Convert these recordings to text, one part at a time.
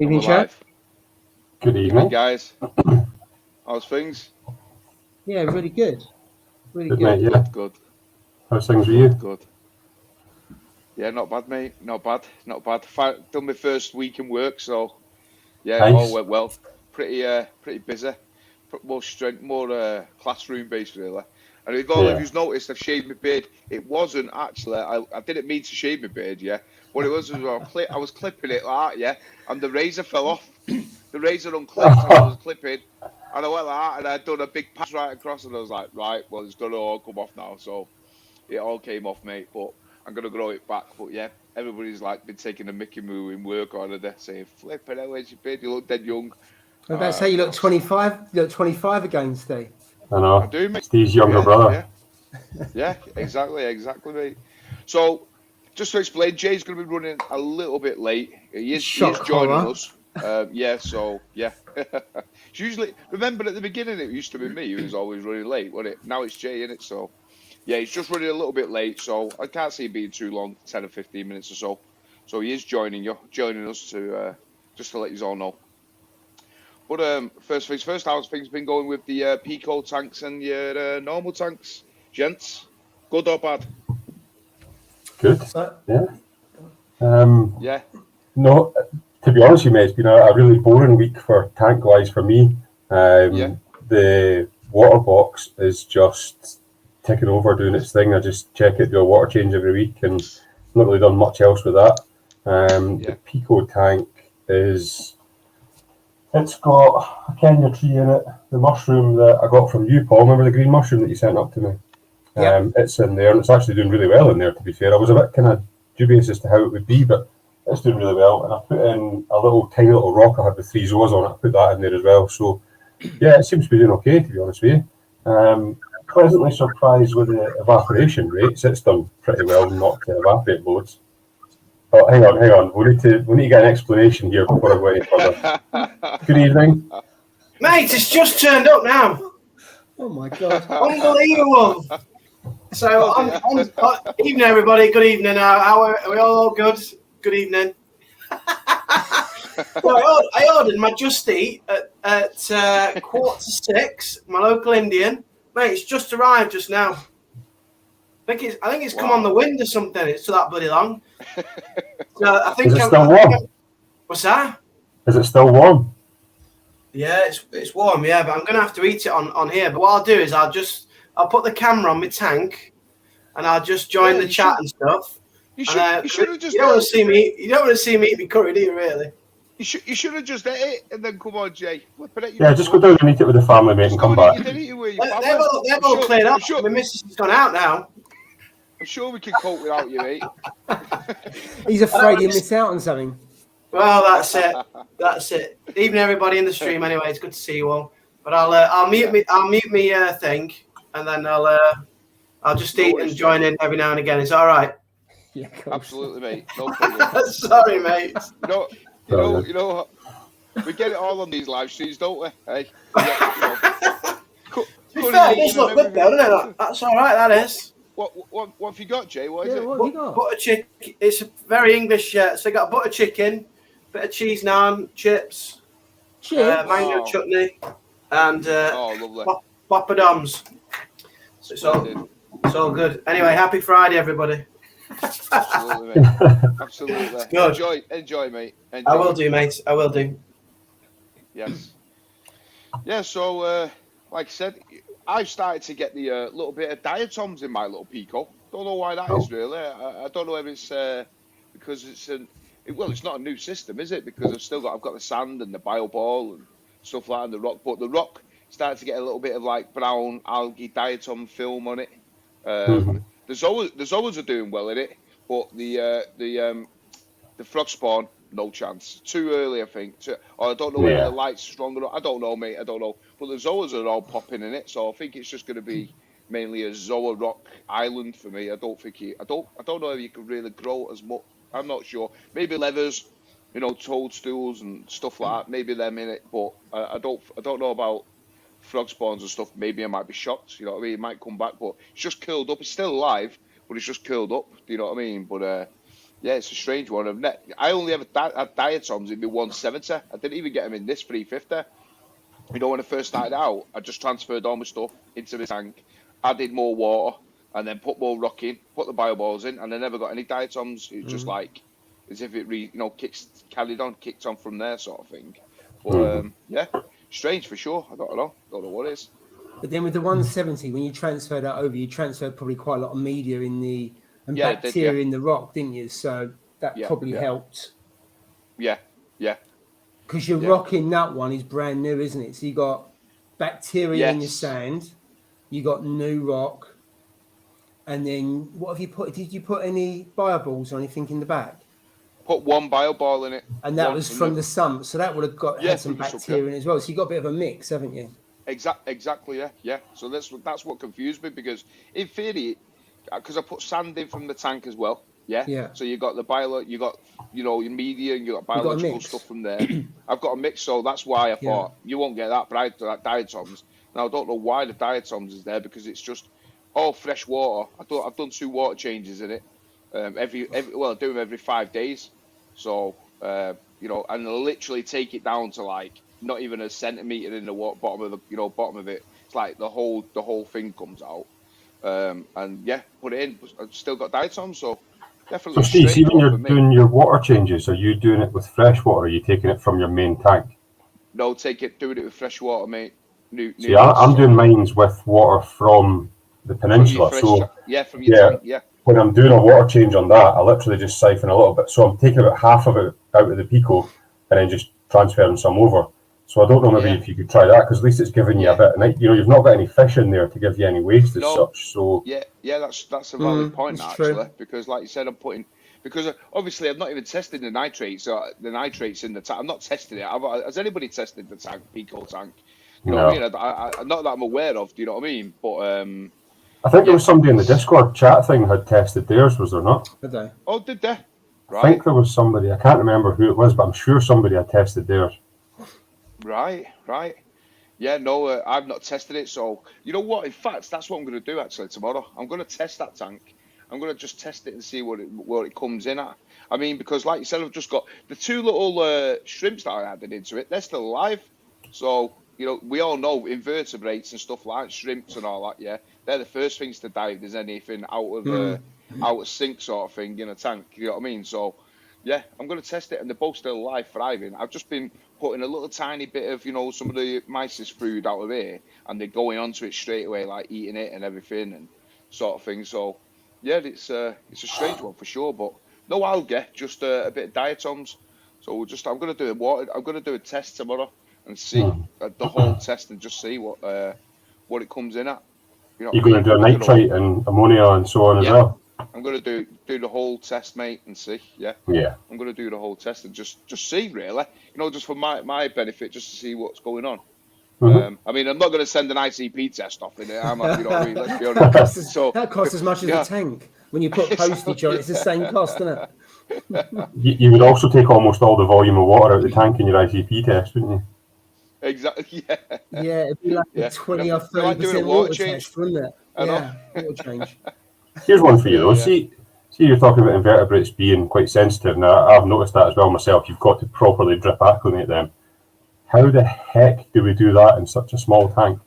Evening, Chad. Good evening, guys. How's things? Yeah, really good. Really good. good. Mate, yeah. Good. How's things with you? Good. Yeah, not bad, mate. Not bad. Done my first week in work, so yeah, Nice. all went well. Pretty busy. More classroom based really. And if all of you've noticed, I've shaved my beard. It wasn't actually. I didn't mean to shave my beard, yeah. What it was I was clipping it like that, yeah, and the razor fell off. The razor unclipped as I was clipping, and I went like that, and I'd done a big pass right across, and I was like, right, well, it's gonna all come off now. So it all came off, mate. But I'm gonna grow it back. But yeah, everybody's like been taking a Mickey Moo in work on it, saying, "Flipping out, where's your beard? You look dead young." Oh, that's how you look 25. You look 25 again, Steve. I know. I do, mate. Steve's younger brother. Yeah, exactly, mate. So, just to explain, Jay's going to be running a little bit late. He is joining us. It's usually, remember at the beginning it used to be me who was always running late, wasn't it? Now it's Jay, innit? So, yeah, he's just running a little bit late, so I can't see it being too long, 10 or 15 minutes or so. So he is joining us to just to let you all know. But first things first, how's things been going with the Pico tanks and your normal tanks, gents? Good or bad? Good. Yeah. Yeah. No, to be honest with you, mate, it's been a really boring week for tank-wise for me. The water box is just ticking over, doing its thing. I just check it, do a water change every week, and not really done much else with that. The Pico tank it's got a Kenya tree in it. The mushroom that I got from you, Paul, remember the green mushroom that you sent up to me? It's in there, and it's actually doing really well in there, to be fair. I was a bit kind of dubious as to how it would be, but it's doing really well. And I put in a tiny little rock I had with 3 zoas on it. I put that in there as well. So, yeah, it seems to be doing okay, to be honest with you. Pleasantly surprised with the evaporation rates. It's done pretty well not to evaporate loads. Oh, hang on. We need to get an explanation here before I go any further. Good evening. Mate, it's just turned up now. Oh, my God. Unbelievable. So, evening, everybody. Good evening. Are we all good? Good evening. So I ordered my Just Eat at 6:15, my local Indian. Mate, it's just arrived just now. I think it's come on the wind or something. It's that bloody long. So I think Is it still warm? What's that? Is it still warm? Yeah, it's warm. Yeah, but I'm gonna have to eat it on here. But what I'll do is I'll put the camera on my tank, and I'll just join the chat and stuff. You should have just. You don't want to see me. You don't want to see me eat my curry, do you? Really? You should have just ate it and then come on, Jay. Just go down and eat it with the family, mate, and come back. They've all cleared up. My missus has gone out now. I'm sure we can cope without you, mate. He's afraid he'll miss out on something. Well, that's it. Evening, everybody in the stream. Anyway, it's good to see you all. But I'll mute me thing, and then I'll just eat and join in every now and again. It's all right. Yeah, absolutely, mate. No problem. Sorry, mate. You know, we get it all on these live streams, don't we? Hey. To be fair, it does look good though, doesn't it? That's all right. That is. What have you got, Jay? What is it? What have you got? Butter chicken. It's very English. So I got butter chicken, bit of cheese naan, chips, mango chutney, and papadoms. So it's all good. Anyway, happy Friday, everybody. Absolutely, mate. Absolutely. Good. Enjoy, mate. Enjoy. I will do, mate. I will do. Yes. Yeah. So, like I said, I've started to get the little bit of diatoms in my little Pico. Don't know why that is really. I don't know if it's because it's it's not a new system, is it? Because I've got the sand and the bio ball and stuff like that, and the rock. But the rock started to get a little bit of like brown algae diatom film on it. The zoas are doing well in it, but the frog spawn, no chance. Too early, I think. Or I don't know whether the light's strong enough. I don't know, mate. I don't know. But the zoas are all popping in it, so I think it's just going to be mainly a zoa rock island for me. I don't know if you could really grow as much. I'm not sure. Maybe leathers, toadstools and stuff like that. Maybe them in it, but I don't know about frog spawns and stuff. Maybe I might be shocked. You know what I mean? It might come back, but it's just curled up. It's still alive, but it's just curled up. Do you know what I mean? But Yeah, it's a strange one. I only ever had Diatoms in the 170. I didn't even get them in this 350. You know, when I first started out, I just transferred all my stuff into the tank, added more water, and then put more rock in, put the bioballs in, and I never got any Diatoms. It's just like as if it kicked on from there, sort of thing. But yeah, strange for sure. I don't know what it is. But then with the 170, when you transfer that over, you transferred probably quite a lot of media and bacteria in the rock, didn't you? So that probably helped. Yeah. Because your rock in that one is brand new, isn't it? So you got bacteria in your sand, you got new rock, and then what have you put? Did you put any bioballs or anything in the back? Put one bioball in it. And that was from the sump, so that would have had some bacteria in as well. So you got a bit of a mix, haven't you? Exactly, yeah. So that's what confused me, because in theory, because I put sand in from the tank as well. Yeah. So you got you got your media, and you got biological stuff from there. I've got a mix, so that's why I thought you won't get that. But I had that Diatoms. Now I don't know why the Diatoms is there, because it's just all fresh water. I've done 2 water changes in it. I do them every 5 days. So and I literally take it down to like not even a centimeter in the bottom of it. It's like the whole thing comes out. And yeah, put it in. I've still got Diatoms, so. So Steve, see when you're doing your water changes, are you doing it with fresh water, or are you taking it from your main tank? No, doing it with fresh water, mate. See, I'm doing mines with water from the peninsula. From your tank. When I'm doing a water change on that, I literally just siphon a little bit. So I'm taking about half of it out of the Pico and then just transferring some over. So I don't know, maybe if you could try that, because at least it's giving you a bit. And you've not got any fish in there to give you any waste as such. So that's a valid point actually, true. because like you said, because obviously I've not even tested the nitrates. The nitrates in the tank, I'm not testing it. Has anybody tested the tank, Pico tank? You know what I mean? I not that I'm aware of. Do you know what I mean? But I think there was somebody in the Discord chat thing had tested theirs. Was there not? Did they? Oh, did they? Right. I think there was somebody. I can't remember who it was, but I'm sure somebody had tested theirs. Right. Yeah, no, I've not tested it. So, you know what? In fact, that's what I'm going to do actually tomorrow. I'm going to test that tank. I'm going to just test it and see what it comes in at. I mean, because like you said, I've just got the 2 little shrimps that I added into it. They're still alive. So, we all know invertebrates and stuff like shrimps and all that, yeah. They're the first things to die if there's anything out of sync sort of thing in a tank. You know what I mean? So, yeah, I'm going to test it, and they're both still alive, thriving. I've just been putting a little tiny bit of, some of the mice's food out of here, and they're going onto it straight away, like eating it and everything and sort of thing. So, yeah, it's a strange one for sure, but no algae, just a bit of diatoms. So I'm going to do a test tomorrow and see the whole test and just see what it comes in at. You're going to do a nitrite and ammonia and so on as well. I'm going to do the whole test, mate, and see. Yeah. I'm going to do the whole test and just see, really. Just for my benefit, just to see what's going on. I mean, I'm not going to send an ICP test off in it, am I? You know what I mean? Let's be honest. That costs as much as a tank. When you put postage on it, it's the same cost, isn't it? You would also take almost all the volume of water out of the tank in your ICP test, wouldn't you? Exactly. Yeah, it'd be like a 20 or 30% water test, wouldn't it? Water change. Here's one for you though. See, you're talking about invertebrates being quite sensitive. Now, I've noticed that as well myself. You've got to properly drip acclimate them. How the heck do we do that in such a small tank?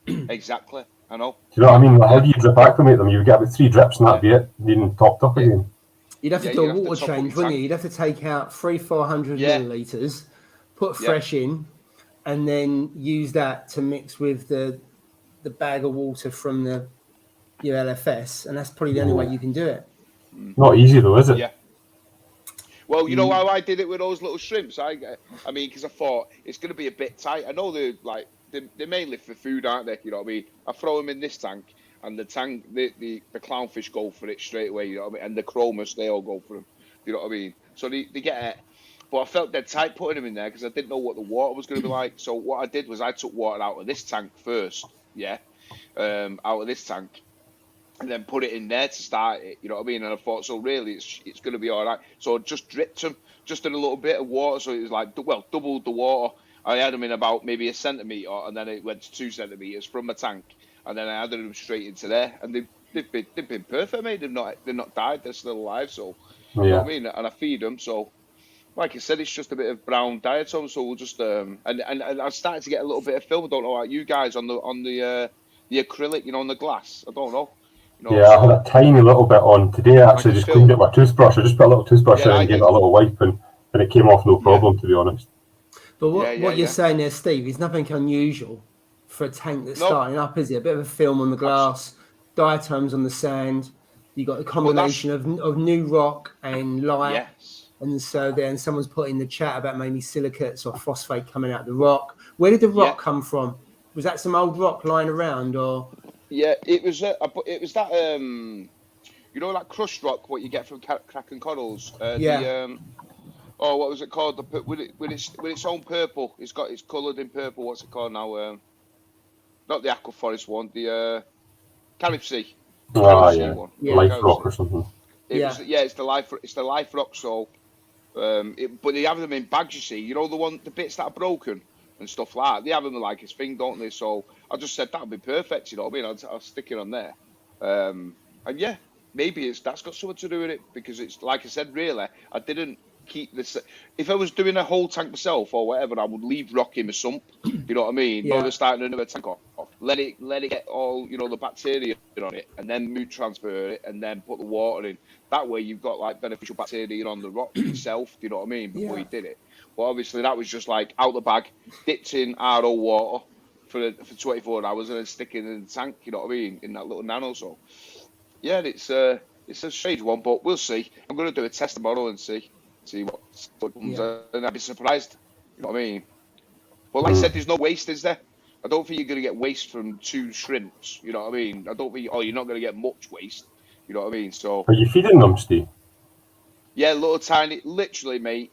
Exactly. I know. Do you know what I mean? How do you drip acclimate them? You get about 3 drips and that'd be it. Needing topped up again. You'd have to do a water change, wouldn't you? You'd have to take out 400 millilitres, put fresh in, and then use that to mix with the bag of water from your LFS, and that's probably the only way you can do it. Not easy though, is it? Yeah. Well, you know how I did it with those little shrimps? I mean, because I thought it's going to be a bit tight. I know they're mainly for food, aren't they? You know what I mean? I throw them in this tank, and the clownfish go for it straight away. You know what I mean? And the chromus, they all go for them. You know what I mean? So they get it. But I felt dead tight putting them in there because I didn't know what the water was going to be like. So what I did was I took water out of this tank first, out of this tank, and then put it in there to start it. You know what I mean? And I thought, so really, it's going to be all right. So I just dripped them, just in a little bit of water. So it was like, doubled the water. I had them in about maybe a centimetre, and then it went to 2 centimetres from my tank, and then I added them straight into there, and they've been perfect, mate. They've not died. They're still alive. So You know what I mean? And I feed them. So, like I said, it's just a bit of brown diatoms. So we'll just and I started to get a little bit of film. I don't know about you guys on the acrylic, you know, on the glass. I don't know. You know, I had a tiny little bit on today. I actually just cleaned it with a toothbrush. I just put a little toothbrush in and gave it a little wipe, and it came off no problem, to be honest. But what you're saying there, Steve, is nothing unusual for a tank that's starting up, is it? A bit of a film on the glass, diatoms on the sand. You got a combination of new rock and light. Yes. And so then someone's put in the chat about maybe silicates or phosphate coming out of the rock. Where did the rock come from? Was that some old rock lying around, or? Yeah, it was that you know, like crushed rock, what you get from cracking corals. What was it called? With its own purple. It's coloured in purple. What's it called now? Not the aquaforest one. The Carib Sea. One. Life rock or something. It's the life rock. So, but they have them in bags. You see, you know the bits that are broken and stuff like that. They have them like his thing, don't they? So I just said that would be perfect. You know what I mean? I'll stick it on there. And yeah, maybe that's got something to do with it, because it's like I said. Really, I didn't keep this. If I was doing a whole tank myself or whatever, I would leave rock in a sump. You know what I mean? Rather starting another tank off, let it get all, you know, the bacteria on it, and then mood transfer it, and then put the water in. That way you've got like beneficial bacteria on the rock itself. Do you know what I mean? Before you did it. Well, obviously that was just like out the bag, dipped in RO water for 24 hours, and then sticking in the tank. You know what I mean? In that little nano. So yeah, it's a strange one, but we'll see. I'm going to do a test tomorrow and see what comes out, and I'd be surprised. You know what I mean? But like I said, there's no waste, is there? I don't think you're going to get waste from 2 shrimps. You know what I mean? I don't think. You're not going to get much waste. You know what I mean? So. Are you feeding them, Steve? Yeah, little tiny, literally, mate.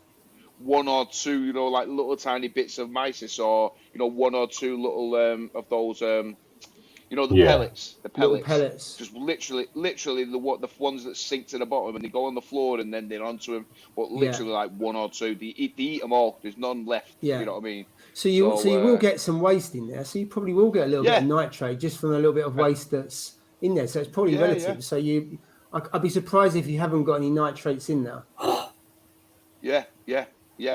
1 or 2, you know, like little tiny bits of mysis, or you know, 1 or 2 little of those, you know, the pellets. The pellets. Little pellets. Just literally the ones that sink to the bottom and they go on the floor and then they're onto them. But literally like 1 or 2. They eat them all. There's none left. Yeah. You know what I mean? So you will get some waste in there. So you probably will get a little bit of nitrate just from a little bit of waste that's in there. So it's probably relative. Yeah. So I'd be surprised if you haven't got any nitrates in there. Yeah,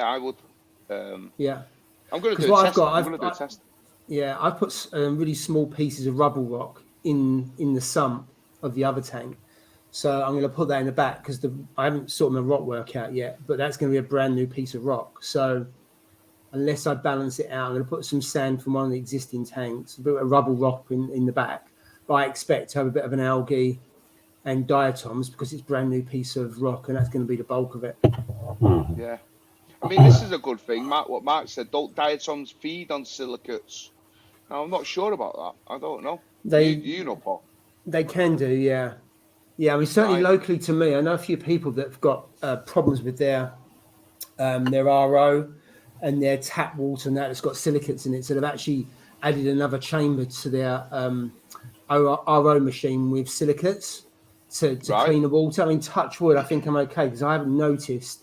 I would. I'm going to do a test. Yeah, I put really small pieces of rubble rock in the sump of the other tank. So I'm going to put that in the back because I haven't sorted my rock work out yet, but that's going to be a brand new piece of rock. So unless I balance it out, I'm going to put some sand from one of the existing tanks, a bit of rubble rock in the back. But I expect to have a bit of an algae and diatoms because it's a brand new piece of rock, and that's going to be the bulk of it. Yeah. I mean, this is a good thing, Mark. What Mark said, don't diatoms feed on silicates? Now, I'm not sure about that. I don't know. You know, Paul. They can do, yeah. Yeah, I mean, certainly locally to me, I know a few people that have got problems with their RO and their tap water and that's got silicates in it. So they've actually added another chamber to their RO machine with silicates to clean the water. I mean, touch wood, I think I'm okay because I haven't noticed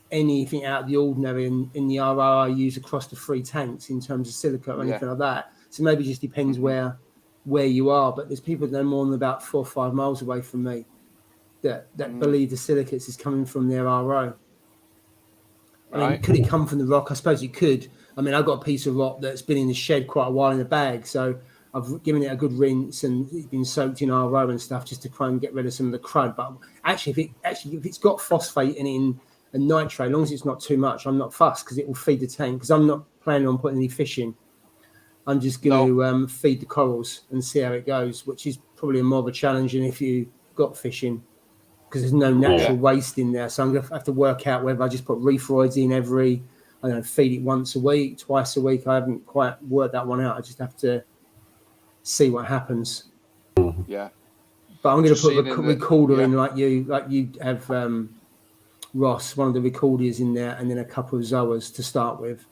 anything out of the ordinary in the RO I use across the 3 tanks in terms of silicate or anything like that. So maybe it just depends where you are. But there's people no more than about 4 or 5 miles away from me that believe the silicates is coming from their RO. I mean, could it come from the rock? I suppose it could. I mean, I've got a piece of rock that's been in the shed quite a while in a bag, so I've given it a good rinse and it's been soaked in RO and stuff just to try and get rid of some of the crud. But actually, if it's got phosphate in it and nitrate, as long as it's not too much, I'm not fussed because it will feed the tank. Because I'm not planning on putting any fish in. I'm just going to feed the corals and see how it goes, which is probably more of a challenge than if you got fish in because there's no natural waste in there. So I'm going to have to work out whether I just put reefroids in feed it once a week, twice a week. I haven't quite worked that one out. I just have to see what happens. Yeah. But I'm going to put a recorder in like you have Ross, one of the recorders in there, and then a couple of Zoas to start with,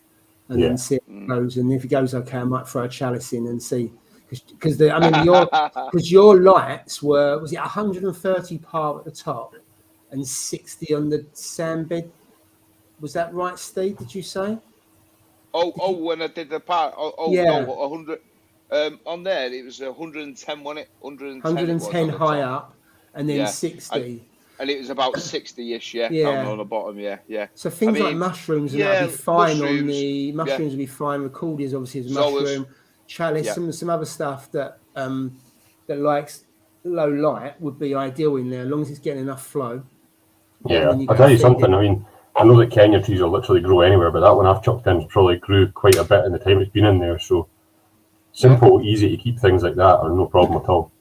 and then see how it goes. And if it goes okay, I might throw a chalice in and see. Because your lights was it 130 par at the top and 60 on the sand bed? Was that right, Steve? Did you say? When I did the part. No, 100. On there, it was 110, wasn't it? 110 high up, and then 60. And it was about 60-ish, down on the bottom, yeah. So things like mushrooms and that'd be fine on the mushrooms would be fine. Recordias obviously is a mushroom, chalice, some other stuff that that likes low light would be ideal in there, as long as it's getting enough flow. Yeah, I'll tell you something. I mean, I know that Kenya trees will literally grow anywhere, but that one I've chucked in probably grew quite a bit in the time it's been in there. So simple, easy to keep things like that are no problem at all.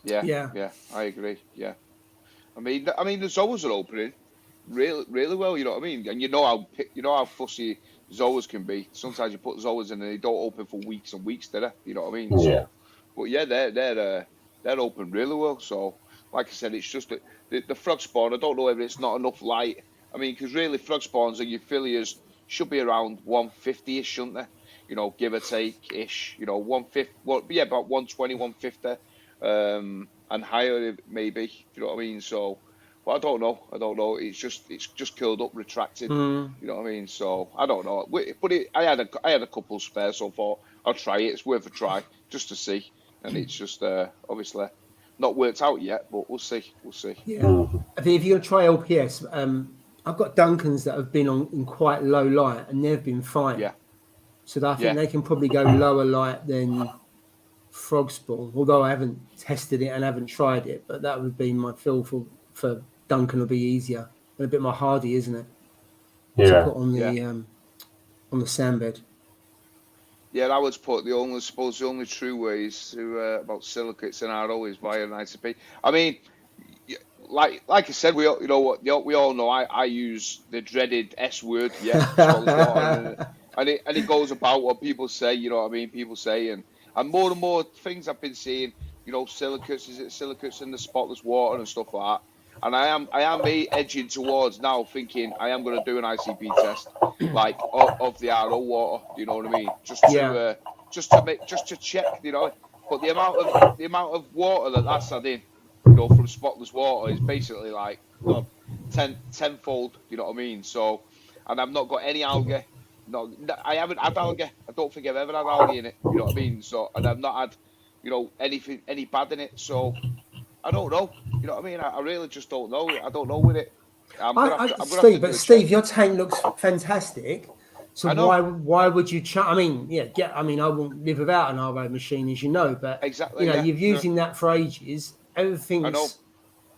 Yeah, I agree. Yeah, I mean, the zoas are opening really well. You know what I mean? And you know how fussy zoas can be. Sometimes you put zoas in and they don't open for weeks and weeks, do they? You know what I mean? Yeah. So, but yeah, they're open really well. So, like I said, it's just that the frog spawn. I don't know whether it's not enough light. I mean, because really, frog spawns and euphyllias should be around 150-ish, shouldn't they? You know, give or take ish. You know, 150. Well, yeah, about 120, 150, and higher maybe. You know what I mean? So, but I don't know. It's just curled up, retracted. You know what I mean? So I don't know. But I had a couple spare, so I thought I'll try it. It's worth a try just to see. And it's just obviously not worked out yet, but we'll see. Yeah, I think if you're gonna try LPS, I've got Duncans that have been in quite low light and they've been fine. Yeah. So I think they can probably go lower light than frog spawn. Although I haven't tested it and haven't tried it, but that would be my feel for Duncan will be easier and a bit more hardy, isn't it? Yeah. To put on the sand bed. Yeah, I would put the only true ways to about silicates in RO is via an ICP. I mean, like I said, we all know I use the dreaded S word, and it goes about what people say. You know what I mean? People say, and more and more things I've been seeing. You know, silicates in the spotless water and stuff like that. And I am edging towards now thinking I am going to do an ICP test like of the RO water. You know what I mean? Just to check. You know, but the amount of water that's adding, you know, from spotless water is basically like tenfold. You know what I mean? So, and I've not got any algae. No, I haven't had algae. I don't think I've ever had algae in it. You know what I mean? So, and I've not had, you know, any bad in it. So, I don't know. You know what I mean? I really just don't know. I don't know with it. Steve, your tank looks fantastic. So why would you? I won't live without an RO machine, as you know. But exactly, you know, you've using that for ages. Everything's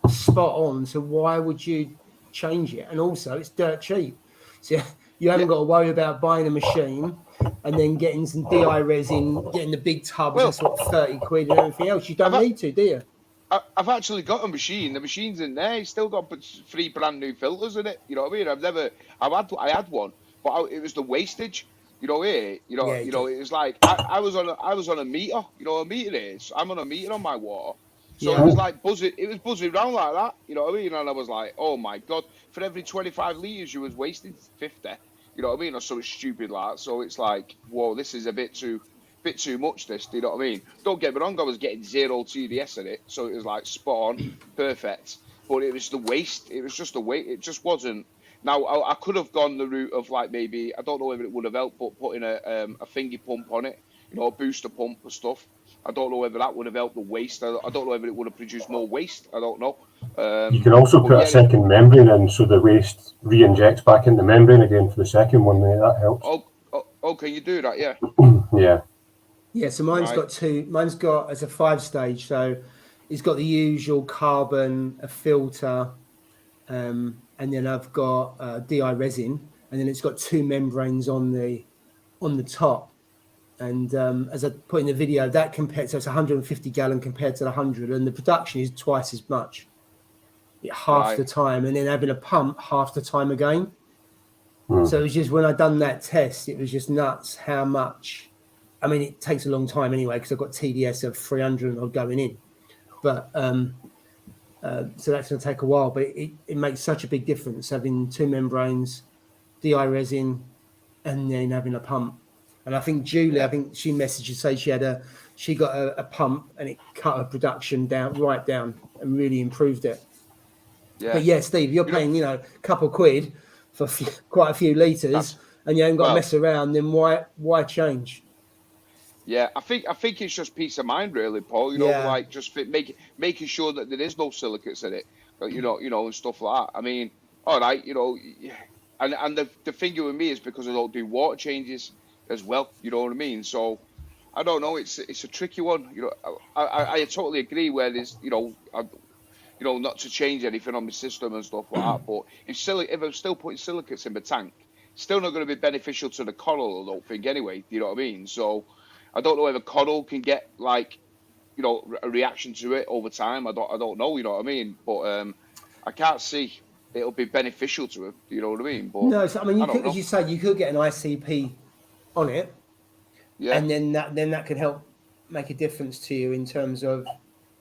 spot on. So why would you change it? And also, it's dirt cheap. So you haven't got to worry about buying a machine and then getting some DI resin, getting the big tub, and that's what 30 quid and everything else. You don't need to, do you? I've actually got a machine. The machine's in there. It's still got 3 brand new filters in it. You know what I mean? I had one, but it was the wastage. You know, it was like I was on a meter. You know what a meter is? I'm on a meter on my water. So it was like buzzing. It was buzzing around like that. You know what I mean? And I was like, oh my god! For every 25 liters, you was wasting 50. You know what I mean? Or something stupid like that. So it's like, whoa, this is a bit too much. This, do you know what I mean? Don't get me wrong. I was getting 0 TDS in it, so it was like spot on, perfect. But it was the waste. It was just the weight. It just wasn't. Now I could have gone the route of like maybe I don't know if it would have helped, but putting a finger pump on it, you know, a booster pump or stuff. I don't know whether that would have helped the waste. I don't know whether it would have produced more waste. I don't know. You can also put a second membrane in, so the waste re-injects back in the membrane again for the second one. That helps. Oh, can you do that? Yeah. Yeah. Yeah. So mine's got two. Mine's got as a 5-stage. So it's got the usual carbon, a filter, and then I've got DI resin, and then it's got 2 membranes on the top. And as I put in the video, that compared, so it's 150 gallon compared to the 100, and the production is twice as much, half the time, and then having a pump half the time again. So it was just when I done that test, it was just nuts how much. I mean, it takes a long time anyway because I've got TDS of 300 odd going in, but so that's going to take a while. But it makes such a big difference having 2 membranes, DI resin, and then having a pump. And I think Julie, she messaged to say she got a pump and it cut her production right down and really improved it. Yeah. But yeah, Steve, you're paying a couple of quid for quite a few litres, and you haven't got to mess around. Then why change? Yeah, I think it's just peace of mind, really, Paul. You know, like just making sure that there is no silicates in it. and stuff like that. I mean, all right, and the thing with me is because I don't do water changes as well. You know what I mean? So I don't know. It's a tricky one. I totally agree. Where there's not to change anything on my system and stuff like that. But if I'm still putting silicates in my tank, it's still not going to be beneficial to the coral, I don't think, anyway. You know what I mean? So I don't know whether coral can get a reaction to it over time. I don't know. You know what I mean? But I can't see it'll be beneficial to it. You know what I mean? But no, so, I mean, as you say, you could get an ICP on it, and then that could help make a difference to you in terms of,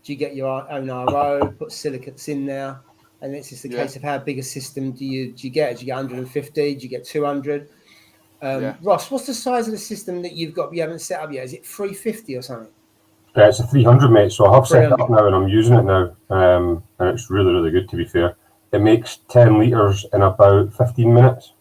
do you get your own RO, put silicates in there, and it's just a case of how big a system do you get? Do you get 150? Do you get 200? Ross, what's the size of the system that you haven't set up yet? Is it 350 or something? Yeah, it's a 300, mate. So I have set it up now and I'm using it now, and it's really, really good. To be fair, it makes 10 litres in about 15 minutes.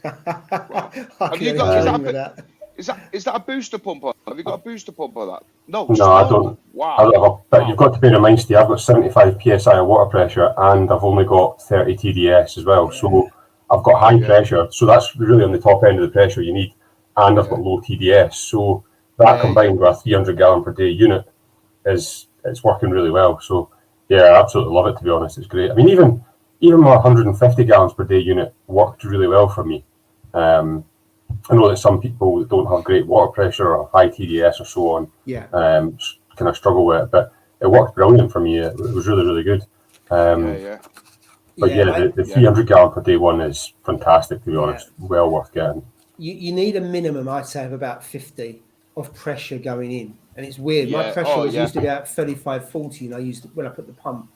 Have you got? Is that a booster pump? Have you got a booster pump on that? No, I don't. Wow. But you've got to bear in mind, Steve, I've got 75 psi of water pressure, and I've only got 30 TDS as well. So I've got high pressure. So that's really on the top end of the pressure you need, and I've got low TDS. So that combined with a 300 gallon per day unit it's working really well. So yeah, I absolutely love it. To be honest, it's great. I mean, even my 150 gallons per day unit worked really well for me. I know that some people that don't have great water pressure or high TDS or so on, kind of struggle with it, but it worked brilliant for me. It was really, really good. But the 300 gallon per day one is fantastic, to be honest. Well worth getting. You need a minimum, I'd say, of about 50 of pressure going in. And it's weird. My pressure was used to be about 35, 40, and I used when I put the pump.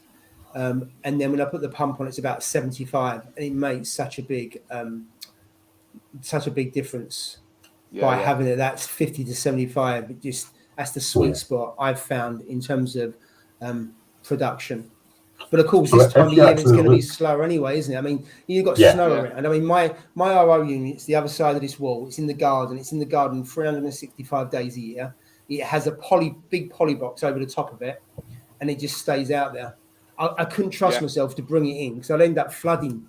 And then when I put the pump on, it's about 75, and it makes such a big difference by having it. That's 50 to 75. That's the sweet spot I've found in terms of production. But of course, this time of year it's going to be slower anyway, isn't it? I mean, you've got snow around. I mean, my RO unit's the other side of this wall. It's in the garden. It's in the garden 365 days a year. It has a big poly box over the top of it, and it just stays out there. I couldn't trust myself to bring it in because I'd end up flooding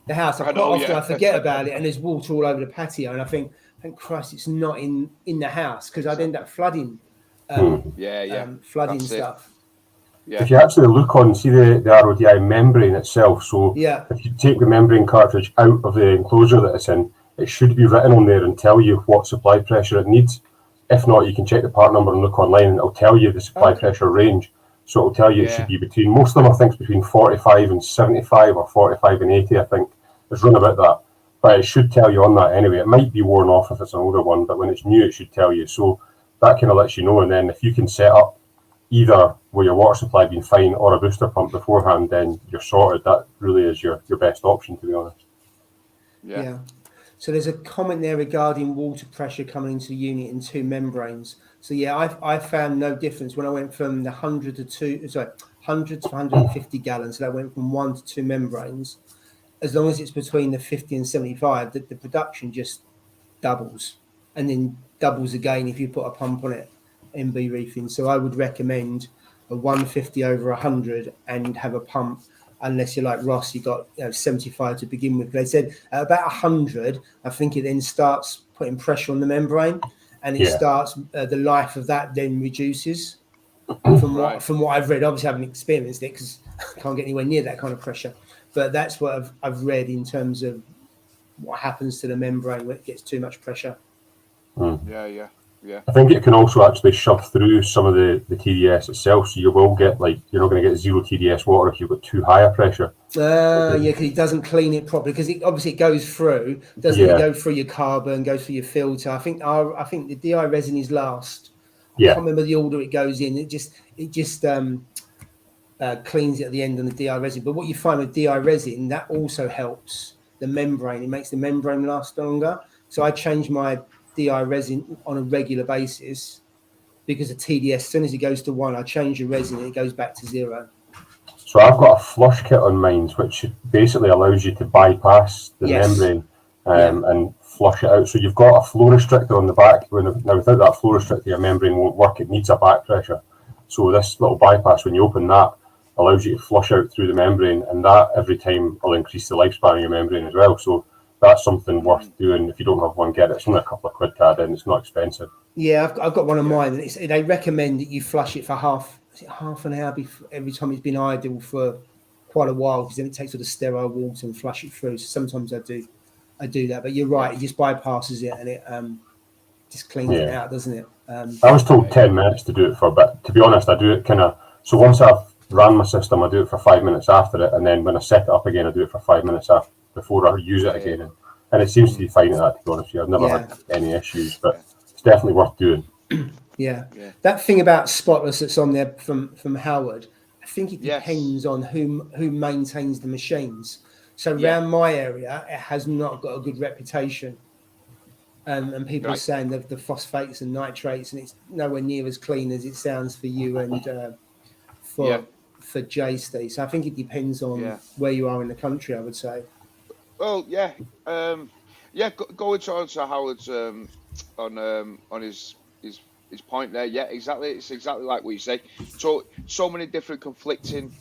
the house. I forget about it, and there's water all over the patio, and I think, thank Christ, it's not in the house because I'd end up flooding. Flooding stuff. Yeah. If you actually look on, see the RODI membrane itself. So if you take the membrane cartridge out of the enclosure that it's in, it should be written on there and tell you what supply pressure it needs. If not, you can check the part number and look online, and it'll tell you the supply pressure range. So it'll tell you it should be between, most of them I think is between 45 and 75 or 45 and 80, I think. It's run about that. But it should tell you on that anyway. It might be worn off if it's an older one, but when it's new, it should tell you. So that kind of lets you know. And then if you can set up either with your water supply being fine or a booster pump beforehand, then you're sorted. That really is your best option, to be honest. Yeah. So there's a comment there regarding water pressure coming into the unit in two membranes. So I found no difference when I went from the 100 to 150 gallons. So that went from 1 to 2 membranes. As long as it's between the 50 and 75, the production just doubles, and then doubles again if you put a pump on it, MB reefing. So I would recommend a 150 over 100 and have a pump, unless you're like Ross, you got 75 to begin with. They said at about 100, I think it then starts putting pressure on the membrane, and it starts the life of that then reduces. From what I've read, obviously I haven't experienced it because I can't get anywhere near that kind of pressure. But that's what I've read in terms of what happens to the membrane when it gets too much pressure. I think it can also actually shove through some of the TDS itself, so you will get you're not going to get 0 TDS water if you've got too high a pressure. Because it doesn't clean it properly, because it goes through, doesn't it go through your carbon, goes through your filter. I think the DI resin is last. I can't remember the order it goes in. It just cleans it at the end on the DI resin. But what you find with DI resin, that also helps the membrane. It makes the membrane last longer. So I change my DI resin on a regular basis because of TDS. As soon as it goes to 1, I change the resin and it goes back to 0. So I've got a flush kit on mine, which basically allows you to bypass the membrane and flush it out. So you've got a flow restrictor on the back. Now without that flow restrictor, your membrane won't work. It needs a back pressure. So this little bypass, when you open that, allows you to flush out through the membrane, and that every time will increase the lifespan of your membrane as well. So that's something worth doing. If you don't have one, get it. It's only a couple of quid to add in. It's not expensive. Yeah, I've got one of mine. They recommend that you flush it for half an hour every time it's been idle for quite a while, because then it takes all the sterile water and flush it through. So sometimes I do that. But you're right, it just bypasses it and it just cleans it out, doesn't it? I was told 10 minutes to do it for, but to be honest, I do it kind of. So once I've ran my system, I do it for 5 minutes after it, and then when I set it up again, I do it for 5 minutes before I use it again. And it seems to be fine at that, to be honest with you. I've never had any issues, but it's definitely worth doing. Yeah. That thing about Spotless that's on there from Howard, I think it depends on who maintains the machines. So around my area, it has not got a good reputation. And people are saying that the phosphates and nitrates, and it's nowhere near as clean as it sounds for you and for J-Steve. So I think it depends on where you are in the country, I would say. Well, going to Howard's on his point there. Yeah, exactly. It's exactly like what you say. So many different conflicting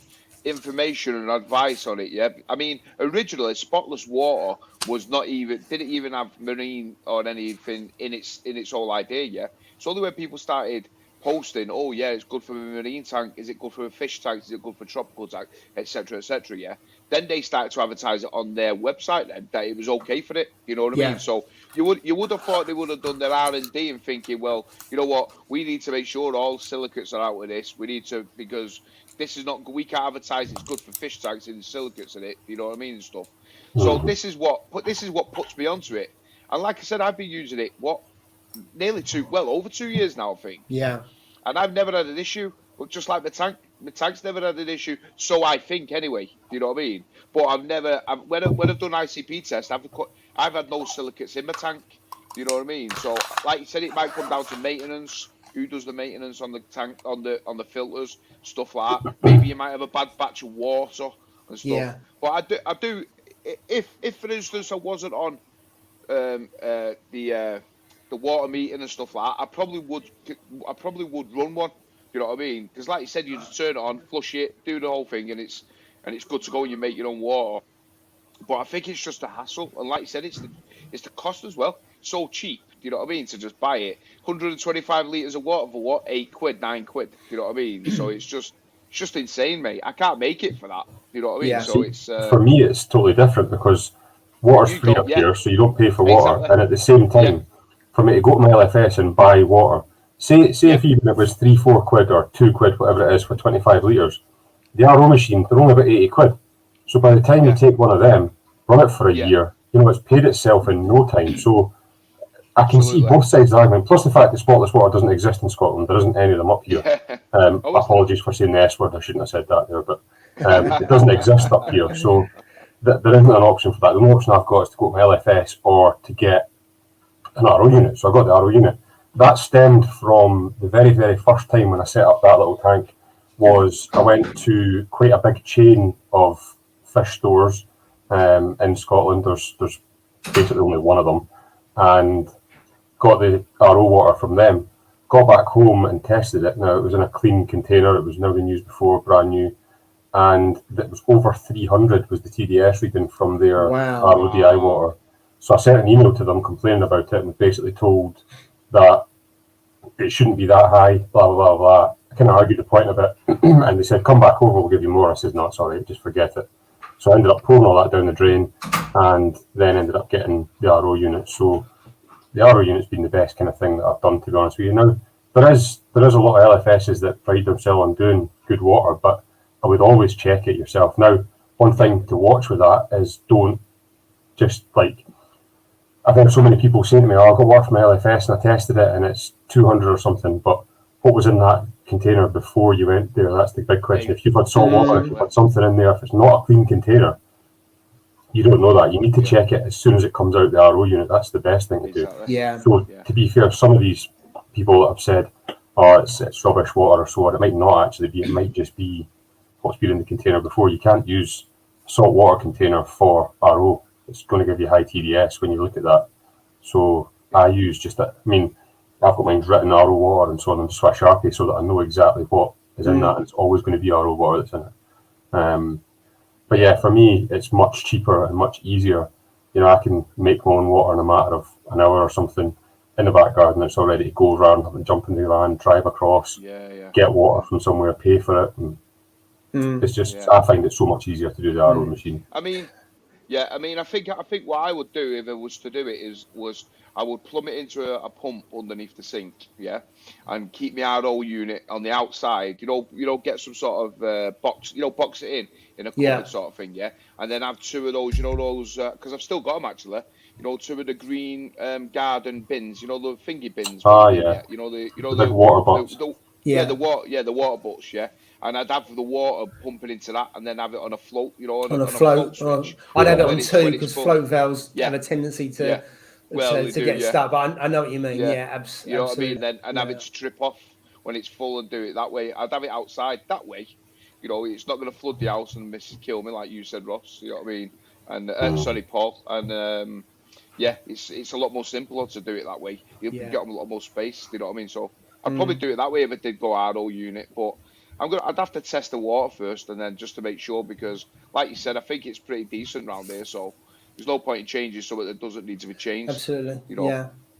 information and advice on it. Yeah, I mean, originally Spotless water didn't even have marine or anything in its whole idea. Yeah, it's only when people started posting, oh yeah, it's good for a marine tank, is it good for a fish tank, is it good for a tropical tank, etc., yeah, then they started to advertise it on their website then, that it was okay for it, you know what I mean? So you would have thought they would have done their R&D and thinking, well, you know what, we need to make sure all silicates are out of this, because this is not, we can't advertise it's good for fish tanks and silicates in it, you know what I mean, and stuff. So this is what puts me onto it. And like I said, I've been using it over 2 years now, I think. Yeah. And I've never had an issue, but just like my tank's never had an issue, so I think anyway. You know what I mean? But when I've done ICP tests, I've had no silicates in my tank. You know what I mean? So, like you said, it might come down to maintenance. Who does the maintenance on the tank, on the filters, stuff like that? Maybe you might have a bad batch of water and stuff. Yeah. But I do. If for instance I wasn't on the water meter and stuff like that, I probably would run one. You know what I mean? Because like you said, you just turn it on, flush it, do the whole thing, and it's good to go. And you make your own water. But I think it's just a hassle, and like you said, it's the cost as well. So cheap, you know what I mean? To just buy it, 125 litres of water for what? £8, £9. You know what I mean? So it's just insane, mate. I can't make it for that. You know what I mean? Yeah. So it's for me, it's totally different because water's free up here, so you don't pay for water, and at the same time, for me to go to my LFS and buy water, say if even it was £3-4 or £2, whatever it is, for 25 litres, the RO machine, they're only about £80. So by the time you take one of them, run it for a year, you know, it's paid itself in no time. So I can see both sides of the argument. Plus the fact that Spotless water doesn't exist in Scotland. There isn't any of them up here. Apologies for saying the S word. I shouldn't have said that there, but it doesn't exist up here. So there isn't an option for that. The only option I've got is to go to my LFS or to get an RO unit. So I got the RO unit. That stemmed from the very, very first time when I set up that little tank. I went to quite a big chain of fish stores in Scotland. There's basically only one of them, and got the RO water from them. Got back home and tested it. Now it was in a clean container. It was never been used before, brand new, and it was over 300 was the TDS reading from their RODI water. So I sent an email to them complaining about it and was basically told that it shouldn't be that high, blah, blah, blah, blah. I kind of argued the point a bit, and they said, come back over, we'll give you more. I said, no, it's all right, just forget it. So I ended up pouring all that down the drain and then ended up getting the RO unit. So the RO unit's been the best kind of thing that I've done, to be honest with you. Now, there is a lot of LFSs that pride themselves on doing good water, but I would always check it yourself. Now, one thing to watch with that is don't just like, I've heard so many people saying to me, oh, I got water from my LFS and I tested it and it's 200 or something, but what was in that container before you went there? That's the big question. If you've had salt water, if you've had something in there, if it's not a clean container, you don't know that. You need to check it as soon as it comes out the RO unit. That's the best thing to do. Yeah. So to be fair, some of these people that have said, oh, it's rubbish water or so on, it might not actually be. It might just be what's been in the container before. You can't use a salt water container for RO. It's going to give you high TDS when you look at that. So I use just that. I mean, I've got mine written RO water and so on, and just a Sharpie so that I know exactly what is in that. And it's always going to be RO water that's in it. But yeah, for me, it's much cheaper and much easier. You know, I can make my own water in a matter of an hour or something in the back garden. It's all ready to go, rather than having to jump in the van, drive across, get water from somewhere, pay for it. And it's just, I find it so much easier to do the RO machine. I mean, I think what I would do if I was to do it was I would plumb it into a pump underneath the sink, and keep my RO unit on the outside. You know, get some sort of box, box it in a cupboard sort of thing, and then have two of those, because I've still got them actually. Two of the green garden bins, the thingy bins. The big water butts. The water butts, and I'd have the water pumping into that, and then have it on a float, on a float switch. I'd have it on two, because float valves have a tendency to get stuck. But I know what you mean. Absolutely. You know what I mean? Then have it strip off when it's full and do it that way. I'd have it outside that way. It's not going to flood the house and kill me like you said, Ross. You know what I mean? And sorry, Paul. And it's a lot more simpler to do it that way. You can get them a lot more space. You know what I mean? So I'd probably do it that way if it did go RO unit, but I'd have to test the water first, and then just to make sure, because, like you said, I think it's pretty decent around here. So there's no point in changing something that doesn't need to be changed. Absolutely.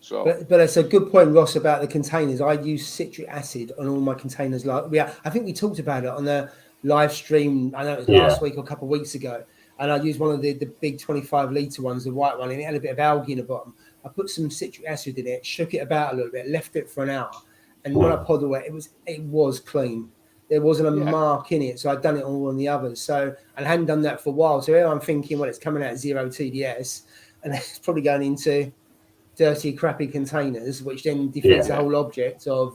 So, but it's a good point, Ross, about the containers. I use citric acid on all my containers. I think we talked about it on the live stream. I know it was last week or a couple of weeks ago. And I used one of the big 25-litre ones, the white one, and it had a bit of algae in the bottom. I put some citric acid in it, shook it about a little bit, left it for an hour, and when I poured away, it was clean. There wasn't a mark in it, so I'd done it all on the others. So I hadn't done that for a while. So here I'm thinking, well, it's coming out 0 TDS, and it's probably going into dirty, crappy containers, which then defeats the whole object of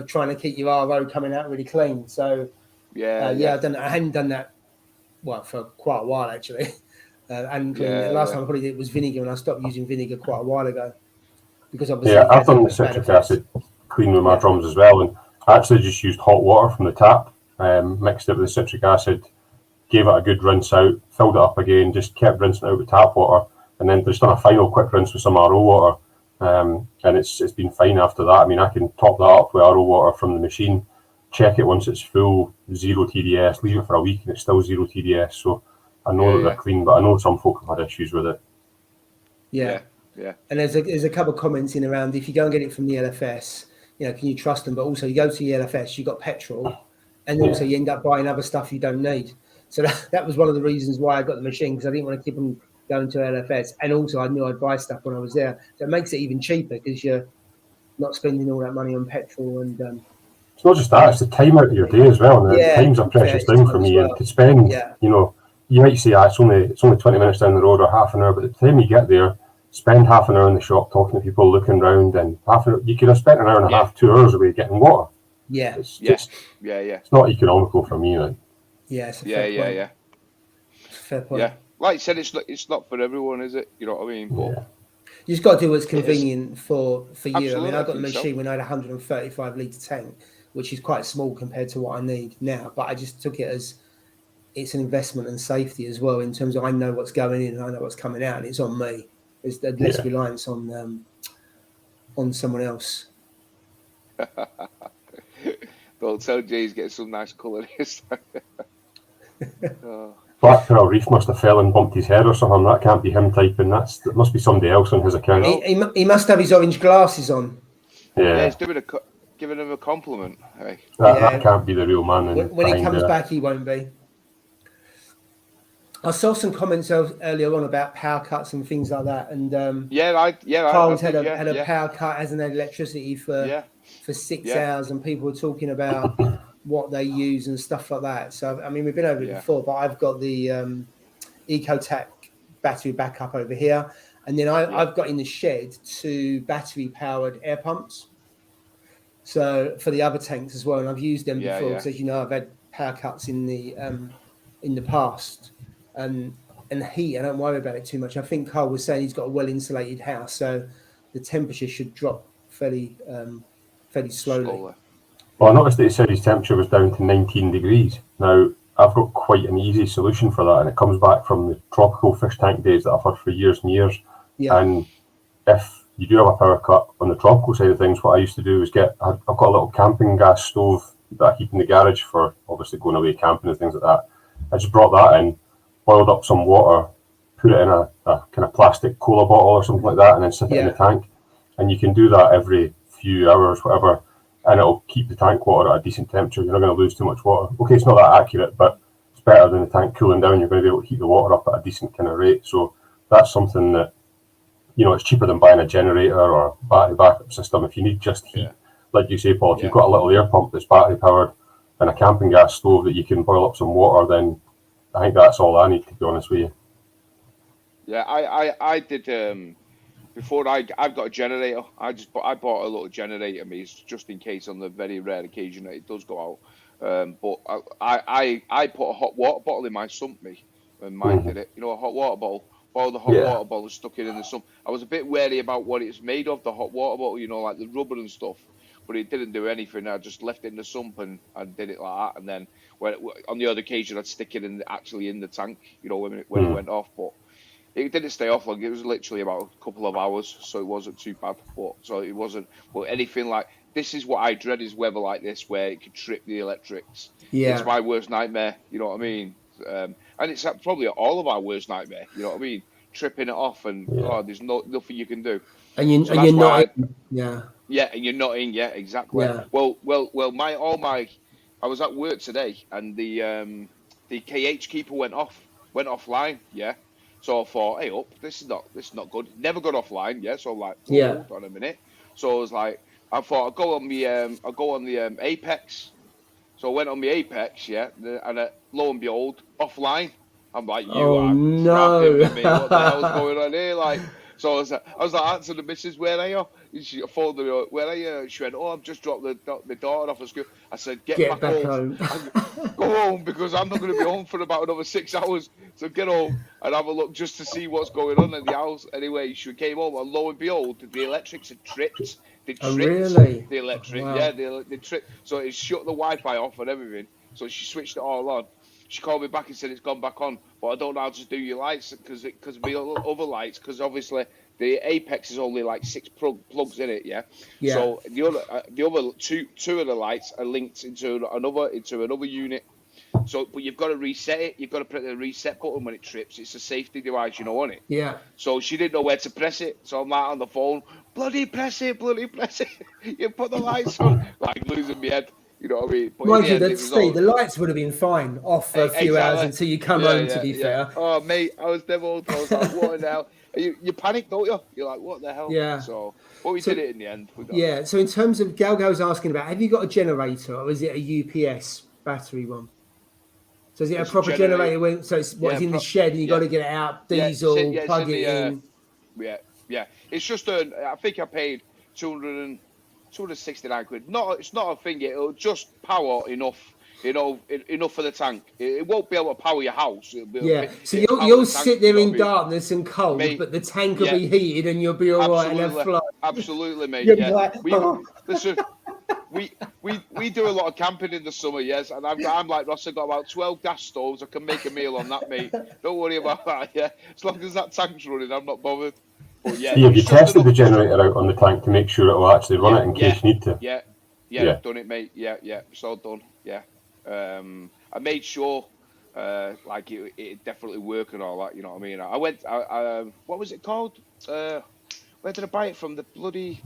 trying to keep your RO coming out really clean. So I hadn't done that for quite a while actually. And last time I probably did it was vinegar, and I stopped using vinegar quite a while ago because obviously I've done the citric acid clean with my drums as well, and I actually just used hot water from the tap, mixed it with the citric acid, gave it a good rinse out, filled it up again, just kept rinsing it out with tap water, and then just done a final quick rinse with some RO water, and it's been fine after that. I mean, I can top that up with RO water from the machine, check it once it's full, 0 TDS, leave it for a week and it's still 0 TDS. So I know that they're clean, but I know some folk have had issues with it. Yeah. And there's a couple of comments in around, if you go and get it from the LFS, can you trust them? But also you go to the LFS, you've got petrol, and also you end up buying other stuff you don't need. So that was one of the reasons why I got the machine, because I didn't want to keep them going to LFS. And also I knew I'd buy stuff when I was there. So it makes it even cheaper because you're not spending all that money on petrol. And it's not just that, it's the time out of your day as well. And time's a precious thing for me. And to spend, you might say, it's only 20 minutes down the road or half an hour, but the time you get there, spend half an hour in the shop talking to people, looking around, and half an hour, you could have spent an hour and a half, 2 hours away getting water. It's not economical for me. Like. Fair point. Yeah, like you said, it's not for everyone, is it? You know what I mean? But you just got to do what's convenient for you. Absolutely, I mean, I got the machine when I had a 135-litre tank, which is quite small compared to what I need now. But I just took it as it's an investment and safety as well, in terms of I know what's going in and I know what's coming out, and it's on me. There's less reliance on someone else. Don't tell Jay he's getting some nice colour here. Black Pearl Reef must have fell and bumped his head or something. That can't be him typing. That must be somebody else on his account. He must have his orange glasses on. Yeah, he's giving him a compliment. Hey. That can't be the real man. When he comes back, he won't be. I saw some comments earlier on about power cuts and things like that, and Carl's had a power cut, hasn't had electricity for 6 hours, and people were talking about what they use and stuff like that. So I mean, we've been over it before, but I've got the EcoTac battery backup over here, and then I've got in the shed 2 battery powered air pumps. So for the other tanks as well, and I've used them before. Because as you know, I've had power cuts in the past. And heat, I don't worry about it too much. I think Carl was saying he's got a well-insulated house, so the temperature should drop fairly slowly. Well, I noticed that he said his temperature was down to 19 degrees. Now, I've got quite an easy solution for that, and it comes back from the tropical fish tank days that I've had for years and years. Yeah. And if you do have a power cut on the tropical side of things, what I used to do is I've got a little camping gas stove that I keep in the garage for obviously going away camping and things like that. I just brought that in, boiled up some water, put it in a kind of plastic cola bottle or something like that, and then sit it in the tank. And you can do that every few hours, whatever, and it'll keep the tank water at a decent temperature. You're not going to lose too much water. Okay, it's not that accurate, but it's better than the tank cooling down. You're going to be able to heat the water up at a decent kind of rate. So that's something that, you know, it's cheaper than buying a generator or a battery backup system. If you need just heat, like you say, Paul, if you've got a little air pump that's battery powered and a camping gas stove that you can boil up some water, then I think that's all I need, to be honest with you. Yeah, I did. Before I've got a generator. I bought a little generator, just in case on the very rare occasion that it does go out. But I put a hot water bottle in my sump, when mine did it. You know, a hot water bottle. Boiled the hot water bottle and stuck it in the sump. I was a bit wary about what it's made of, the hot water bottle, you know, like the rubber and stuff. But it didn't do anything. I just left it in the sump and did it like that. And then on the other occasion, I'd stick it in the tank, you know, when it went off. But it didn't stay off long. It was literally about a couple of hours, so it wasn't too bad. It wasn't. But anything like this is what I dread, is weather like this where it could trip the electrics. Yeah, it's my worst nightmare. You know what I mean? And it's probably all of our worst nightmare. You know what I mean? Tripping it off, and there's nothing you can do. And you're not in. Yeah, and you're not in. Yeah, exactly. Yeah. Well. I was at work today, and the KH keeper went offline. Yeah. So I thought, hey, this is not good. Never got offline, yeah. So I'm like, hold on a minute. So I was like, I thought I'll go on the Apex. So I went on the Apex, yeah, and lo and behold, offline. I'm like, you are crapping with me. What the hell's going on here? Like, so I was like, answering the missus, where are you? She phoned her, where are you? She went, I've just dropped the daughter off at school. I said, get back home. Go home, because I'm not going to be home for about another 6 hours. So get home and have a look just to see what's going on in the house. Anyway, she came home, and lo and behold, the electrics had tripped. They tripped the electric. Wow. Yeah, they tripped. So it shut the Wi-Fi off and everything. So she switched it all on. She called me back and said it's gone back on, but I don't know how to do your lights because the other lights, because obviously the Apex is only like 6 plugs in it, yeah. So the other two of the lights are linked into another unit. So, but you've got to reset it. You've got to press the reset button when it trips. It's a safety device, you know, on it. Yeah. So she didn't know where to press it. So I'm like on the phone, bloody press it. You put the lights on, like losing my head. You know what I mean? But mind you, the lights would have been fine off for a few hours until you come home, to be fair. Oh, mate, I was deviled. I was like, what the hell? You panic, don't you? You're like, what the hell? Yeah. So, but we did it in the end. So in terms of, Galgo's asking about, have you got a generator or is it a UPS battery one? So is it a proper generator? So it's in the shed and you got to get it out, diesel, plug it in. Yeah. It's just I think I paid 269 quid. It's not a thing. It'll just power enough for the tank. It won't be able to power your house. So you'll sit there in darkness and cold, mate, but the tank will be heated and you'll be all right and have flow. Absolutely, mate. Yeah. Listen, we do a lot of camping in the summer, yes, and I'm like Ross. I've got about 12 gas stoves. I can make a meal on that, mate. Don't worry about that. Yeah, as long as that tank's running, I'm not bothered. But have you tested the generator out on the tank to make sure it will actually run it in case you need to? Yeah, I've done it, mate. Yeah, it's all done. Yeah, I made sure like it definitely work and all that. You know what I mean? I went. What was it called? Where did I buy it from? The bloody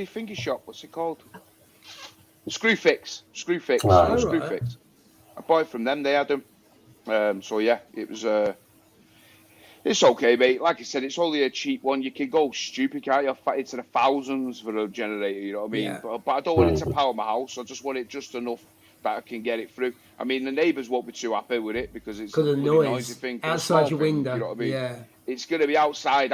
finger shop. What's it called? Screwfix. I bought it from them. They had them. So yeah, it was. It's okay, mate. Like I said, it's only a cheap one. You can go stupid, can't you? Into the thousands for a generator. You know what I mean? Yeah. But I don't want it to power my house. I just want it just enough that I can get it through. I mean, the neighbours won't be too happy with it because it's a noisy thing outside your window. You know what I mean? Yeah. It's going to be outside,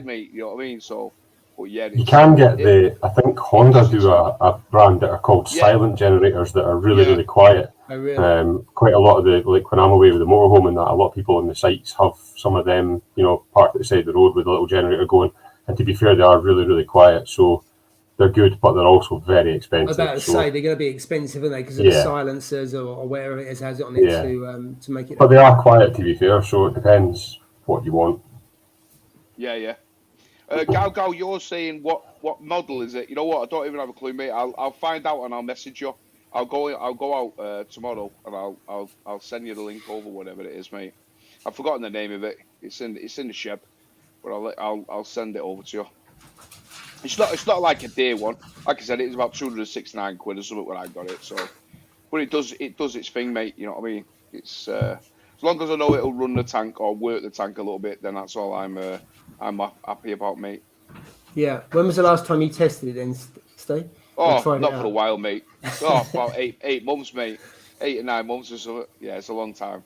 mate. You know what I mean? So. But yeah, you can get I think Honda do a brand that are called silent generators that are really quiet. Oh, really? Quite a lot of like when I'm away with the motorhome and that, a lot of people on the sites have some of them, you know, parked at the side of the road with a little generator going. And to be fair, they are really quiet. So they're good, but they're also very expensive. I was about to say they're going to be expensive, aren't they? Because of the silencers or whatever it is has it on it to make it. But they are quiet, to be fair. So it depends what you want. Yeah. Gal, you're saying what model is it? You know what? I don't even have a clue, mate. I'll find out and I'll message you. I'll go out tomorrow, and I'll send you the link over, whatever it is, mate. I've forgotten the name of it. It's in the shed, but I'll send it over to you. It's not like a day one. Like I said, it was about 269 quid or something when I got it. So, but it does its thing, mate. You know what I mean? It's as long as I know it'll run the tank or work the tank a little bit, then that's all I'm happy about, mate. Yeah. When was the last time you tested it then, Steve? Oh, not for a while, mate. Oh, about 8 months, mate. 8 or 9 months or something. Yeah, it's a long time.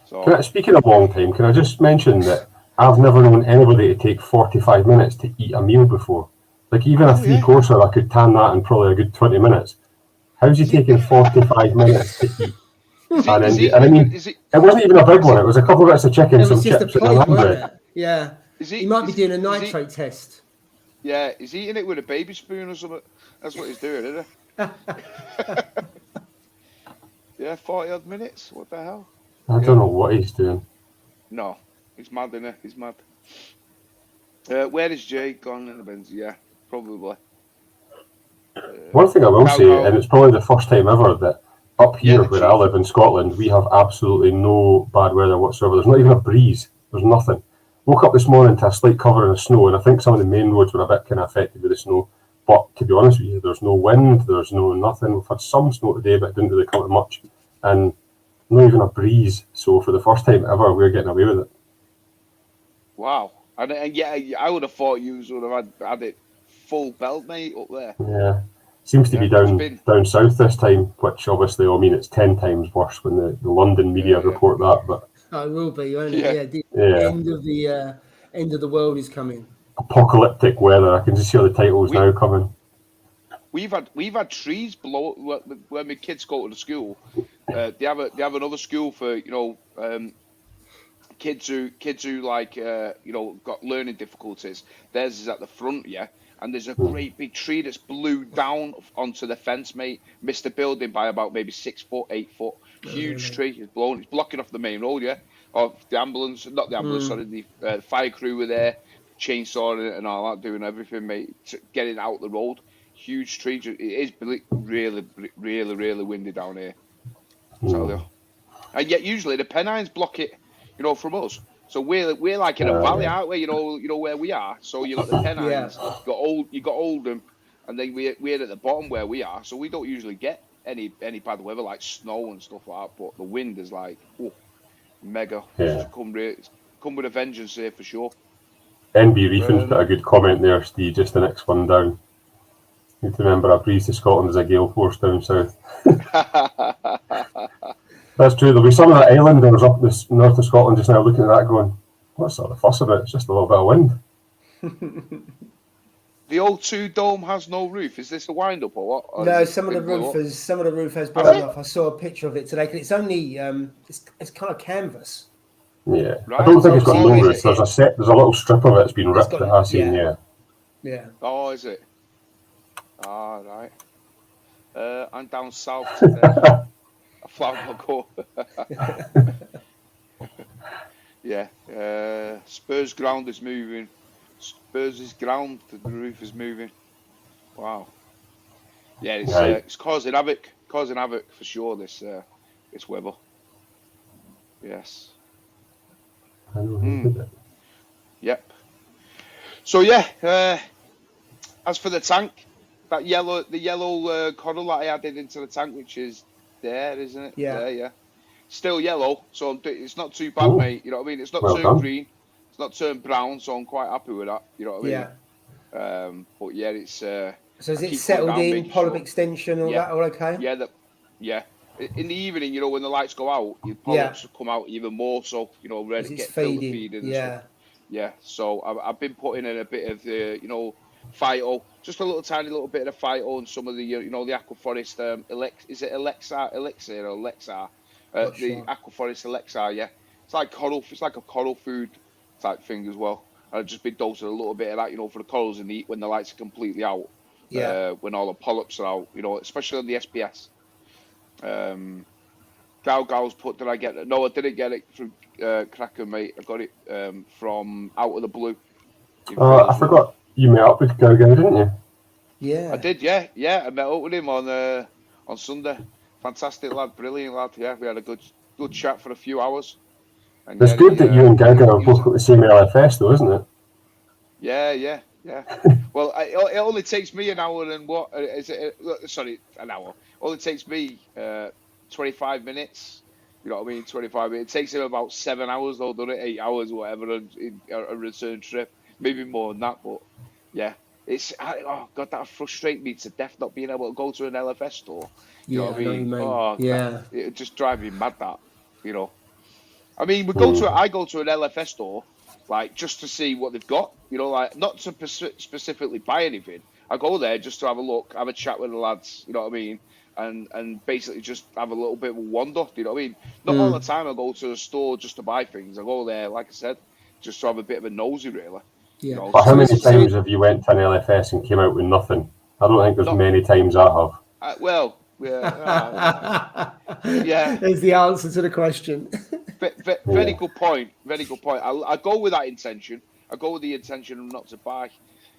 So, speaking of long time, can I just mention that I've never known anybody to take 45 minutes to eat a meal before. Like, even a three-courser, I could tan that in probably a good 20 minutes. How's you taking 45 minutes to eat? It wasn't even a big one. It was a couple of bits of chicken, some chips, and a lamb bread. Yeah. He might be doing a nitrate test. Yeah, he's eating it with a baby spoon or something. That's what he's doing, isn't it? Yeah, 40-odd minutes. What the hell? I don't know what he's doing. No, he's mad, isn't he? He's mad. Where is Jay gone in the bins? Yeah, probably. One thing I will say, and it's probably the first time ever that up here where I live in Scotland, we have absolutely no bad weather whatsoever. There's not even a breeze. There's nothing. Woke up this morning to a slight covering of snow, and I think some of the main roads were a bit kind of affected with the snow. But to be honest with you, there's no wind, there's no nothing. We've had some snow today, but it didn't really come to much. And not even a breeze. So for the first time ever, we're getting away with it. Wow. And yeah, I would have thought you would have had it full belt, mate, up there. Yeah. Seems to be down south this time, which obviously, I mean, it's 10 times worse when the London media report that. But it will be, won't it? The end of the world is coming. Apocalyptic weather. I can just hear the titles now coming. We've had trees blow when my kids go to the school. They have another school for kids who like got learning difficulties. Theirs is at the front, and there's a great big tree that's blew down onto the fence, mate. Missed the building by about maybe 6 foot, 8 foot. Huge tree. It's blown. It's blocking off the main road, Or the ambulance, not the ambulance, sorry, the fire crew were there, chainsawing it and all that, doing everything, mate, to get it out the road. Huge tree. It is really, really, really windy down here. And yet usually the Pennines block it, from us. So we're like in a valley, aren't we? You know where we are. So you got the Pennines, you got Oldham, and then we're at the bottom where we are. So we don't usually get any bad weather like snow and stuff like that. But the wind is like mega. It's come with a vengeance here for sure. NB Reefing's got a good comment there, Steve. Just the next one down. You need to remember, a breeze to Scotland is a gale force down south. That's true. There'll be some of the islanders up the north of Scotland just now looking at that going, what's all the fuss about? It's just a little bit of wind. The O2 dome has no roof. Is this a wind-up or what? Or no, some of the roof has blown off. I saw a picture of it today. It's only it's kind of canvas. Yeah, right. I don't think it's got no roof. There's a little strip of it that's been ripped that I've seen. Yeah. Oh, is it? Ah, right. I'm down south today. A flower go. Yeah. Spurs ground is moving. Spurs' ground, the roof is moving. Wow. Yeah, it's causing havoc for sure. This weather. Yes. Yep. So as for the tank, the yellow coral that I added into the tank, which is there, isn't it? Yeah. There, still yellow, so it's not too bad, mate. You know what I mean? It's not turned green, it's not turned brown, so I'm quite happy with that. You know what I mean? But yeah, it's. So is it settled in? Polyp extension, all that, all okay? Yeah. In the evening, when the lights go out, your polyps come out even more, so ready to get feeding. Yeah. So I've been putting in a bit of the phyto, just a tiny little bit of phyto, and some of the the aquaforest elixir or Lexar, the aquaforest elixir. It's like a coral food type thing as well. I've just been dosing a little bit of that, for the corals in the when the lights are completely out. When all the polyps are out, especially on the SPS. Gal's put, did I get it? No, I didn't get it from Kraken, mate. I got it from Out of the Blue. I forgot you met up with Galgal, didn't you? Yeah. I did, yeah. I met up with him on on Sunday. Fantastic lad, brilliant lad. Yeah, we had a good chat for a few hours. And it's good that you and Gaga are both at the same LFS, though, isn't it? Yeah. Well, it only takes me an hour and what? Sorry, an hour. Only takes me 25 minutes. You know what I mean? 25 minutes. It takes him about 7 hours, though, doesn't it? 8 hours, whatever, in a return trip. Maybe more than that, but yeah. Oh God, that frustrates me to death not being able to go to an LFS store. You know what I mean? Oh, yeah. It just drives me mad, that, you know. I mean, I go to an LFS store, like, just to see what they've got, you know, like, not to specifically buy anything. I go there just to have a look, have a chat with the lads, you know what I mean? And basically just have a little bit of a wander, you know what I mean? Not all the time I go to a store just to buy things. I go there, like I said, just to have a bit of a nosy, really. Yeah. You know, but how many times have you went to an LFS and came out with nothing? I don't think there's many times I have. Yeah. There's the answer to the question. Very good point. Very good point. I go with that intention. I go with the intention of not to buy.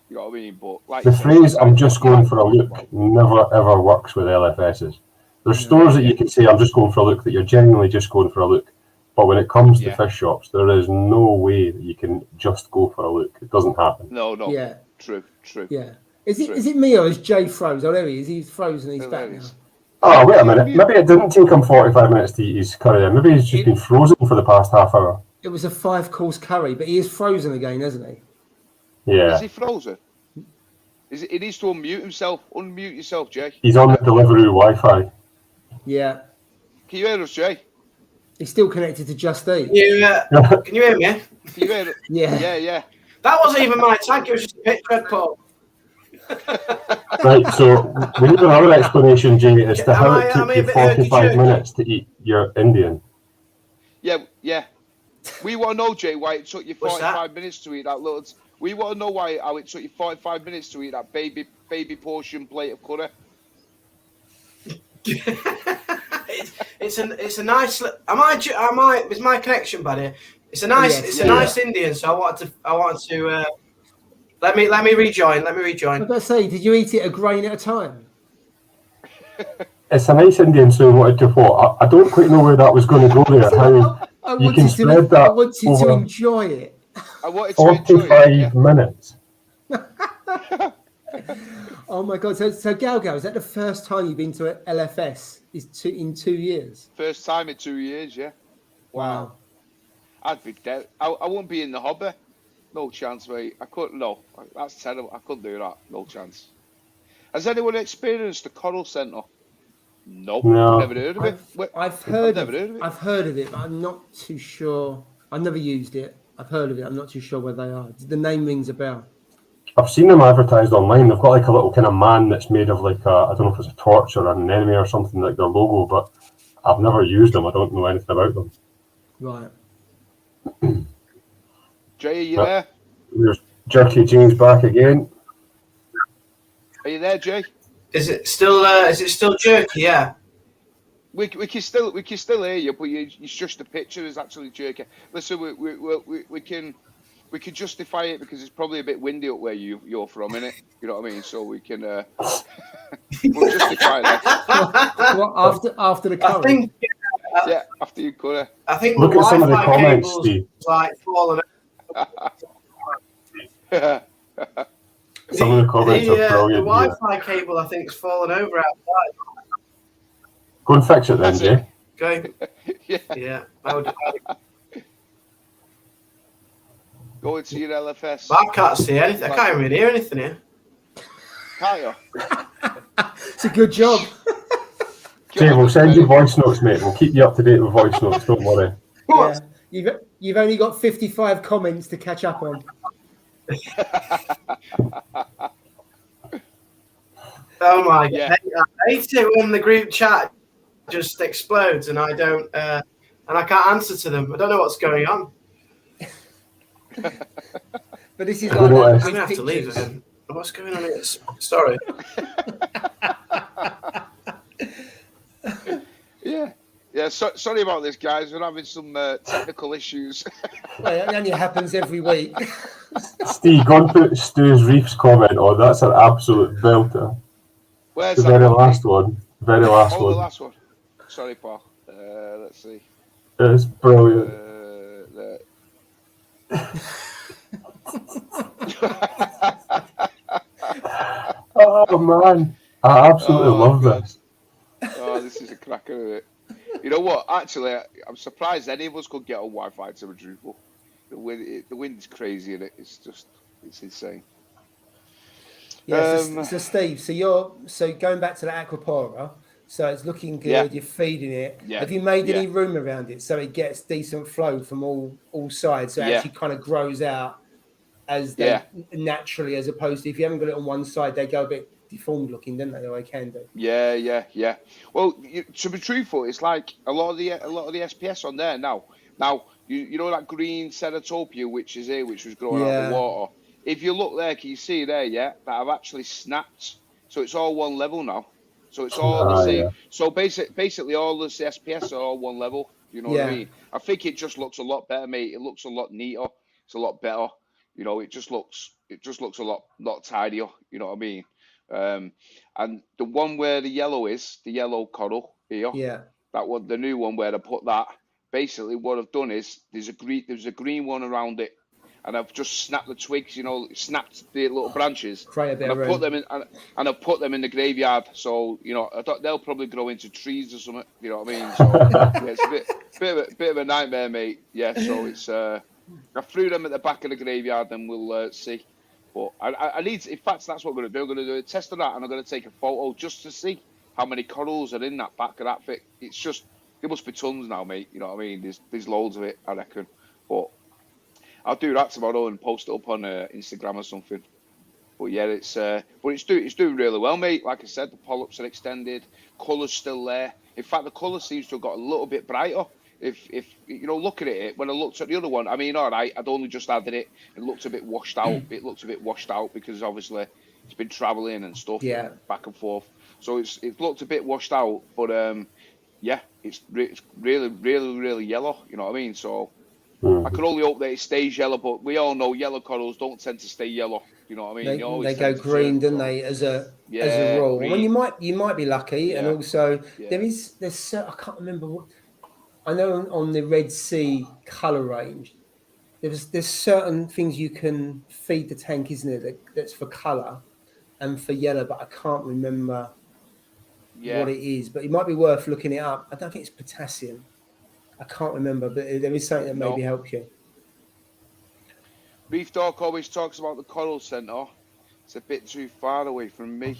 You know what I mean? But like the phrase "I'm just going for a look" never ever works with LFSs. There's stores that you can say "I'm just going for a look" that you're genuinely just going for a look. But when it comes to fish shops, there is no way that you can just go for a look. It doesn't happen. No. Yeah. True. Yeah. Is it me or is Jay froze? Oh, there he is. He's frozen. He's back now. Oh, wait a minute. Maybe it didn't take him 45 minutes to eat his curry. Maybe he's just been frozen for the past half hour. It was a 5-course curry, but he is frozen again, isn't he? Yeah. Is he frozen? He needs to unmute himself. Unmute yourself, Jay. He's on the Deliveroo Wi-Fi. Yeah. Can you hear us, Jay? He's still connected to Just Eat. Can you hear me? Can you hear it? Yeah. That wasn't even my tag. It was just a picture I'd put. Right, so we need another explanation, Jay, as to how it took you 45 minutes to eat your Indian. Yeah. We want to know, Jay, why it took you 45 minutes to eat that little... We want to know how it took you 45 minutes to eat that baby portion plate of curry. It's a nice. Is my connection bad here? It's a nice Indian. So I wanted to. Let me rejoin. I was going to say, did you eat it a grain at a time? It's a nice Indian, so I wanted to thought. I don't quite know where that was going to go there. How you can spread that. I wanted to enjoy it. I wanted 45 minutes. Oh my God! So Galgal, is that the first time you've been to an LFS? In 2 years? First time in 2 years, yeah. Wow. I'd be dead. I wouldn't be in the hobby. No chance, mate. I couldn't. No, that's terrible. I couldn't do that. No chance. Has anyone experienced the Coral Centre? Nope. No. Never heard of it. I've heard of it, but I'm not too sure. I've never used it. I've heard of it. I'm not too sure where they are. The name rings a bell. I've seen them advertised online. They've got like a little kind of man that's made of like I don't know if it's a torch or an enemy or something, like their logo, but I've never used them. I don't know anything about them. Right. Jay, are you there? There's Jerky Jeans back again. Are you there, Jay? Is it still jerky? Yeah. We can still hear you, but it's just the picture is actually jerky. Listen, we can justify it because it's probably a bit windy up where you're from, innit? You know what I mean? So we can we'll justify that. What, after the curry? Yeah, after you curry. I think look at some of the comments, Steve. Like falling. Some of the comments are brilliant. The Wi-Fi cable, I think, is falling over outside. Go and fix it then, Jay. Okay. Yeah. Go into your LFS. I can't see anything. I can't even hear anything here. Can't you? It's a good job. Jay, we'll send you voice notes, mate. We'll keep you up to date with voice notes. Don't worry. Yeah. You've only got 55 comments to catch up on. Oh my God! I hate it when the group chat just explodes and I don't, and I can't answer to them. I don't know what's going on. But this is like I'm gonna have to leave again. What's going on here? Sorry. Yeah. Sorry about this, guys. We're having some technical issues. Well, it only happens every week. Steve, go and put Stu's Reef's comment on. That's an absolute belter. Where's the that very last one. Very last one. The last one. Sorry, Paul. Let's see. It's brilliant. Oh man, I absolutely love this. Oh, this is a cracker, isn't it? You know what? Actually, I'm surprised any of us could get on Wi-Fi to Madrupo. The wind is crazy, and it's insane. Yeah. So Steve, so going back to the Aquapora, so it's looking good. Yeah. You're feeding it. Yeah. Have you made any room around it so it gets decent flow from all sides? So it actually kind of grows out as they naturally, as opposed to if you haven't got it on one side, they go a bit deformed looking, don't they? Or they can do. Yeah. Well, to be truthful, it's like a lot of the SPS on there now. Now you know that green Ceratopia which is here, which was growing out of the water. If you look there, can you see there? Yeah, that have actually snapped. So it's all one level now. So it's all the same. Yeah. So basically, all the SPS are all one level. You know what I mean? I think it just looks a lot better, mate. It looks a lot neater. It's a lot better. You know, it just looks a lot tidier. You know what I mean? And the one where the yellow coral here, that one, the new one where I put that. Basically, what I've done is there's a green one around it, and I've just snapped the twigs. You know, snapped the little branches, and I put them in, and I put them in the graveyard. So you know, I thought they'll probably grow into trees or something. You know what I mean? So yeah, it's a bit of a nightmare, mate. Yeah, so it's I threw them at the back of the graveyard, and we'll see. But I need, in fact, that's what I'm going to do. I'm going to do a test of that, and I'm going to take a photo just to see how many corals are in that back of that thing. It's just, there must be tons now, mate. You know what I mean? There's loads of it, I reckon. But I'll do that tomorrow and post it up on Instagram or something. But yeah, it's doing really well, mate. Like I said, the polyps are extended, colour's still there. In fact, the colour seems to have got a little bit brighter. If you know, look at it, when I looked at the other one, I mean, all right, I'd only just added it. It looked a bit washed out. It looked a bit washed out because obviously it's been travelling and stuff, back and forth. So it looked a bit washed out, but yeah, it's really yellow. You know what I mean? So I can only hope that it stays yellow. But we all know yellow corals don't tend to stay yellow. You know what I mean? They go green, don't they? As a rule. Green. Well, you might be lucky, and also there's I can't remember what. I know on the Red Sea colour range, there's certain things you can feed the tank, isn't it? That's for colour and for yellow, but I can't remember what it is. But it might be worth looking it up. I don't think it's potassium. I can't remember, but there is something that maybe help you. Reef Dog always talks about the coral centre. It's a bit too far away from me.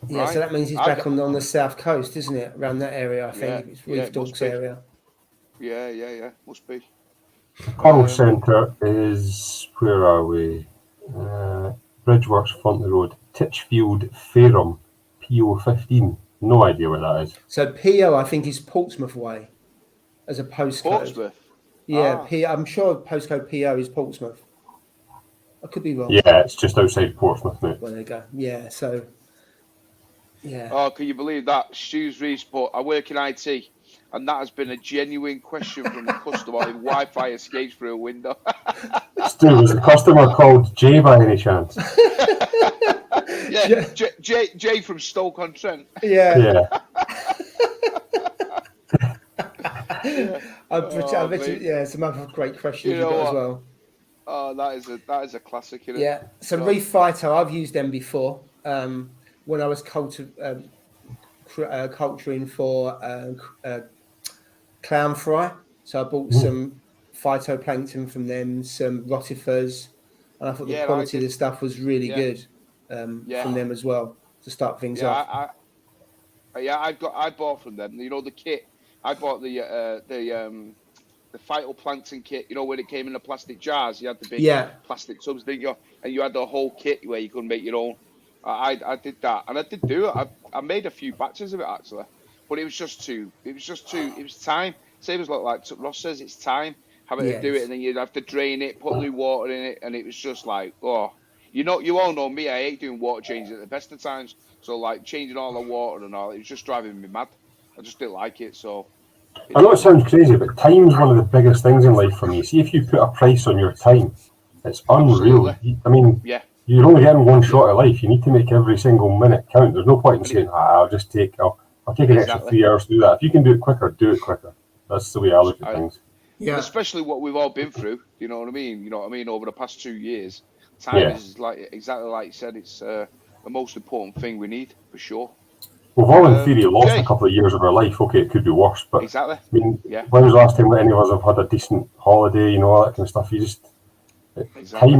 Yeah, right? So that means he's back on the south coast, isn't it? Around that area, I think. It's Reef Dog's area. Yeah, must be. Coral Centre is, where are we? Bridgeworks, Fontenay Road, Titchfield, Fareham, PO15. No idea where that is. So PO, I think, is Portsmouth way as a postcode. Portsmouth? Yeah, I'm sure postcode PO is Portsmouth. I could be wrong. Yeah, it's just outside Portsmouth, mate. Well, there you go. Yeah, so, yeah. Oh, can you believe that? Stu's Reese, but I work in IT. And that has been a genuine question from the customer if Wi-Fi escapes through a window. Stu, was the customer called Jay by any chance? Yeah, Jay from Stoke-on-Trent. Yeah. I bet you, it's another great question you've got as well. Oh, that is a classic, isn't it? Yeah. So Reef Phyto, I've used them before. When I was culturing for clown fry, so I bought some phytoplankton from them, some rotifers, and I thought the quality of the stuff was really good from them as well to start things off. I bought from them. You know the kit. I bought the phytoplankton kit. You know when it came in the plastic jars, you had the big plastic tubs, didn't you? And you had the whole kit where you could make your own. I did that, and I did do it. I made a few batches of it actually. But it was time. Same as like Ross says, it's time having to do it, and then you'd have to drain it, put new water in it, and it was just like, you all know me. I hate doing water changes at the best of times. So like changing all the water and all, it was just driving me mad. I just didn't like it. So I know it sounds crazy, but time's one of the biggest things in life for me. See, if you put a price on your time, it's unreal. Absolutely. I mean, you're only getting one shot of life. You need to make every single minute count. There's no point in saying, I'll just take. I'll I'll take an extra 3 hours to do that. If you can do it quicker, do it quicker. That's the way I look at things. Yeah. Especially what we've all been through. You know what I mean? You know what I mean? Over the past 2 years, time is exactly like you said. It's the most important thing we need for sure. We've all in theory lost a couple of years of our life. Okay, it could be worse, but exactly. I mean, when was the last time that any of us have had a decent holiday? You know, all that kind of stuff. Time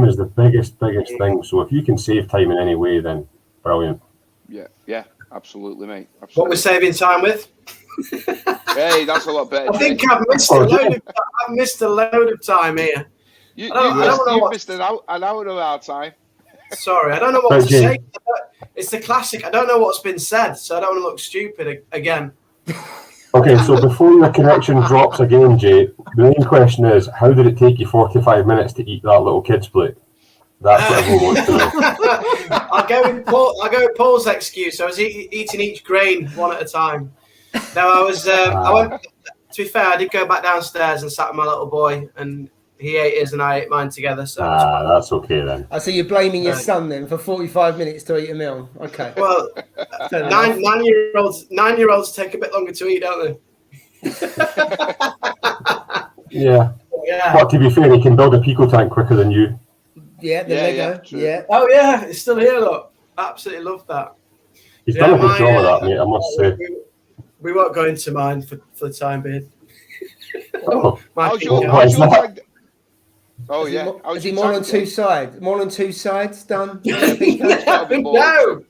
is the biggest thing. So if you can save time in any way, then brilliant. Yeah, absolutely, mate. Absolutely. What we're saving time with? Hey, that's a lot better. I think I've missed a load of time here. You missed an hour of our time. Sorry, I don't know what to say. It's the classic. I don't know what's been said, so I don't want to look stupid again. Okay, so before your connection drops again, Jay, the main question is, how did it take you 45 minutes to eat that little kid's plate? That's what everyone wants to know. I'll go with Paul's excuse. I was eating each grain one at a time. No, I was. I went. To be fair, I did go back downstairs and sat with my little boy, and he ate his and I ate mine together. So that's okay then. I see you're blaming your son then for 45 minutes to eat a meal. Okay. Well, nine-year-olds take a bit longer to eat, don't they? Yeah. But to be fair, he can build a pico tank quicker than you. Yeah, the Lego. Yeah. Oh yeah, it's still here. Look, absolutely love that. He's done a good job of that, mate. I must say. We won't go into mine for the time being. Is he more on two sides? More on two sides done? No.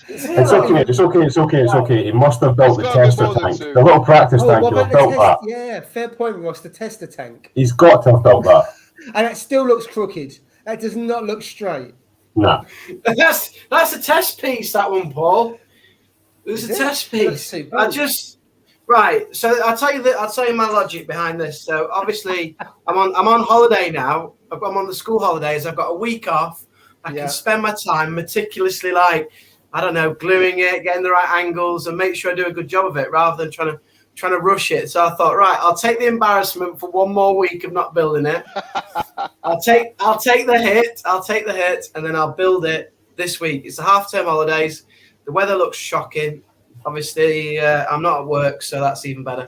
It's okay. He must have built the tester tank. The little practice tank, he built that. Yeah, fair point, Ross. The tester tank. He's got to have built that. And it still looks crooked. That does not look straight. No. That's a test piece, that one, Paul. It was a test piece. Right. So I'll tell you my logic behind this. So obviously I'm on holiday now. I'm on the school holidays. I've got a week off. I can spend my time meticulously, like, I don't know, gluing it, getting the right angles, and make sure I do a good job of it rather than trying to rush it. So I thought, right, I'll take the embarrassment for one more week of not building it. I'll take the hit, and then I'll build it this week. It's the half-term holidays. The weather looks shocking. Obviously, I'm not at work, so that's even better.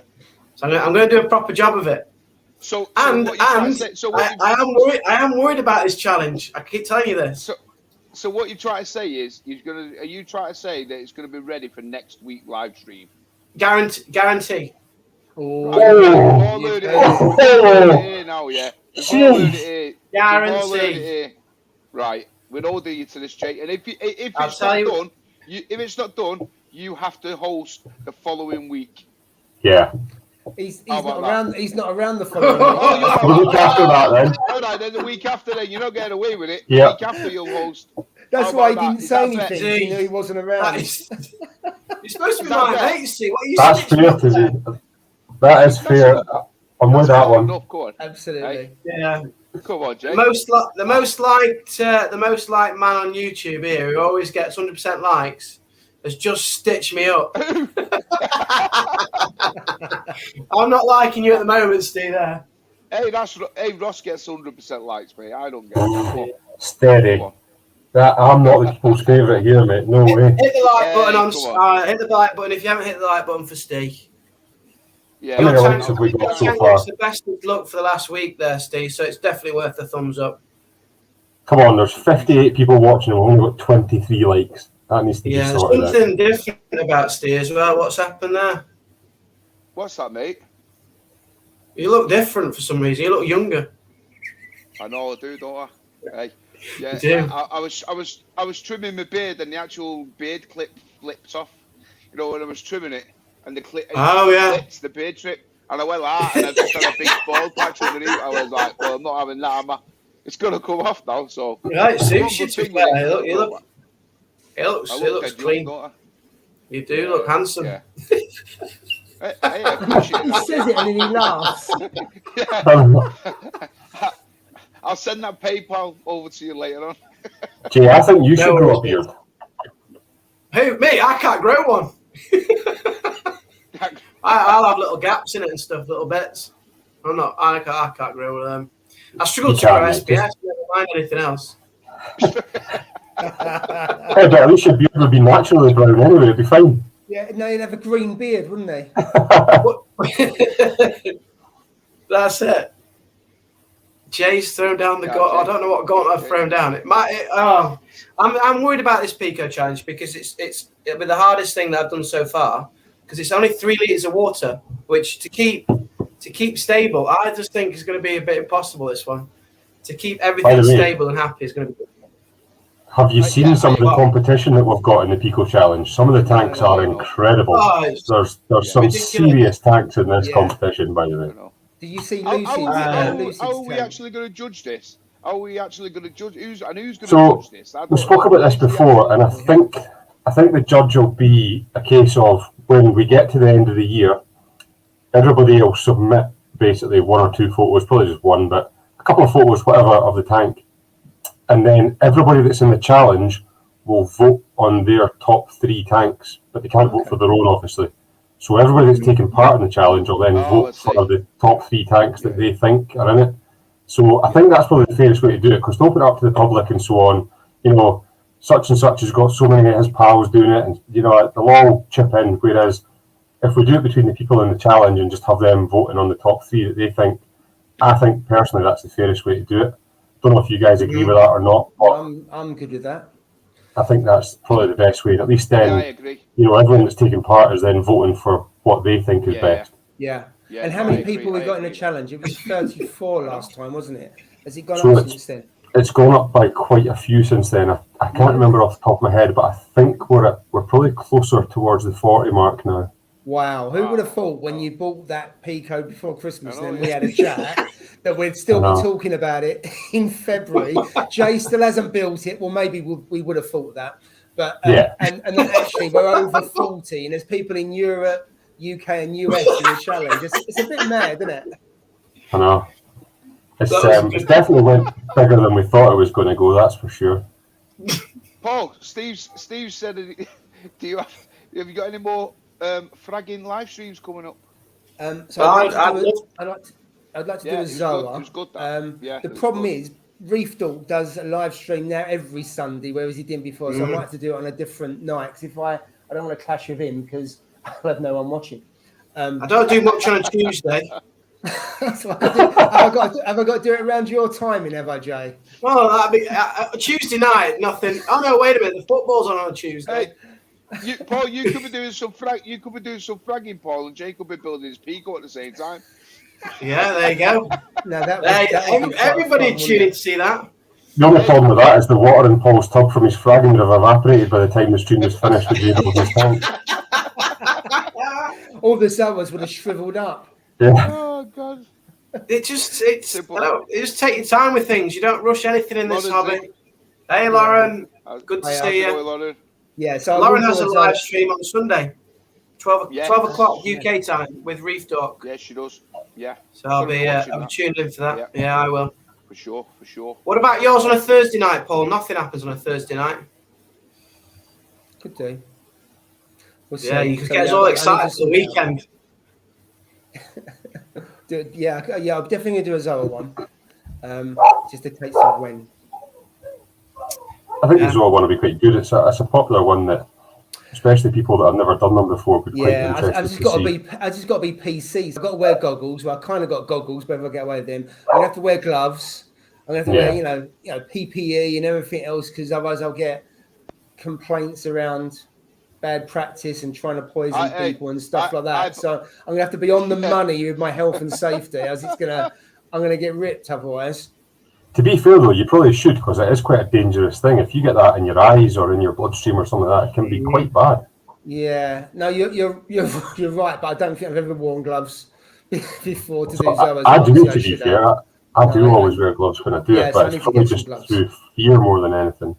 So I'm going to do a proper job of it. I am worried about this challenge. I keep telling you this. So what you're trying to say is, are you trying to say that it's going to be ready for next week live stream? Guarantee. Guarantee. Right, we know the to this, Jake. And if it's not done, you have to host the following week. Yeah. He's not around. He's not around the following week. The week after that, then. All right, then the week after, then you're not getting away with it. Yeah. The week after, you'll host. That's why he didn't say anything. He knew he wasn't around. You're supposed to be my mate, you see. What are you saying? That is fair. I'm with that one. Absolutely. Yeah. Come on, Jake. The most liked man on YouTube here, who always gets 100% likes, has just stitched me up. I'm not liking you at the moment, Steve. Hey, Ross gets 100% likes, mate. I don't get it. Steady. I'm not the people's favourite here, mate. No way. Hit the like button hit the like button if you haven't hit the like button for Steve. Yeah. How many likes have we got so far? It's the best luck for the last week there, Steve. So it's definitely worth a thumbs up. Come on, there's 58 people watching and we've only got 23 likes. That needs to be sorted out. Something different about Steve as well. What's happened there? What's that, mate? You look different for some reason. You look younger. I know I do, don't I? Hey, yeah. You do. I was trimming my beard and the actual beard clip flipped off. You know, when I was trimming it and the clip. Flipped, the beard trip, and I went like, and I just had a big bald patch underneath. I was like, well, I'm not having that, am I? It's gonna come off now, so. Right, suits you to wear. It looks clean. You do look handsome. Yeah. Hey, I appreciate he says it and then he laughs. I'll send that PayPal over to you later on. Jay, I think you should grow a beard. Who, me? I can't grow one. I'll have little gaps in it and stuff, little bits. I can't grow one of them. I struggle to grow SPS, never mind anything else. Hey, but at least your beard would be naturally brown anyway, it'd be fine. Yeah, no, he'd have a green beard, wouldn't he? That's it. Jay's thrown down the gauntlet. I don't know what gauntlet I've thrown down. I'm worried about this Pico challenge because it'll be the hardest thing that I've done so far because it's only 3 litres of water, which to keep stable, I just think is going to be a bit impossible. This one to keep everything stable and happy is going to be. Have you seen some of the competition that we've got in the Pico Challenge? Some of the tanks are incredible. There's some serious tanks in this competition, by the way. Did you see Lucy's? How are we actually going to judge this? How are we actually going to judge who's going to judge this? We spoke about this before, and I think the judge will be a case of when we get to the end of the year, everybody will submit basically 1 or 2 photos, probably just one, but a couple of photos, whatever, of the tank. And then everybody that's in the challenge will vote on their top 3 tanks, but they can't vote for their own, obviously. So everybody that's taking part in the challenge will then vote for the top 3 tanks that they think are in it. So I think that's probably the fairest way to do it, because to open it up to the public and so on, you know, such and such has got so many of his pals doing it, and, you know, they'll all chip in, whereas if we do it between the people in the challenge and just have them voting on the top 3 that they think, I think personally that's the fairest way to do it. Don't know if you guys agree with that or not. I'm good with that. I think that's probably the best way. And at least then, I agree. You know, everyone that's taking part is then voting for what they think is best. Yeah. And how many people we got in the challenge? It was 34 last time, wasn't it? Has it gone up since then? It's gone up by quite a few since then. I can't remember off the top of my head, but I think we're probably closer towards the 40 mark now. Wow, who would have thought when you bought that Pico before Christmas and then we had a chat that we'd still be talking about it in February? Jay still hasn't built it. Well, maybe we would have thought that. But and then actually we're over 40 and there's people in Europe, UK and US in the challenge. It's a bit mad, isn't it? I know. It's definitely went bigger than we thought it was going to go, that's for sure. Paul, Steve said, have you got any more fragging live streams coming up? So I'd like to do a Zoa. The problem is Reef Dog does a live stream now every Sunday, whereas he didn't before. So I'd like to do it on a different night. Because if I don't want to clash with him because I'll have no one watching. I don't do much on a Tuesday. That's what I do. Have I got to do it around your timing, have I, Jay? Well, that'd be Tuesday night. Nothing. Oh no! Wait a minute. The football's on a Tuesday. Paul, you could be doing some fragging, Paul, and Jay could be building his Pico at the same time. Yeah, there you go. No, everybody tune in to see that. The only problem with that is the water in Paul's tub from his fragging would have evaporated by the time the stream was finished with the his tank. All the Zoas would have shriveled up. Yeah. Oh God! It just take your time with things. You don't rush anything in this hobby. Hey, Lauren, good to see you. Lauren. Yeah, so Lauren has a live stream on Sunday, 12 o'clock UK time with Reef Dog. Yeah, she does. Yeah. So I'll be tuned in for that. Yeah, I will. For sure. What about yours on a Thursday night, Paul? Nothing happens on a Thursday night. Could do. You could get us all excited for the weekend. I'm definitely going to do a Zoa one. Just a case of when. I think the Zoa one will be quite good. It's a popular one that, especially people that have never done them before, would be quite interested. I just got to be PC. So I've got to wear goggles. Well, I kind of got goggles, but if I get away with them, I'm gonna have to wear gloves. I'm gonna have to wear, PPE and everything else, because otherwise I'll get complaints around bad practice and trying to poison people and stuff like that. So I'm gonna have to be on the money with my health and safety, as I'm gonna get ripped otherwise. To be fair though, you probably should, because it is quite a dangerous thing. If you get that in your eyes or in your bloodstream or something like that, it can be quite bad. Yeah, no, you're right, but I don't think I've ever worn gloves before to do Zoas. I do, to be fair. I do always wear gloves when I do it, but it's probably just through fear more than anything.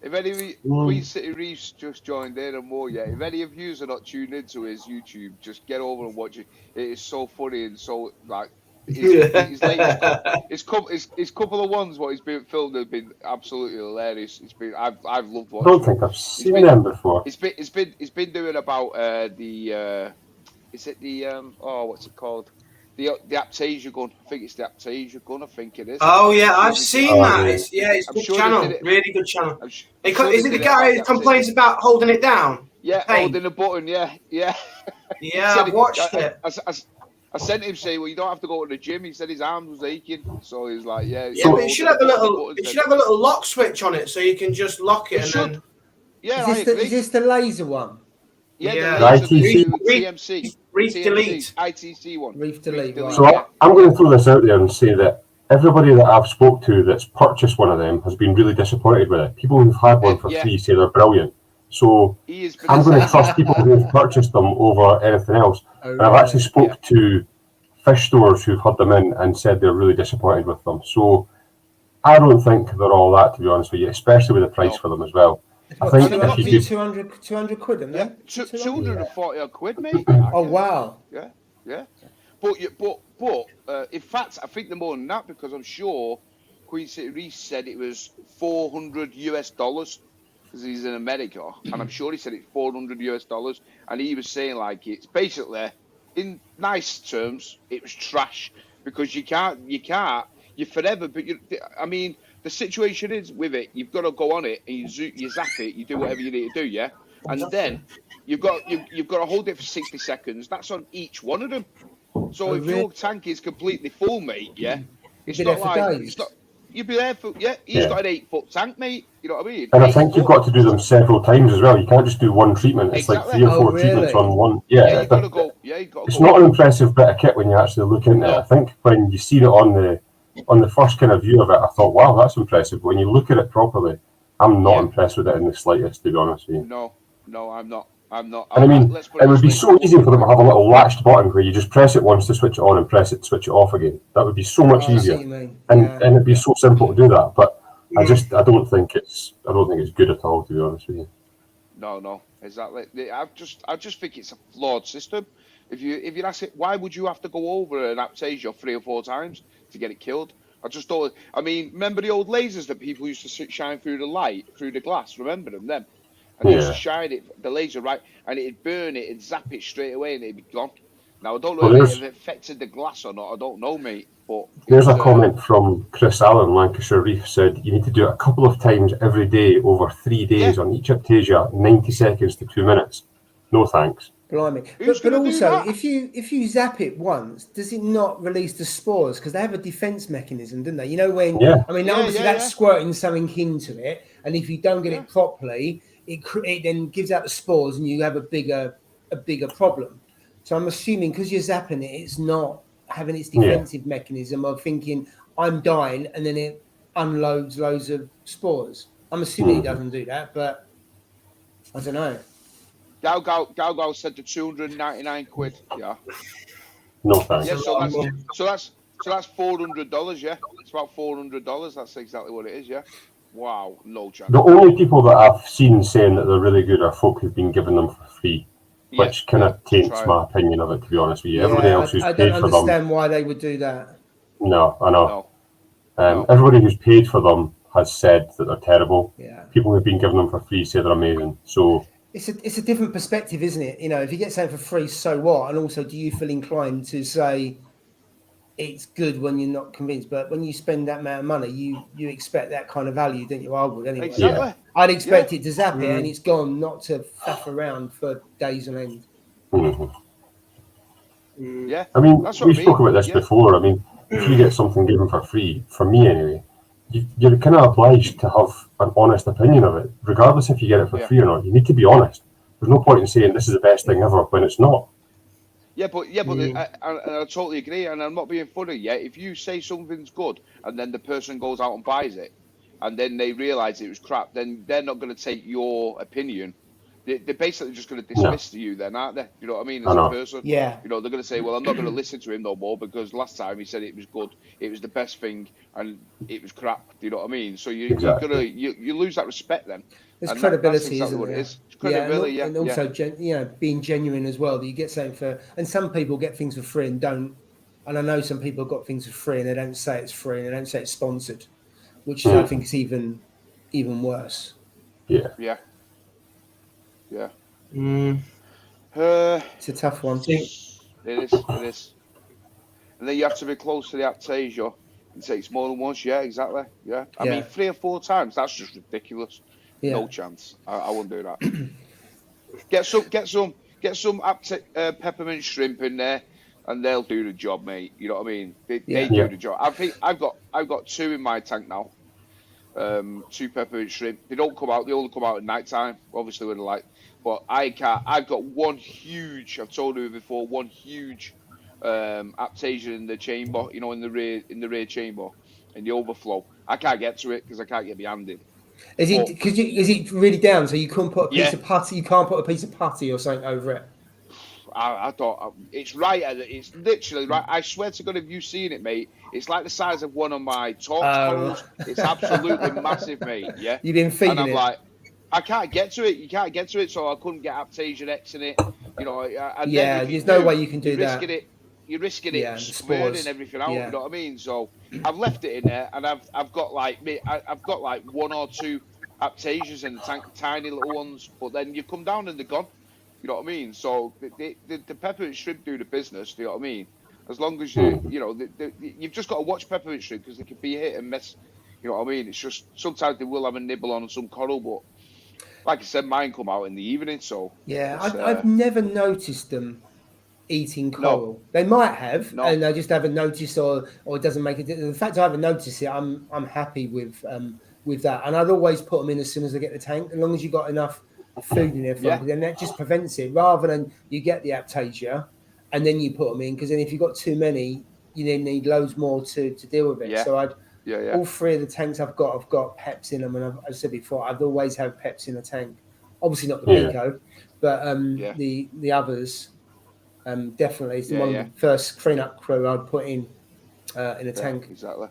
If any of we City Reefs just joined in and more, if any of you are not tuned into his YouTube, just get over and watch it. It is so funny and so his couple of ones what he's been filmed have been absolutely hilarious. It's been I've loved watching. I don't think I've seen them before. He's been doing about what's it called? The Aptasia gun. I think it's the Aptasia gun. I think it is. Oh yeah, I've seen that. It's good channel. Really good channel. Is it the guy who complains about holding it down? Yeah, holding a button. Yeah. Yeah, I watched it. I sent him saying, "Well, you don't have to go to the gym." He said his arms was aching, so he's like, "Yeah." Yeah, but it should have a little lock switch on it, so you can just lock it. Yeah, is this the laser one? Yeah, the ITC. TMC. Reef Delete. ITC one. Reef Delete. Right. So I'm going to throw this out there and say that everybody that I've spoke to that's purchased one of them has been really disappointed with it. People who've had one for free say they're brilliant. So I'm going to trust people who've purchased them over anything else. And I've actually spoke to fish stores who've had them in and said they're really disappointed with them. So I don't think they're all that, to be honest with you, especially with the price for them as well. I think if you could 200 quid, isn't it? 240 quid, mate. Oh wow. Yeah. But in fact, I think they're more than that, because I'm sure Queen City Reef said it was $400 because he's in America, and I'm sure he said it's $400 and he was saying like it's basically, in nice terms, it was trash, because you can't, you're forever. But I mean, the situation is with it, you've got to go on it and you zap it, you do whatever you need to do, yeah, and then you've got to hold it for 60 seconds. That's on each one of them. So if your tank is completely full, mate, it's not like it's not. You'd be there for He's got an 8-foot tank, mate. You know what I mean? And I think you've got to do them several times as well. You can't just do one treatment. It's like 3 or 4 treatments on one. Yeah, you've got to go. Yeah, you've got to it's not an impressive bit of kit when you actually look into it. I think when you see it on the first kind of view of it, I thought, wow, that's impressive. But when you look at it properly, I'm not impressed with it in the slightest, to be honest with you. No, I'm not. And I mean, it would be so easy for them to have a little latched button where you just press it once to switch it on and press it to switch it off again. That would be so much easier, and it'd be so simple to do that. But I don't think it's good at all, to be honest with you. No, exactly. I just think it's a flawed system. If you ask it, why would you have to go over an Aptasia 3 or 4 times to get it killed? I just thought. I mean, remember the old lasers that people used to shine through the glass? Remember them? And they used to shine the laser right, and it'd burn it and zap it straight away, and it'd be gone. Now I don't know if it affected the glass or not. I don't know, mate. But there's a comment from Chris Allen, Lancashire Reef, said you need to do it a couple of times every day over 3 days on each Aptasia, 90 seconds to 2 minutes. No thanks. Blimey. But also, if you zap it once, does it not release the spores? Because they have a defense mechanism, don't they? You know when? I mean, obviously that's squirting something into it, and if you don't get it properly, it then gives out the spores, and you have a bigger problem. So I'm assuming because you're zapping it, it's not having its defensive mechanism of thinking I'm dying, and then it unloads loads of spores. I'm assuming it doesn't do that, but I don't know. Galgal said the 299 quid. Yeah. No thanks. Yeah, so that's $400. Yeah, it's about $400. That's exactly what it is. Yeah. Wow, no chance. The only people that I've seen saying that they're really good are folk who've been given them for free, which kind of taints my opinion of it, to be honest with you. Everybody else who's paid for them... I don't understand why they would do that. No, I know. No. Everybody who's paid for them has said that they're terrible. Yeah. People who've been given them for free say they're amazing. So it's a different perspective, isn't it? You know, if you get something for free, so what? And also, do you feel inclined to say it's good when you're not convinced? But when you spend that amount of money, you expect that kind of value, don't you? I would anyway. Exactly. Yeah. I'd expect it to zap it and it's gone, not to faff around for days on end. Yeah. I mean, we spoke about this before. I mean, if you get something given for free, for me anyway, you're kind of obliged to have an honest opinion of it, regardless if you get it for free or not. You need to be honest. There's no point in saying this is the best thing ever when it's not. I totally agree, and I'm not being funny. Yeah, if you say something's good and then the person goes out and buys it, and then they realise it was crap, then they're not going to take your opinion. They're basically just going to dismiss you, then, aren't they? You know what I mean? As a person, you know, they're going to say, "Well, I'm not going to listen to him no more because last time he said it was good, it was the best thing, and it was crap." Do you know what I mean? So you lose that respect then. There's credibility, that's exactly what it is. It's credibility, and also being genuine as well. That you get something for, and some people get things for free and don't. And I know some people have got things for free and they don't say it's free and they don't say it's sponsored, which I think is even worse. Yeah. It's a tough one. It is. And then you have to be close to the Aptasia. It takes more than once. Yeah, exactly. Yeah. I mean, 3 or 4 times. That's just ridiculous. Yeah. No chance. I wouldn't do that. Get some peppermint shrimp in there, and they'll do the job, mate. You know what I mean? They do the job. I think I've got 2 in my tank now. 2 peppermint shrimp. They don't come out. They only come out at night time. Obviously, with the light. But I can't. I've got one huge. I've told you before. One huge aptasia in the chamber. You know, in the rear chamber, in the overflow. I can't get to it because I can't get my hand in. Is it really down? So you couldn't put a piece of putty. You can't put a piece of putty or something over it. I thought it's right. It's literally right. I swear to God, if you've seen it, mate, it's like the size of one of my torch corals. It's absolutely massive, mate. Yeah. You've been feeding it. And I'm like, I can't get to it. You can't get to it, so I couldn't get Aptasia X in it. You know. And there's no way you can do that. You're risking it burning everything out. You know what I mean? So I've left it in there, and I've got like 1 or 2 Aptasias in the tank, tiny little ones. But then you come down and they're gone. You know what I mean? So the peppermint shrimp do the business. You know what I mean? As long as you've just got to watch peppermint shrimp because they can be hit and miss. You know what I mean? It's just sometimes they will have a nibble on some coral, but like I said, mine come out in the evening. So I've never noticed them eating coral. They might have, and I just haven't noticed, or it doesn't make it. The fact I haven't noticed it, I'm happy with that. And I'd always put them in as soon as I get the tank, as long as you got enough food in there for them, then that just prevents it, rather than you get the aptasia and then you put them in, because then if you've got too many, you then need loads more to deal with it. So all 3 of the tanks I've got peps in them, and I've said before, I've always had peps in a tank. Obviously not the Pico, but the others definitely. It's one of the first clean-up crew I'd put in a tank. Exactly.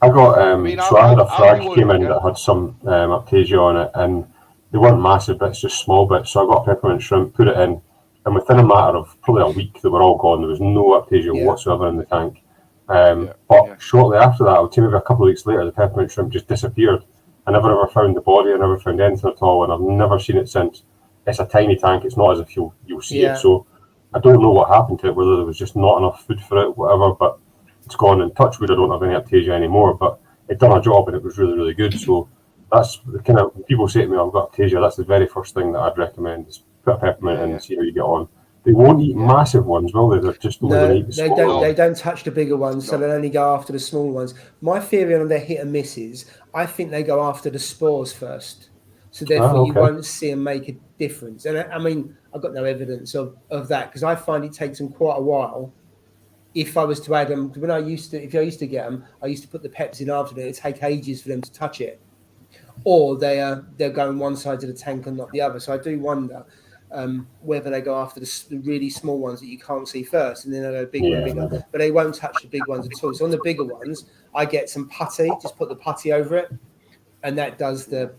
I got I had a frag came in that had some aptasia on it, and they weren't massive bits, just small bits. So I got peppermint shrimp, put it in, and within a matter of probably a week, they were all gone. There was no aptasia whatsoever in the tank. But shortly after that, I would say maybe a couple of weeks later, the peppermint shrimp just disappeared. I never ever found the body. I never found anything at all, and I've never seen it since. It's a tiny tank. It's not as if you'll see it. So I don't know what happened to it, whether there was just not enough food for it, whatever. But it's gone. And touch wood, I don't have any aptasia anymore. But it done a job, and it was really, really good. So that's the kind of, when people say to me, I've got aptasia, that's the very first thing that I'd recommend, is put a peppermint in and see how you get on. They won't eat massive ones, will they? They're just only going to eat the small ones. They don't touch the bigger ones, so they'll only go after the small ones. My theory on their hit and misses, I think they go after the spores first. So therefore you won't see them make a difference. And I mean, I've got no evidence of that, because I find it takes them quite a while. If I was to add them, if I used to get them, I used to put the peps in after them. It'd take ages for them to touch it. Or they're going one side of the tank and not the other. So I do wonder whether they go after the really small ones that you can't see first, and then they go bigger, but they won't touch the big ones at all. So on the bigger ones, I get some putty, just put the putty over it, and that does the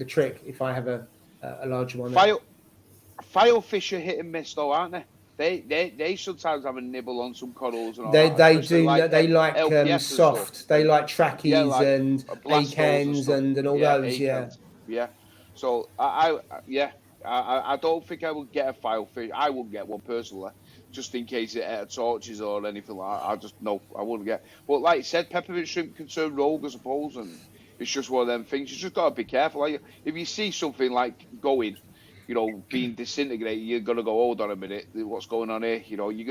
trick if I have a larger one. Filefish are hit and miss though, aren't they? They sometimes have a nibble on some corals and all they that. Do. They like soft. They like trackies and acans and all those. Acans. Yeah. So I don't think I would get a filefish. I wouldn't get one personally, just in case it ate torches or anything like that. I wouldn't get. But like you said, peppermint shrimp can turn rogue, I suppose, and it's just one of them things. You just got to be careful. Like, if you see something like going, being disintegrated, you're gonna go, hold on a minute, what's going on here? You're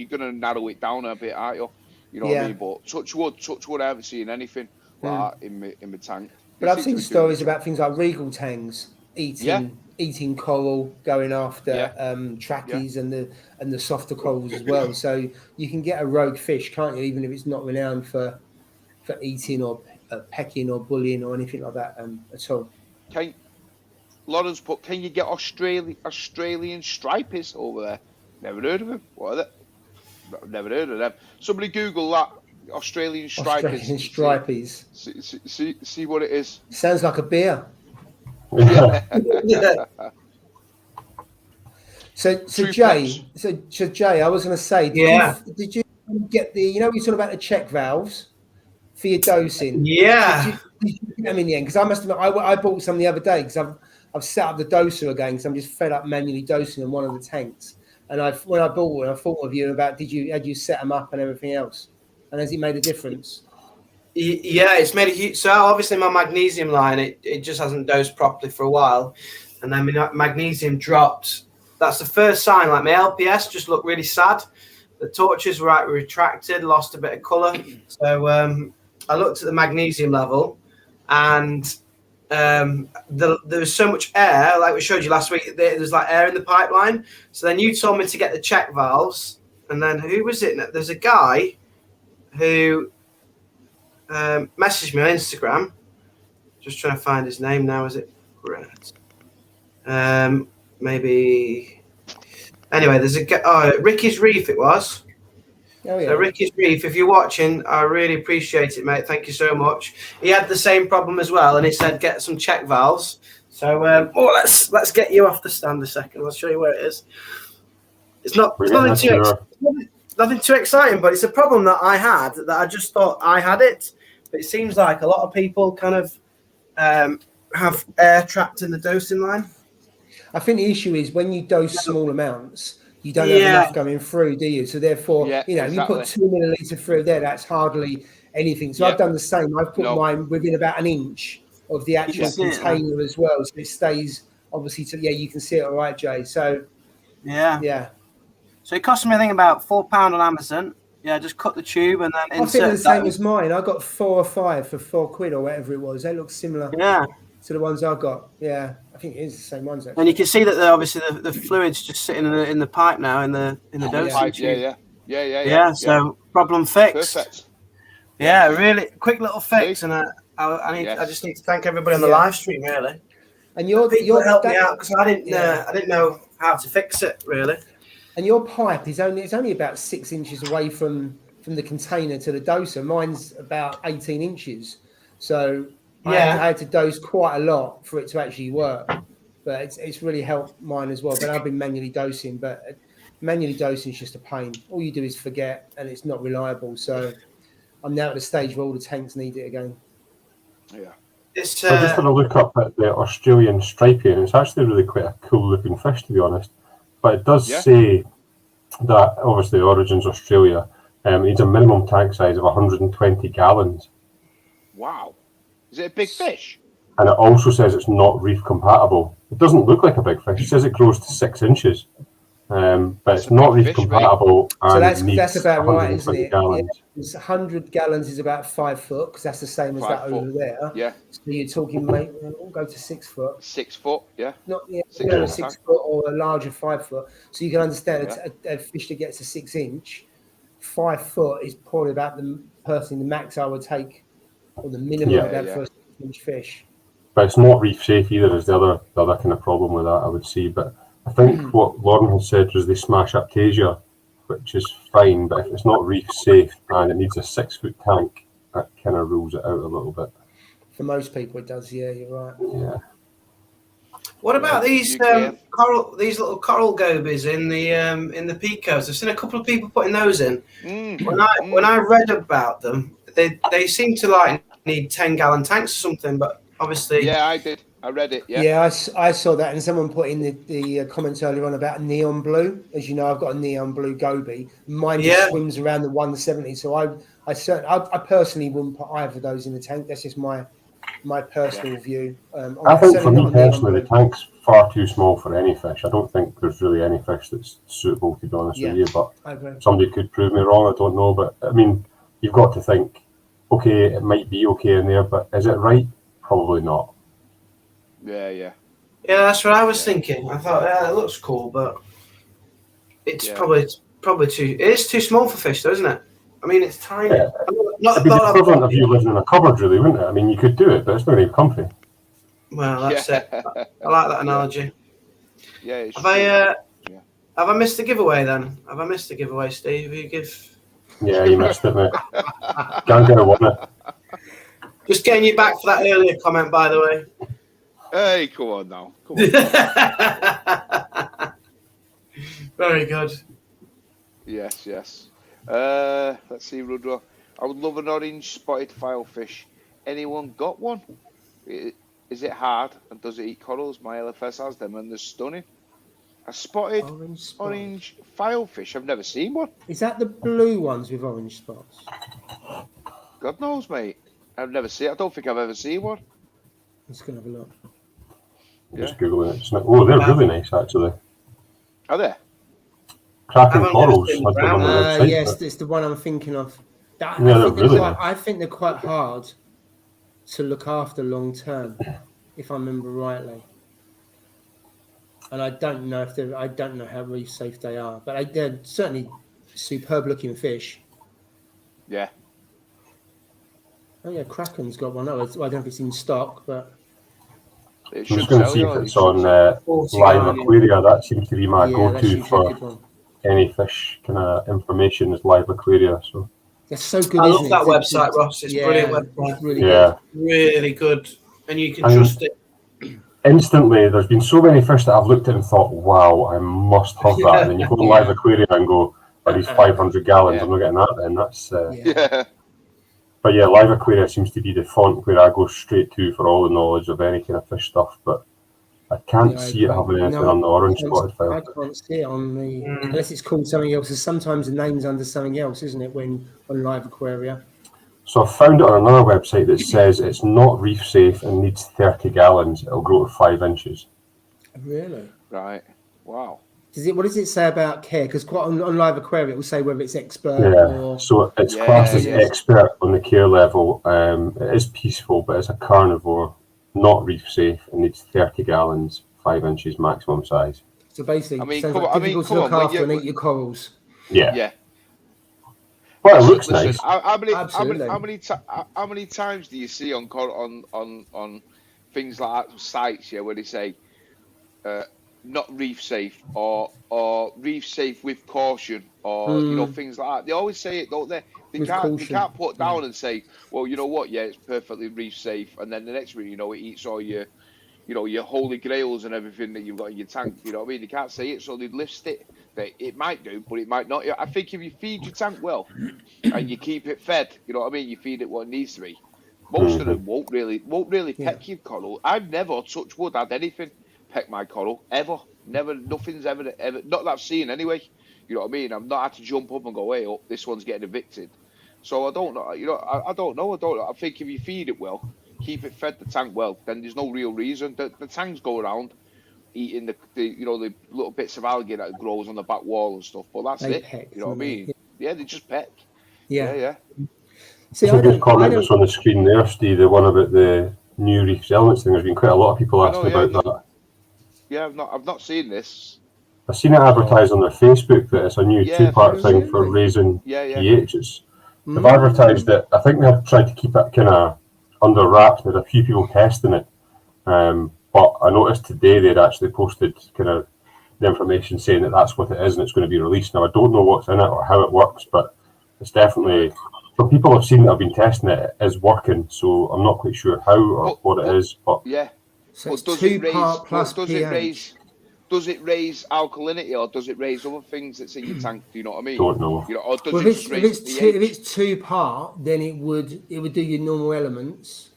gonna narrow it down a bit, aren't you? You know what I mean? But touch wood, I haven't seen anything like that in my tank. But I've seen stories about things like regal tangs eating coral, going after trackies and the softer corals as well. So you can get a rogue fish, can't you? Even if it's not renowned for eating or pecking or bullying or anything like that at all. Lawrence put, can you get Australian stripies over there? Never heard of them. What are they? Never heard of them. Somebody Google that. Australian stripies. Australian stripies. See what it is. Sounds like a beer. So Jay, I was going to say, did you get the? We talked about the check valves for your dosing. Yeah. Did you get them in the end? Because I must admit, I bought some the other day because I've set up the doser again because I'm just fed up manually dosing in one of the tanks. And when I bought one, I thought of you about had you set them up and everything else, and has it made a difference? Yeah, it's made a huge. So obviously my magnesium line, it just hasn't dosed properly for a while, and then my magnesium dropped. That's the first sign. Like my LPS just looked really sad. The torches were retracted, lost a bit of colour. So I looked at the magnesium level, and there was so much air, like we showed you last week. There's like air in the pipeline. So then you told me to get the check valves, and then who was it? There's a guy who messaged me on Instagram. Just trying to find his name now. Is it Brett? Maybe. Anyway, there's a guy. Oh, Ricky's Reef. It was. Oh yeah. So Ricky's Reef. If you're watching, I really appreciate it, mate. Thank you so much. He had the same problem as well, and he said get some check valves. So let's get you off the stand a second. I'll show you where it is. It's nothing too exciting, but it's a problem that I had that I just thought I had it. But it seems like a lot of people kind of have air trapped in the dosing line. I think the issue is when you dose small amounts, you don't have enough going through, do you? So therefore, you put 2 milliliter through there, that's hardly anything. So I've done the same. I've put mine within about an inch of the actual container as well, so it stays obviously. You can see it all right, Jay. So yeah. So it cost me, I think, about £4 on Amazon. Yeah, just cut the tube and then insert. I think the same as mine. I got 4 or 5 for £4 or whatever it was. They look similar. To the ones I got. Yeah, I think it is the same ones. Actually. And you can see that obviously the fluid's just sitting in the pipe now in the dosing tube. Yeah. So problem fixed. Perfect. Yeah, really quick little fix, and I just need to thank everybody on the live stream really. And you're helped me out because I didn't know how to fix it really. And your pipe is only about 6 inches away from the container to the doser. Mine's about 18 inches, so. I had to dose quite a lot for it to actually work, but it's really helped mine as well. But I've been manually dosing, but manually dosing is just a pain. All you do is forget, and it's not reliable. So I'm now at the stage where all the tanks need it again. Yeah. I just had a look up at the Australian Stripey, and it's actually really quite a cool looking fish, to be honest. But it does say that obviously the origin's Australia. It needs a minimum tank size of 120 gallons. Wow. Is it a big fish? And it also says it's not reef compatible. It doesn't look like a big fish. It says it grows to 6 inches, but it's not reef compatible. So that's about right, isn't it? Yeah, 100 gallons is about 5 foot, because that's the same as that over there. Yeah. So you're talking, mate, we'll go to 6 foot. 6 foot, yeah. Not 6 foot or a larger 5 foot. So you can understand a fish that gets a 6 inch, 5 foot is probably about the max I would take. Or the minimum of that for a 6 inch fish. But it's not reef safe either, is the other kind of problem with that, I would say. But I think what Lauren had said was they smash Aptasia, which is fine, but if it's not reef safe and it needs a 6 foot tank, that kind of rules it out a little bit. For most people it does, yeah, you're right. Yeah. What about these little coral gobies in the picos? I've seen a couple of people putting those in. When I read about them, they seem to need 10-gallon tanks or something, but obviously. Yeah, I did. I read it. Yeah. Yeah, I saw that, and someone put in the comments earlier on about neon blue. As you know, I've got a neon blue goby. Mine just swims around the 170. So I personally wouldn't put either of those in the tank. That's just my personal view. I think for me personally, the tank's far too small for any fish. I don't think there's really any fish that's suitable, to be honest with you. But somebody could prove me wrong. I don't know. But I mean, you've got to think. Okay, it might be okay in there, but is it right? Probably not. Yeah, that's what I was thinking. I thought, it looks cool, but it's probably too. It is too small for fish, though, isn't it? I mean, it's tiny. Yeah. It'd be the equivalent of you living in a cupboard, really, wouldn't it? I mean, you could do it, but it's not even comfy. Well, that's it. I like that analogy. Yeah. Have I missed the giveaway then? Have I missed the giveaway, Steve? You give. Yeah, you missed it, mate. Can't get it, wasn't it? Just getting you back for that earlier comment, by the way. Hey, come on now. Come on. Very good. Yes. Let's see, Rudra. I would love an orange spotted filefish. Anyone got one? Is it hard and does it eat corals? My LFS has them and they're stunning. A spotted orange filefish. I've never seen one. Is that the blue ones with orange spots? God knows, mate. I've never seen. I don't think I've ever seen one. Let's go have a look. Just googling it. Oh, they're really nice, actually. Are they? Cracking corals. On the website, yes, it's the one I'm thinking of. I think they're quite hard to look after long term, if I remember rightly. And I don't know how reef safe they are, but they're certainly superb looking fish. Yeah. Oh yeah, Kraken's got one. I don't know if it's in stock, but I'm just going to see if it's on Live Aquaria. That seems to be my go-to for any fish kind of information is Live Aquaria. So it's so good. I love that website, Ross. It's brilliant website. Really good. Really good, and you can trust it. Instantly, there's been so many fish that I've looked at and thought, wow, I must have that. And then you go to Live Aquaria and go, these 500 gallons, I'm not getting that then. That's But yeah, Live Aquaria seems to be the font where I go straight to for all the knowledge of any kind of fish stuff, but I can't see it having anything on the orange spotted file. I can't see it on the unless it's called something else. Sometimes the name's under something else, isn't it? When on Live Aquaria. So I found it on another website that says it's not reef safe and needs 30 gallons. It'll grow to 5 inches. Really? Right. Wow. What does it say about care? Because quite on Live Aquaria, it will say whether it's expert or... So it's classed as expert on the care level. It is peaceful, but it's a carnivore, not reef safe, and needs 30 gallons, 5 inches maximum size. So basically, difficult to look after and eat your corals. Yeah. Well, it looks nice. How many times do you see on things like that, sites, where they say not reef safe or reef safe with caution or things like that? They always say it, don't they? They can't put down and say, well, you know what? Yeah, it's perfectly reef safe, and then the next minute, it eats all your, your holy grails and everything that you've got in your tank. You know what I mean? They can't say it, so they list it. It might do, but it might not. I think if you feed your tank well and you keep it fed, you know what I mean, you feed it what it needs to be. Most of them won't really peck your coral. I've never, touch wood, had anything peck my coral ever. Never, nothing's ever not that I've seen anyway. You know what I mean? I've not had to jump up and go, hey, oh, this one's getting evicted. So I don't know. I don't know. I think if you feed it well, keep it fed the tank well, then there's no real reason. The tanks go around eating the little bits of algae that grows on the back wall and stuff, but that's it. Peck, you know what I mean? Yeah, they just peck. Yeah. See, a good comment that's on the screen there, Steve, the one about the new reef elements thing. There's been quite a lot of people asking about that. Yeah, I've not seen this. I've seen it advertised on their Facebook that it's a new two-part thing for raising pHs. They've advertised it. I think they've tried to keep it kind of under wraps. There's a few people testing it. But I noticed today they'd actually posted kind of the information saying that that's what it is and it's going to be released. Now, I don't know what's in it or how it works, but it's definitely, for people who've seen that have been testing it, it is working. So I'm not quite sure how or what it is. But so it's two-part plus pH. Does it raise alkalinity or does it raise other things that's in your tank? Do you know what I mean? Don't know. Or does if it's two-part, then it would do your normal elements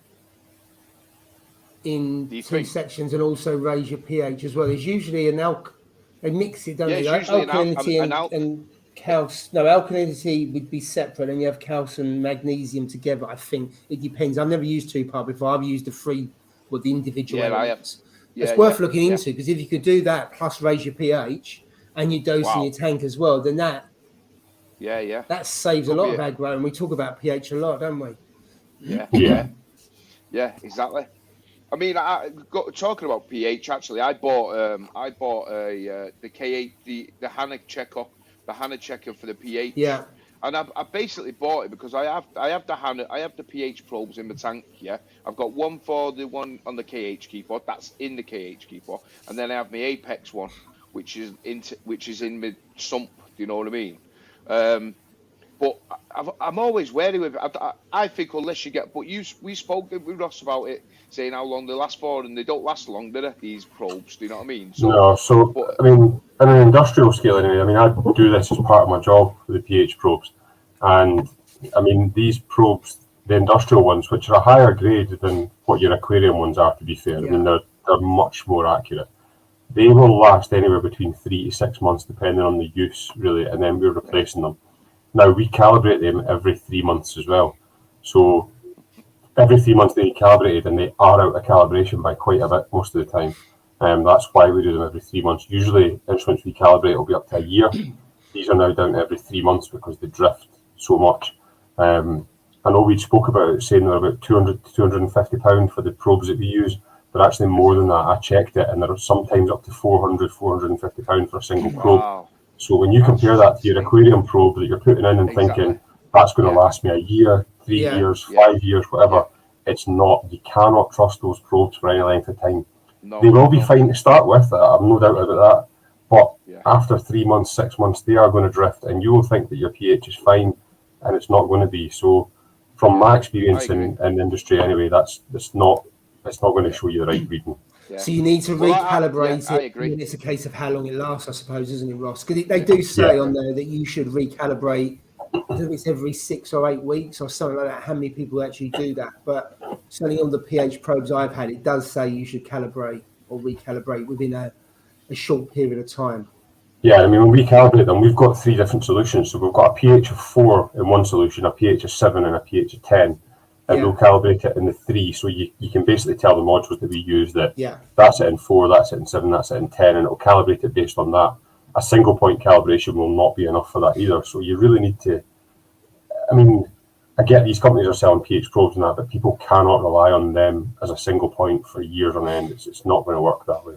in two sections and also raise your pH as well. There's usually they mix it, don't they? Alkalinity and calcium. No, alkalinity would be separate, and you have calcium and magnesium together. I think it depends. I've never used two-part before. I've used the individual elements. It's worth looking into, because if you could do that plus raise your pH and you dose in your tank as well, then that saves a lot of aggro. And we talk about pH a lot, don't we? Yeah, exactly. I mean, talking about pH. Actually, I bought the K8, the HANA checker, for the pH. Yeah. And I basically bought it because I have the HANA, I have the pH probes in the tank. Yeah, I've got one for the one on the KH keeper. That's in the KH keeper, and then I have my Apex one, which is in my sump. Do you know what I mean? But I'm always wary with it. I think unless you get, but we spoke with Ross about it, saying how long they last for, and they don't last long, do they, these probes? Do you know what I mean? I mean, on an industrial scale anyway, I mean, I do this as part of my job with the pH probes. And I mean, these probes, the industrial ones, which are a higher grade than what your aquarium ones are, to be fair, I mean, they're much more accurate. They will last anywhere between 3 to 6 months, depending on the use, really, and then we're replacing them. Now, we calibrate them every 3 months as well. So every 3 months they get calibrated, and they are out of calibration by quite a bit most of the time. That's why we do them every 3 months. Usually instruments we calibrate will be up to a year. These are now down to every 3 months because they drift so much. I know we spoke about it, saying they're about £200 to £250 for the probes that we use. They're actually more than that. I checked it, and they're sometimes up to £400, £450 for a single probe. Wow. So when you compare that to your aquarium probe that you're putting in and thinking, that's going to last me a year, 3 years, 5 years, whatever, it's not. You cannot trust those probes for any length of time. They will be fine to start with, I have no doubt about that. But after 3 months, 6 months, they are going to drift, and you will think that your pH is fine, and it's not going to be. So from my experience in the industry anyway, it's not going to show you the right reading. Yeah. So you need to recalibrate it. I mean, it's a case of how long it lasts, I suppose, isn't it, Ross? Because they do say on there that you should recalibrate. I think it's every 6 or 8 weeks or something like that. How many people actually do that? But certainly on the pH probes I've had, it does say you should calibrate or recalibrate within a short period of time. Yeah, I mean, when we calibrate them, we've got 3 different solutions. So we've got a pH of 4 in one solution, a pH of 7 and a pH of 10. And we'll calibrate it in the 3. So you can basically tell the modules that we use that that's it in 4, that's it in 7, that's it in 10, and it'll calibrate it based on that. A single point calibration will not be enough for that either. So you really need to, I mean, I get these companies are selling pH probes and that, but people cannot rely on them as a single point for years on end. It's not going to work that way.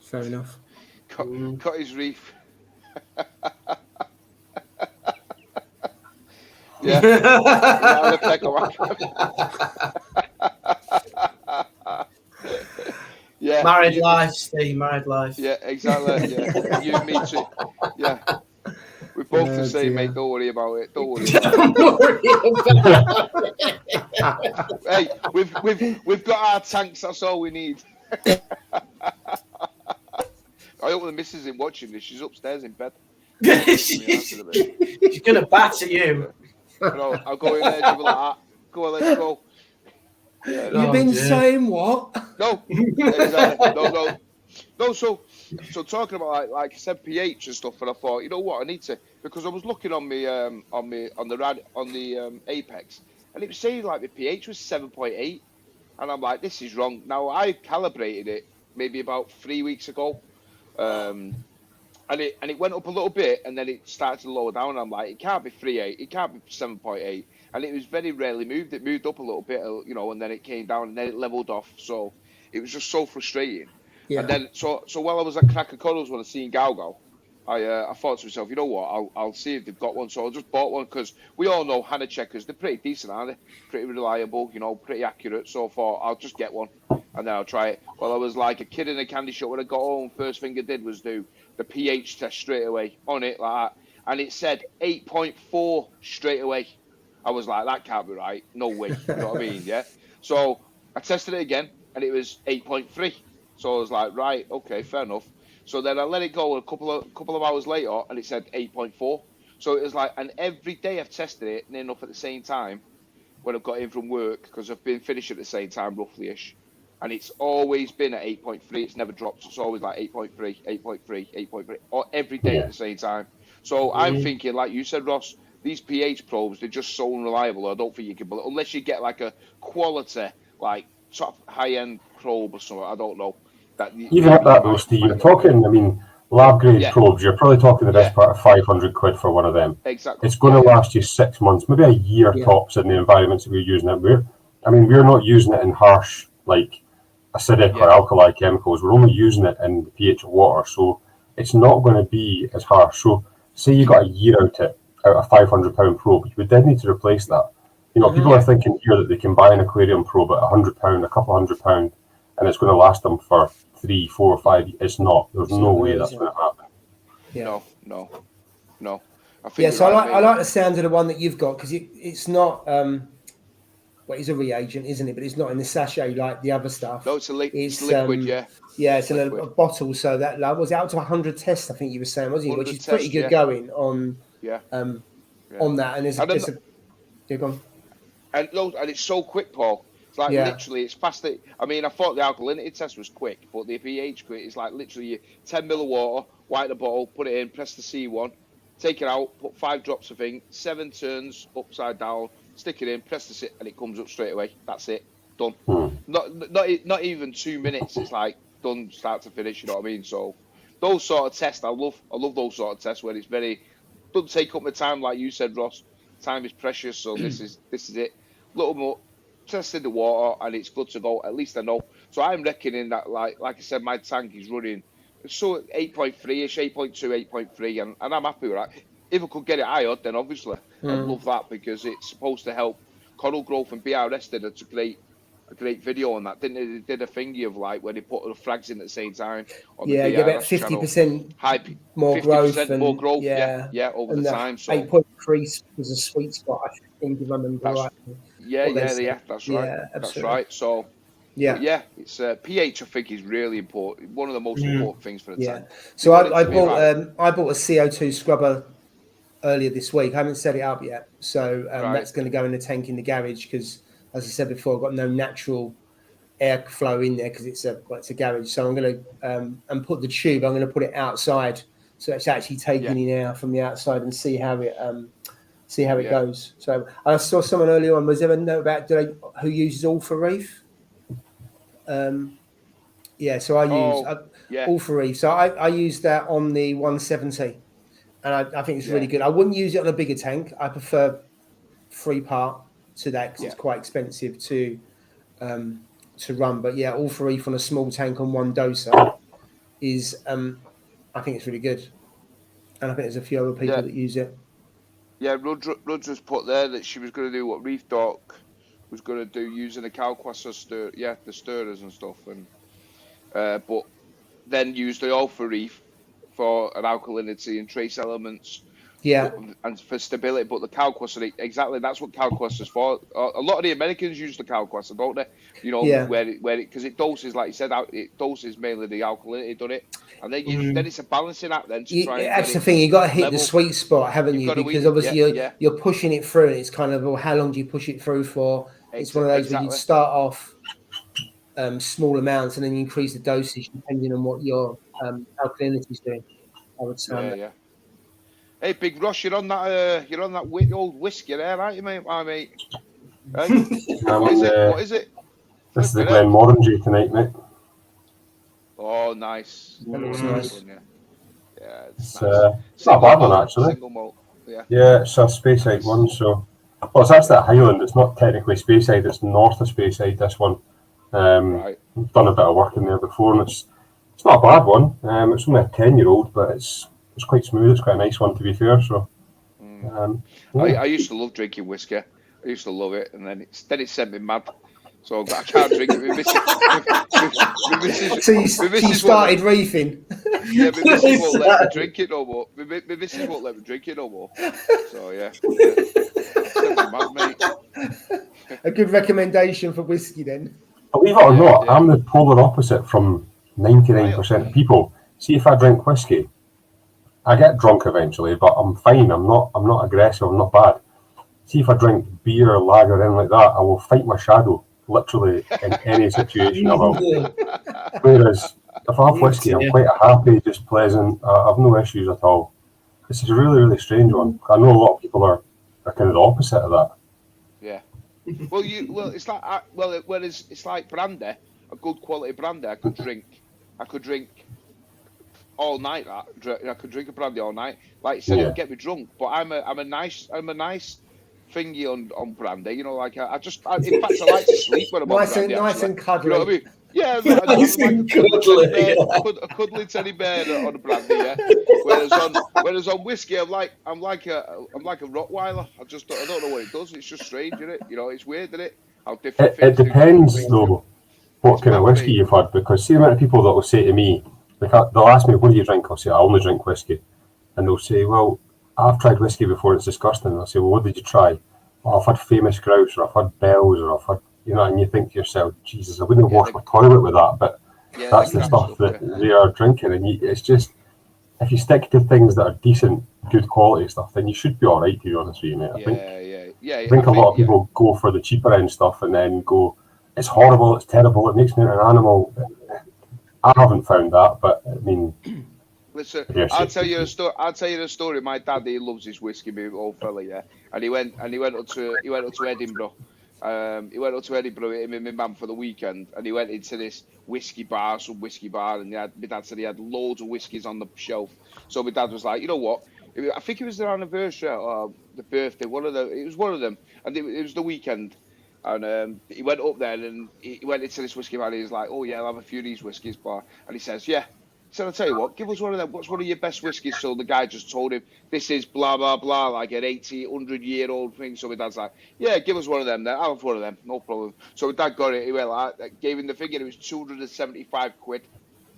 Fair enough. Cut his reef. Yeah. Married life, Steve. Married life. Yeah, exactly. Yeah. You and me too. Yeah. We're both the same, mate. Don't worry about it. Don't worry about it. Hey, we've got our tanks. That's all we need. I hope the missus isn't watching this. She's upstairs in bed. She's gonna batter you. No, I'll go in there and be like that. Go on, let's go. Yeah, You've been saying what? No, exactly. No. So talking about like I said, pH and stuff, and I thought, you know what, I need to, because I was looking on the Apex, and it was saying like the pH was 7.8, and I'm like, this is wrong. Now I calibrated it maybe about 3 weeks ago, and it went up a little bit, and then it started to lower down. And I'm like, it can't be 3.8, it can't be 7.8, and it was very rarely moved. It moved up a little bit, you know, and then it came down, and then it leveled off. So it was just so frustrating. Yeah. And then so while I was at Cracker Cuddles when I seen Galgo, I thought to myself, you know what, I'll see if they've got one. So I just bought one, because we all know Hannah checkers, they're pretty decent, aren't they? Pretty reliable, you know, pretty accurate. So I thought I'll just get one, and then I'll try it. Well, I was like a kid in a candy shop. When I got home, first thing I did was do the pH test straight away on it like that, and it said 8.4 straight away. I was like, that can't be right. No way. You know what I mean? Yeah. So I tested it again, and it was 8.3. So I was like, right, okay, fair enough. So then I let it go a couple of hours later, and it said 8.4. So it was like, and every day I've tested it near enough at the same time when I've got in from work, because I've been finished at the same time, roughly-ish. And it's always been at 8.3. It's never dropped. It's always like 8.3, 8.3, 8.3, or every day at the same time. So I'm thinking, like you said, Ross, these pH probes, they're just so unreliable. I don't think you can, unless you get like a quality, like top high-end probe or something. I don't know. Even at that though, Steve, you're talking, I mean, lab grade probes, you're probably talking the best part of 500 quid for one of them. Exactly. It's going to last you 6 months, maybe a year tops in the environments that we're using it. We're not using it in harsh, like acidic or alkali chemicals. We're only using it in the pH of water, so it's not going to be as harsh. So say you got a year out of a £500 probe, you would then need to replace that. You know, people are thinking here that they can buy an aquarium probe at £100, a couple £100, and it's going to last them for 3, 4, 5 years. It's not. There's no way that's going to happen. Yeah. No. I think so I like the sound of the one that you've got, because it's not. Well, it's a reagent, isn't it? But it's not in the sachet like the other stuff. No, it's liquid. Yeah, it's in a bottle. So that was out to 100 tests, I think you were saying, wasn't it? Which is pretty good going on. On that, and it's gone. And it's so quick, Paul. It's like literally, it's fast. I mean, I thought the alkalinity test was quick, but the pH quick is like literally 10 ml of water, white the bottle, put it in, press the C1, take it out, put 5 drops of ink, 7 turns upside down, stick it in, press the sit, and it comes up straight away. That's it, done. Not even 2 minutes. It's like done, start to finish. You know what I mean? So those sort of tests, I love those sort of tests where it's doesn't take up my time, like you said, Ross. Time is precious, so this is it. Little more test in the water, and it's good to go. At least I know. So I'm reckoning that, like I said, my tank is running so 8.3ish, 8.2, 8.3, and I'm happy with that. If I could get it higher, then obviously I'd love that, because it's supposed to help coral growth. And BRS did a great video on that, didn't they? They did a thingy of like where they put the frags in at the same time. On yeah, the you get about 50% more growth. More growth, yeah, over the time. So 8.3 was a sweet spot, I think, if I remember right. Yeah, that's right. Yeah, that's right. So yeah, it's pH. I think is really important. One of the most important things for the tank. So I bought a CO2 scrubber earlier this week. I haven't set it up yet, so that's going to go in the tank in the garage, because, as I said before, I've got no natural airflow in there because it's a garage. So I'm going to and put the tube. I'm going to put it outside, so it's actually taking in air from the outside, and see how it goes. So I saw someone earlier on. Was there a note about who uses all for reef? So I use all for reef. So I use that on the 170, and I think it's really good. I wouldn't use it on a bigger tank. I prefer 3-part to that, because it's quite expensive to run. But all for reef on a small tank on one doser is I think it's really good, and I think there's a few other people that use it. Yeah, Rudger's put there that she was going to do what Reef Doc was going to do, using the Calquasser the stirrers and stuff, and but then use the all for reef for an alkalinity and trace elements. And for stability, but the Calquasser, exactly, that's what Calquasser's for. A lot of the Americans use the Calquasser, don't they? You know, where it because it doses, like you said, it doses mainly the alkalinity, doesn't it? And then it's a balancing act then to try. That's the thing, you got to hit the sweet spot, haven't you? Because obviously you're pushing it through, and it's kind of, well, how long do you push it through for? It's one of those where you start off small amounts, and then you increase the dosage depending on what your alkalinity is doing, I would say. Hey, Big Ross, you're on that old whiskey there, aren't you, mate? What is it? This is the Glenmorangie tonight, mate. Oh, nice. That looks nice. It's not a bad one, actually. Single malt. Yeah, it's a Speyside one. So, it's actually at Highland. It's not technically Speyside. It's north of Speyside. This one. I've done a bit of work in there before, and it's not a bad one. It's only a 10-year-old, but it's quite smooth. It's quite a nice one, to be fair. So, I used to love drinking whiskey. I used to love it, and then it sent me mad. So I can't drink it. So you started reefing. Yeah, my missus won't let me drink it no more. My missus won't let me drink it no more. So sent me mad, mate. A good recommendation for whiskey, then. Believe it or not, I'm the polar opposite from 99% of people. See, if I drink whiskey, I get drunk eventually, but I'm fine. I'm not aggressive. I'm not bad. See, if I drink beer, lager, anything like that, I will fight my shadow, literally, in any situation I will. Whereas, if I have whiskey, I'm quite happy, just pleasant. I have no issues at all. This is a really, really strange one. I know a lot of people are kind of the opposite of that. Yeah. It's like brandy, a good quality brandy. I could drink all night. I could drink a brandy all night. Like you said, it'll get me drunk. But I'm a nice thingy on brandy. You know, like in fact, I like to sleep when I'm on brandy. Nice and cuddly. You know what I mean? Yeah, nice and cuddly. A cuddly teddy bear on a brandy. Yeah. Whereas on whiskey, I'm like a Rottweiler. I don't know what it does. It's just strange, isn't it? You know, it's weird, isn't it? How different. It depends though, what kind of whiskey you've had. Because see the amount of people that will say to me, like, they'll ask me, what do you drink? I'll say, I only drink whiskey. And they'll say, well, I've tried whiskey before, it's disgusting. And I'll say, well, what did you try? Oh, I've had Famous Grouse, or I've had Bell's, or I've had, and you think to yourself, Jesus, I wouldn't wash my toilet with that, but that's the stuff that they are drinking. And it's just, if you stick to things that are decent, good quality stuff, then you should be all right, to be honest with you, mate. I think a lot of people go for the cheaper end stuff and then go, it's horrible, it's terrible, it makes me an animal. I haven't found that, but I mean, Listen, I'll tell you a story. I'll tell you a story. My dad, he loves his whiskey, my old fella, yeah. And he went up to Edinburgh. He went up to Edinburgh with him and my mum for the weekend, and he went into this some whiskey bar, and my dad said he had loads of whiskies on the shelf. So my dad was like, you know what? I think it was their anniversary or the birthday. It was one of them, and it was the weekend. And he went up there and he went into this whiskey bar. And he was like, "Oh yeah, I'll have a few of these whiskies, bar." And he says, "Yeah." He said, "I'll tell you what, give us one of them. What's one of your best whiskies?" So the guy just told him, "This is blah blah blah, like an 100-year-old thing." So my dad's like, "Yeah, give us one of them then. I'll have one of them, no problem." So my dad got it. He went like, gave him the figure. It was 275 quid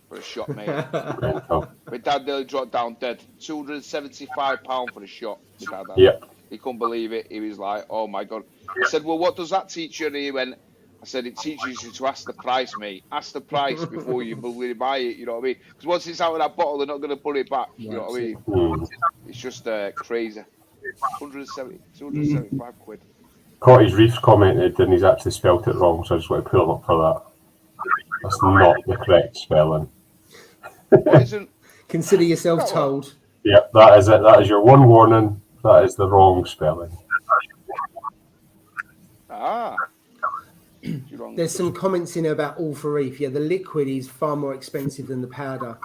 for a shot, mate. My dad nearly dropped down dead. £275 for a shot. My dad. Yeah. He couldn't believe it. He was like, "Oh my god." I said, "Well, what does that teach you?" And he went, I said, "It teaches you to ask the price, mate. Ask the price before you really buy it, you know what I mean? Because once it's out of that bottle, they're not going to put it back, you know what I mean? It's just crazy. 275 quid. Cottage Reef's commented and he's actually spelt it wrong, so I just want to pull him up for that. That's not the correct spelling. Consider yourself told. Yep, that is it. That is your one warning. That is the wrong spelling. There's some comments in there about all for reef. Yeah, the liquid is far more expensive than the powder.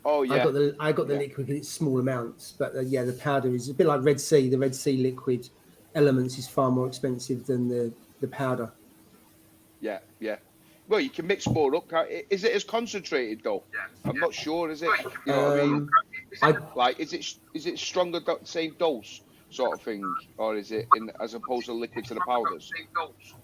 Oh yeah. I got the liquid because it's small amounts, but yeah, the powder is a bit like Red Sea. The Red Sea liquid elements is far more expensive than the powder. Yeah. Well, you can mix more up. Is it as concentrated though? I'm not sure. Is it? You know what I mean? Like, is it stronger? Same dose sort of thing, or is it as opposed to liquid to the powders?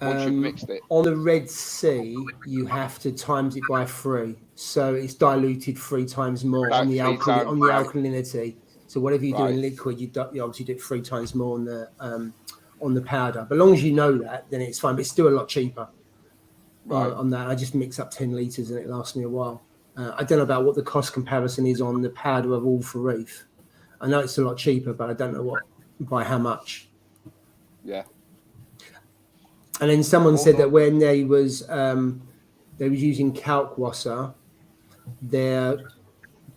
Once you've mixed it. On the Red Sea, you have to times it by 3, so it's diluted 3 times more on the alkalinity. So whatever you do in liquid, you obviously do it 3 times more on the powder. But as long as you know that, then it's fine. But it's still a lot cheaper. On that, I just mix up 10 litres and it lasts me a while. I don't know about what the cost comparison is on the powder of all for reef. I know it's a lot cheaper, but I don't know by how much. Yeah. And then someone said that when they was using kalkwasser,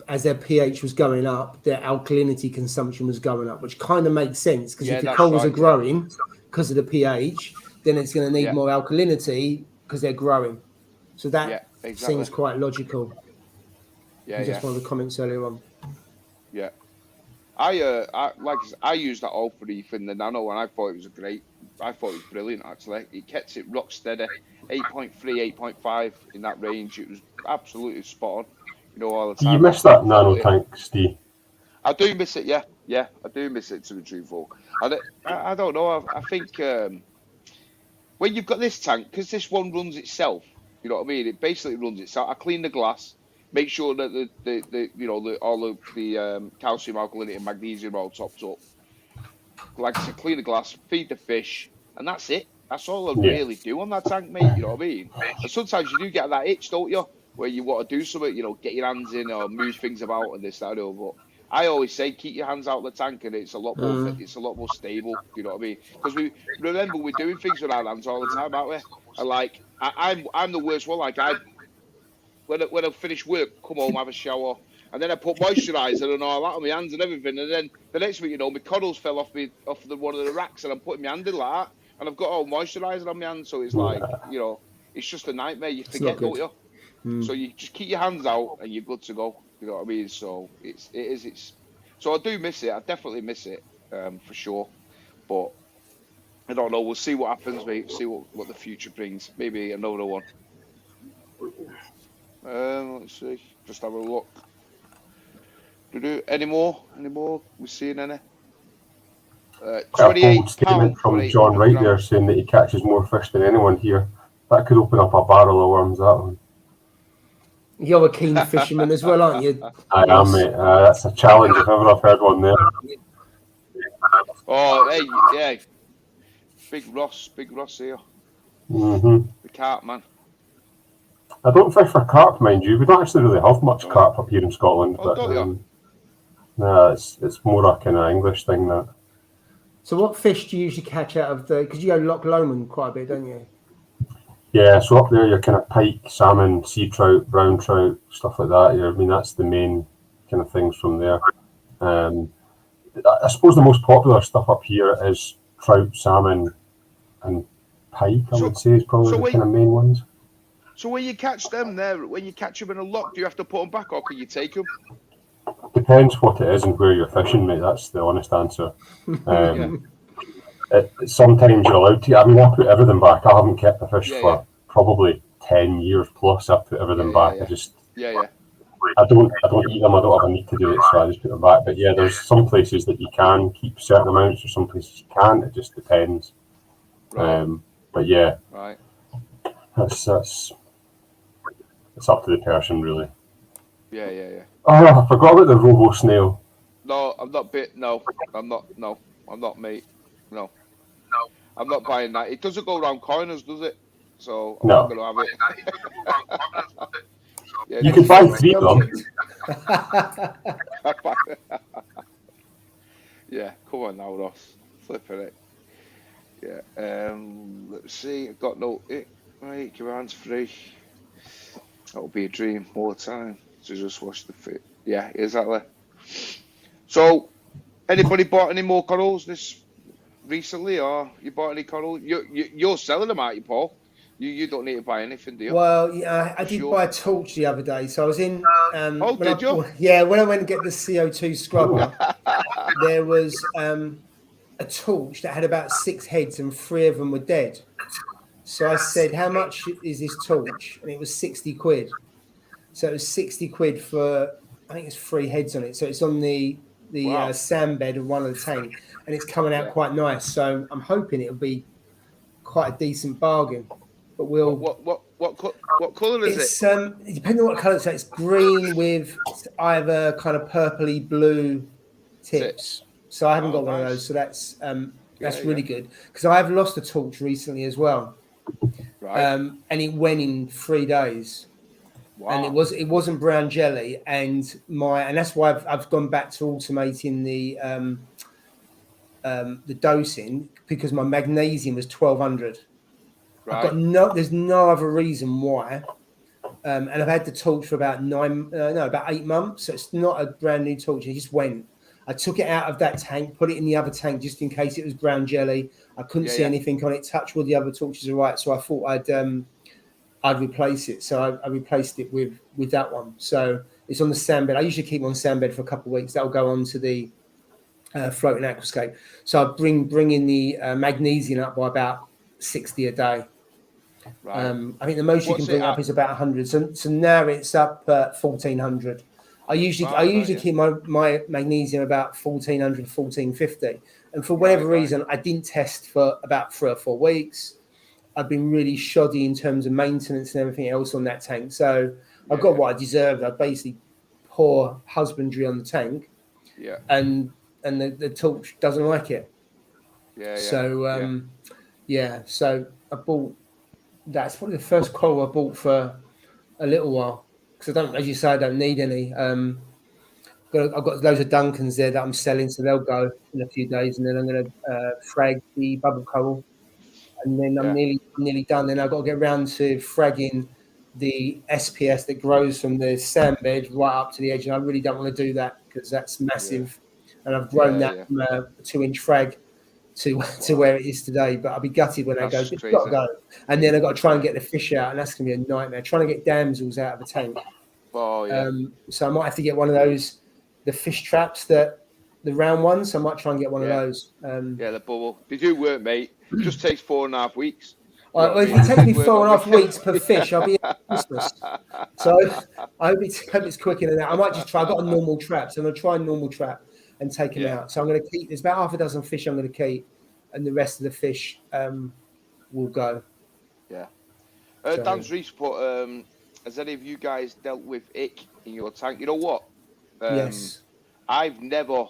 as their pH was going up, their alkalinity consumption was going up, which kind of makes sense because if the corals are growing because of the pH, then it's going to need more alkalinity because they're growing. So that seems quite logical. Just one of the comments earlier on. Yeah. I used that all for reef in the nano, and I thought it was brilliant actually. It kept it rock steady, 8.3, 8.5 in that range. It was absolutely spot on. You know, all the time. Do you miss that nano tank, Steve? I do miss it. Yeah, I do miss it, to be truthful. I don't know. I think when you've got this tank, because this one runs itself. You know what I mean? It basically runs itself. I clean the glass. Make sure that all of the calcium, alkalinity, and magnesium are all topped up. Like I said, clean the glass, feed the fish, and that's it. That's all I really do on that tank, mate. You know what I mean? And sometimes you do get that itch, don't you? Where you want to do something, get your hands in or move things about and this, that, and the other. But I always say keep your hands out of the tank, and it's a lot more stable. You know what I mean? Because we're doing things with our hands all the time, aren't we? And like I'm the worst one. Like when I finish work, come home, have a shower, and then I put moisturiser and all that on my hands and everything, and then the next week, my corals fell off one of the racks, and I'm putting my hand in like that, and I've got all moisturiser on my hands, so it's like it's just a nightmare. You forget, don't you? So you just keep your hands out and you're good to go. You know what I mean? So it is. So I do miss it. I definitely miss it for sure. But I don't know. We'll see what happens, mate. See what the future brings. Maybe another one. Let's see. Just have a look. Any more? We seeing any? A bold statement from John Wright there saying that he catches more fish than anyone here. That could open up a barrel of worms, that one. You're a keen fisherman as well, aren't you? I am, mate. That's a challenge if ever I've heard one there. Oh, hey, yeah. Big Ross here. The carp, man. I don't fish for carp, mind you. We don't actually really have much carp up here in Scotland. It's more a kind of English thing, that. So what fish do you usually catch out of because you go Loch Lomond quite a bit, don't you? Yeah, so up there you're kind of pike, salmon, sea trout, brown trout, stuff like that. I mean, that's the main kind of things from there. I suppose the most popular stuff up here is trout, salmon, and pike. I would say is probably the kind of main ones. So when you catch them there, when you catch them in a lock, do you have to put them back, or can you take them? Depends what it is and where you're fishing, mate. That's the honest answer. Sometimes you're allowed to. I mean, I put everything back. I haven't kept the fish for probably 10 years plus. I put everything back. I just I don't eat them. I don't have a need to do it, so I just put them back. But yeah, there's some places that you can keep certain amounts, or some places you can't. It just depends. Right. But yeah, that's it's up to the person, really. Yeah. Oh, I forgot about the robo snail. No, I'm not bit. No, I'm not. No, I'm not, mate. No, I'm not buying that. It doesn't go around corners, does it? So I'm not gonna have it. You could buy 3 of them. Yeah, come on now, Ross. Flipping it. Yeah. Let's see. I've got no. Right, commands free. That would be a dream all the time to just watch the fit. Yeah, exactly. So, anybody bought any more corals this recently, or you bought any coral? You're selling them, aren't you, Paul? You don't need to buy anything, do you? Well, yeah, I did buy a torch the other day. So I was in. Did you? Yeah, when I went to get the CO2 Scrubber, there was a torch that had about 6 heads and 3 of them were dead. So I said, how much is this torch? And it was 60 quid. So it was 60 quid for, I think it's 3 heads on it. So it's on the sand bed of one of the tank, and it's coming out quite nice. So I'm hoping it'll be quite a decent bargain. But we'll. What colour is it? It depends on what colour. So it's green with either kind of purpley blue tips. So I haven't got one of those. So that's really good, because I have lost a torch recently as well. Right. And it went in 3 days. Wow. And it wasn't brown jelly, and that's why I've gone back to automating the dosing, because my magnesium was 1200. Right. There's no other reason why. And I've had the torch for about 8 months. So it's not a brand new torch. It just went. I took it out of that tank, put it in the other tank just in case it was brown jelly. I couldn't see anything on it. Touch all the other torches are right. So I thought I'd replace it. So I replaced it with that one. So it's on the sand bed. I usually keep it on sand bed for a couple of weeks. That'll go on to the floating aquascape. So I bring in the magnesium up by about 60 a day. Right. I think the most you can bring up is about 100. So now it's up 1400. I usually keep my magnesium about 1400, 1450. And for whatever reason, I didn't test for about 3 or 4 weeks. I've been really shoddy in terms of maintenance and everything else on that tank. So I got what I deserved. I basically pour husbandry on the tank. Yeah. And the torch doesn't like it. Yeah. So so I bought. That's probably the first coral I bought for a little while, because I don't need any. I've got loads of Duncans there that I'm selling, so they'll go in a few days, and then I'm going to frag the bubble coral, and then I'm nearly done. Then I've got to get around to fragging the SPS that grows from the sand bed right up to the edge, and I really don't want to do that because that's massive, and I've grown that from a 2-inch frag to where it is today. But I'll be gutted when I go. It's got to go, and then I've got to try and get the fish out, and that's going to be a nightmare. Trying to get damsels out of the tank. Oh yeah. So I might have to get one of those, the fish traps, the round ones. I might try and get one of those. The bubble. They do work, mate. It just takes 4.5 weeks. Well, if it takes me 4.5 weeks per fish, I'll be at Christmas. So I hope it's quicker than that. I might just try. I've got a normal trap, so I'm going to try a normal trap and take them out. So I'm going to keep. There's about half a dozen fish I'm going to keep, and the rest of the fish will go. Yeah. Dan's Reese put. Has any of you guys dealt with ick in your tank? You know what? Yes. I've never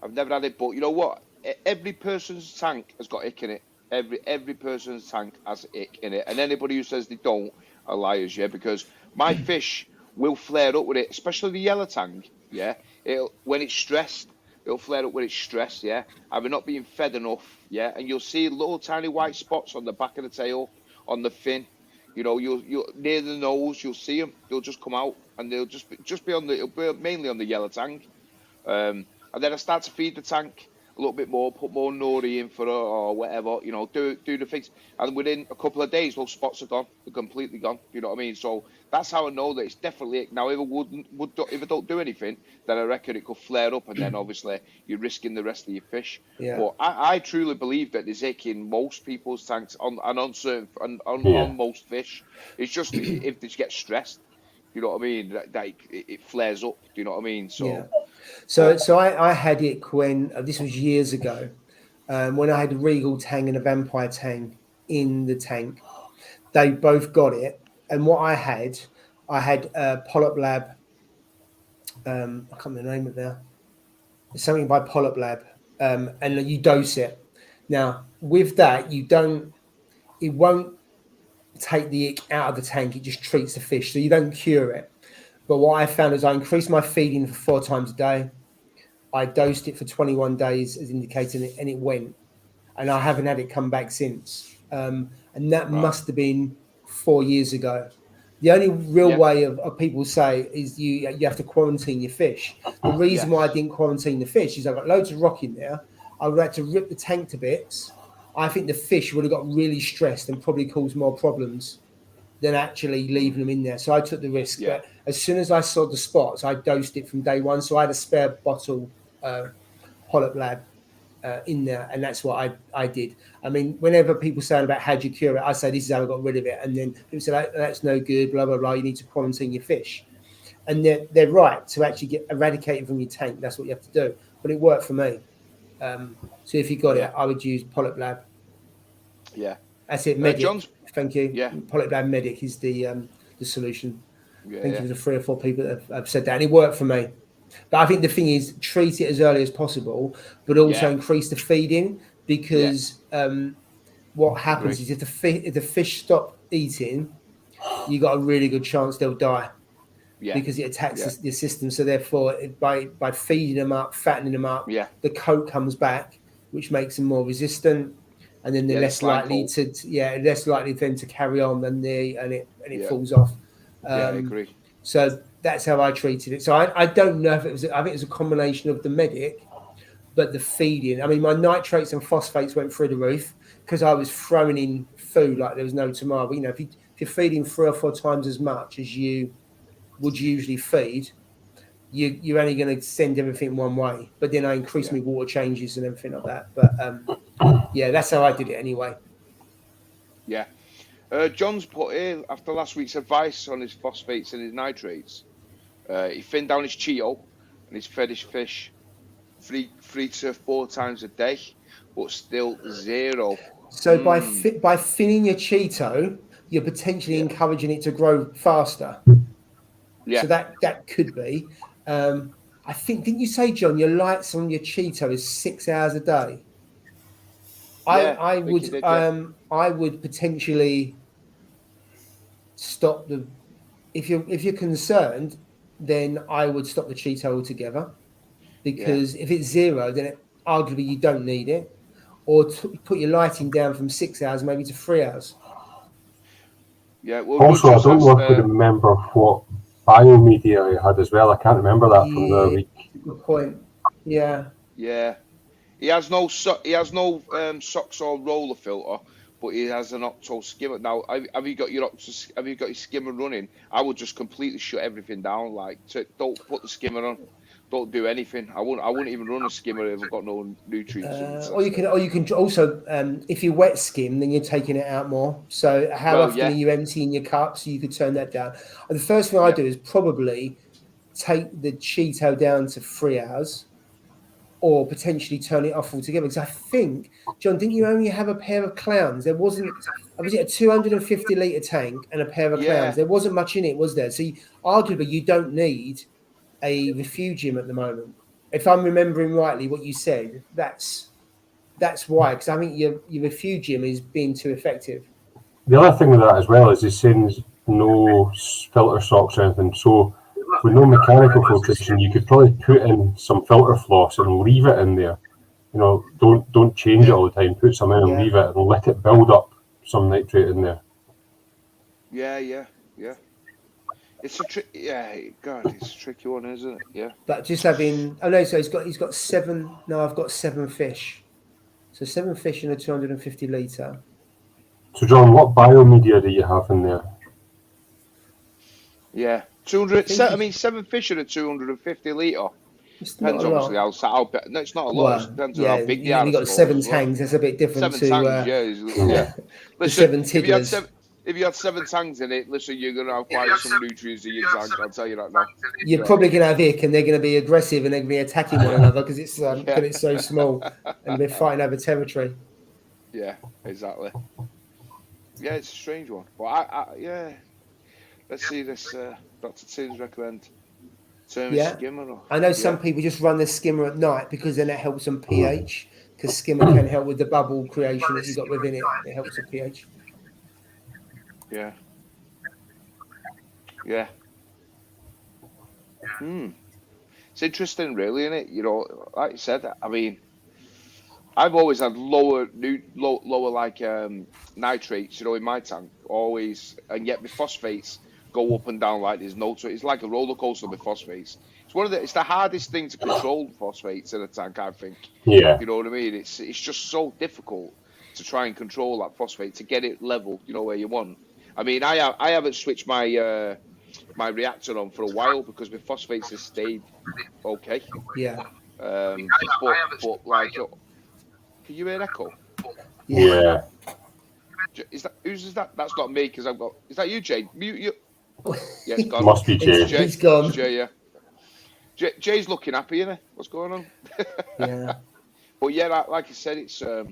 had it, but you know what? Every person's tank has got ick in it. Every person's tank has ick in it, and anybody who says they don't are liars, because my fish will flare up with it, especially the yellow tank. Yeah, when it's stressed, it'll flare up when it's stressed. Yeah, either not being fed enough. Yeah, and you'll see little tiny white spots on the back of the tail, on the fin. You know, you'll near the nose, you'll see them. They'll just come out, and they'll just be on the, it'll be mainly on the yellow tank. And then I start to feed the tank a little bit more, put more nori in for it or whatever, you know, do the things. And within a couple of days, those spots are gone. They're completely gone. You know what I mean? So that's how I know that it's definitely, now if it don't do anything, then I reckon it could flare up, and then obviously you're risking the rest of your fish. Yeah. But I truly believe that there's ick in most people's tanks on most fish. It's just if they get stressed, you know what I mean, that it flares up. Do you know what I mean? So. Yeah. So I had it when this was years ago, when I had a Regal tang and a Vampire tang in the tank. They both got it, and what I had Polyp Lab. I can't remember the name of it now. It's something by Polyp Lab, and you dose it. Now with that, it won't take the ick out of the tank. It just treats the fish, so you don't cure it. But what I found is I increased my feeding for 4 times a day. I dosed it for 21 days as indicated, and it went. And I haven't had it come back since. And that must have been 4 years ago. The only real way of people say is you have to quarantine your fish. The reason why I didn't quarantine the fish is I've got loads of rock in there. I would have to rip the tank to bits. I think the fish would have got really stressed and probably caused more problems than actually leaving them in there. So I took the risk. Yeah. But as soon as I saw the spots, I dosed it from day one. So I had a spare bottle Polyp Lab in there, and that's what I did. I mean, whenever people say about how do you cure it, I say this is how I got rid of it. And then people say that's no good, blah, blah, blah. You need to quarantine your fish. And they're right to actually get eradicated from your tank. That's what you have to do. But it worked for me. So if you got it, I would use Polyp Lab. Yeah. That's it, Medic. John's, thank you. Yeah. Polyp Lab Medic is the solution. Yeah, I think it was 3 or 4 people that have said that, and it worked for me. But I think the thing is, treat it as early as possible, but also increase the feeding, because what happens is if the fish stop eating, you got a really good chance they'll die. Yeah. Because it attacks the system. So therefore, by feeding them up, fattening them up, the coat comes back, which makes them more resistant, and then they're less likely to carry on, and it falls off. I agree. So that's how I treated it. So I don't know if it was. I think it was a combination of the Medic, but the feeding. I mean, my nitrates and phosphates went through the roof because I was throwing in food like there was no tomorrow. But, you know, if you're feeding 3 or 4 times as much as you would usually feed, you're only going to send everything one way. But then I increased my water changes and everything like that. But that's how I did it anyway. Yeah. John's put in, after last week's advice on his phosphates and his nitrates, he thinned down his Cheeto and he's fed his fish 3 to 4 times a day, but still 0. So by thinning your Cheeto, you're potentially encouraging it to grow faster. Yeah. So that could be. I think, didn't you say, John, your lights on your Cheeto is 6 hours a day? I would potentially stop if you're concerned, then I would stop the Cheeto altogether, because if it's 0, then arguably you don't need it, or put your lighting down from 6 hours maybe to 3 hours. Yeah. Well, also, I don't know if you remember what biomedia I had as well. I can't remember that from the week. Good point. Yeah. Yeah. He has no SOX or roller filter, but he has an octo skimmer. Now, have you got your skimmer running? I would just completely shut everything down. Like, don't put the skimmer on. Don't do anything. I wouldn't even run a skimmer if I've got no nutrients. Or you can also, if you wet skim, then you're taking it out more. So how often are you emptying your cup? So you could turn that down. And the first thing I do is probably take the Cheeto down to 3 hours, or potentially turn it off altogether. Because I think, John, didn't you only have a pair of clowns? There was it a 250 litre tank and a pair of clowns? There wasn't much in it, was there? So arguably you don't need a refugium at the moment. If I'm remembering rightly what you said, that's why, because I think your refugium is being too effective. The other thing with that as well is he sends no filter socks or anything. So with no mechanical filtration, you could probably put in some filter floss and leave it in there. You know, don't change it all the time. Put some in and leave it and let it build up some nitrate in there. Yeah. It's a it's a tricky one, isn't it? Yeah. But just having, oh no, so he's got 7. No, I've got 7 fish. So 7 fish in a 250 litre. So John, what biomedia do you have in there? Yeah, 200. I mean, 7 fish in a 250 litre. Depends obviously how big. No, it's not a lot. Well, It depends on how big they are. You've got 7 tanks. That's a bit different 7 to tanks. Yeah. Listen, 7 tiddlers. If you had 7 tanks in it, listen, you're going to have quite some nutrients in your tank. I'll tell you that now. You're probably going to have ick, and they're going to be aggressive, and they're going to be attacking one another because it's so small, and they're fighting over territory. Yeah, exactly. Yeah, it's a strange one, but yeah. Let's see this. Dr. Tim's recommend. Skimmer. I know some people just run the skimmer at night because then it helps on pH. Because skimmer can help with the bubble creation that you've got within it. It helps with pH. Yeah. It's interesting, really, isn't it? You know, like you said, I mean, I've always had lower like nitrates, you know, in my tank, always, and yet the phosphates go up and down like there's no. It's like a roller coaster with phosphates. It's the hardest thing to control, phosphates in a tank, I think. Yeah. You know what I mean? It's just so difficult to try and control that phosphate to get it level, you know, where you want. I mean, I haven't switched my my reactor on for a while because my phosphates have stayed okay. Yeah. But like, can you hear echo? Yeah. Who's that? That's not me because I've got. Is that you, Jay? Mute you. Yeah, it's gone. Must be Jay. He's gone. Jay, yeah. Jay's looking happy, isn't he? What's going on? Yeah. But yeah, like I said, it's a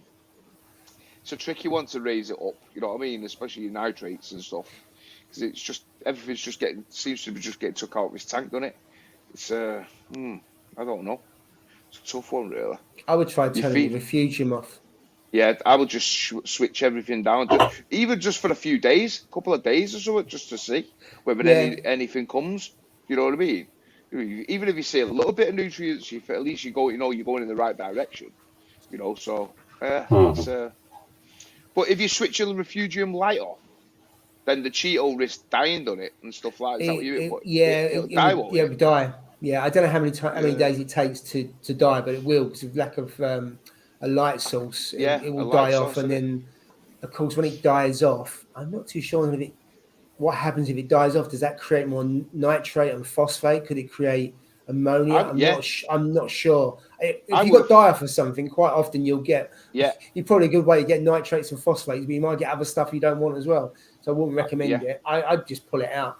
tricky one to raise it up. You know what I mean? Especially nitrates and stuff, because it's just everything's just seems to be just getting took out of his tank, doesn't it? It's I don't know. It's a tough one, really. I would try turning the refugium off. Yeah, I would just switch everything down, even just for a few days, a couple of days or so, just to see whether anything comes. You know what I mean? Even if you see a little bit of nutrients, at least you're going in the right direction. You know, so it's, but if you switch your refugium light off, then the Cheeto risks dying on it and stuff like that. It would die. Yeah, I don't know how many days it takes to die, but it will because of lack of a light source. It will die off, and then of course when it dies off, I'm not too sure if what happens if it dies off. Does that create more nitrate and phosphate? Could it create ammonia? I'm not sure. If you've got die off or something, quite often you'll get. Yeah, you're probably a good way to get nitrates and phosphates, but you might get other stuff you don't want as well. So I wouldn't recommend it. I'd just pull it out.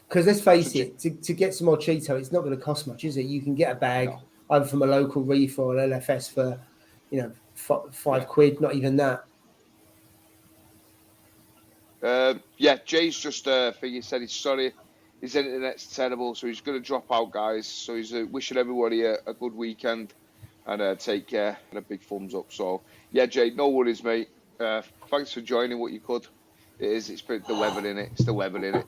Because let's face it, to get some more Cheeto, it's not going to cost much, is it? You can get a bag either from a local reefer or LFS for, £5, not even that. Jay's just he said he's sorry, his internet's terrible, so he's going to drop out, guys. So he's wishing everybody a good weekend and take care and a big thumbs up. So yeah, Jay, no worries, mate. Thanks for joining what you could. It's the weather in it. It's the weather in it.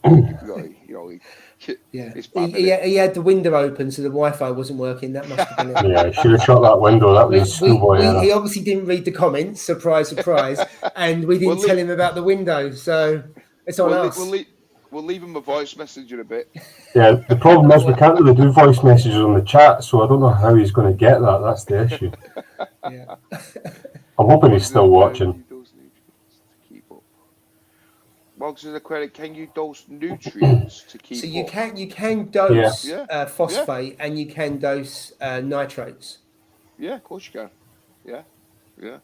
It's bad, he had the window open, so the Wi-Fi wasn't working. That must have been it. Yeah, should have shut that window. That was he obviously didn't read the comments. Surprise, surprise. And we didn't tell him about the window, so it's on us. We'll leave him a voice message in a bit. Yeah, the problem is we can't really do voice messages on the chat, so I don't know how he's going to get that. That's the issue. Yeah. I'm hoping he's still watching. Mugs is a credit. Can you dose nutrients to keep? So you can dose phosphate and you can dose nitrates. Yeah, of course you can. Yeah.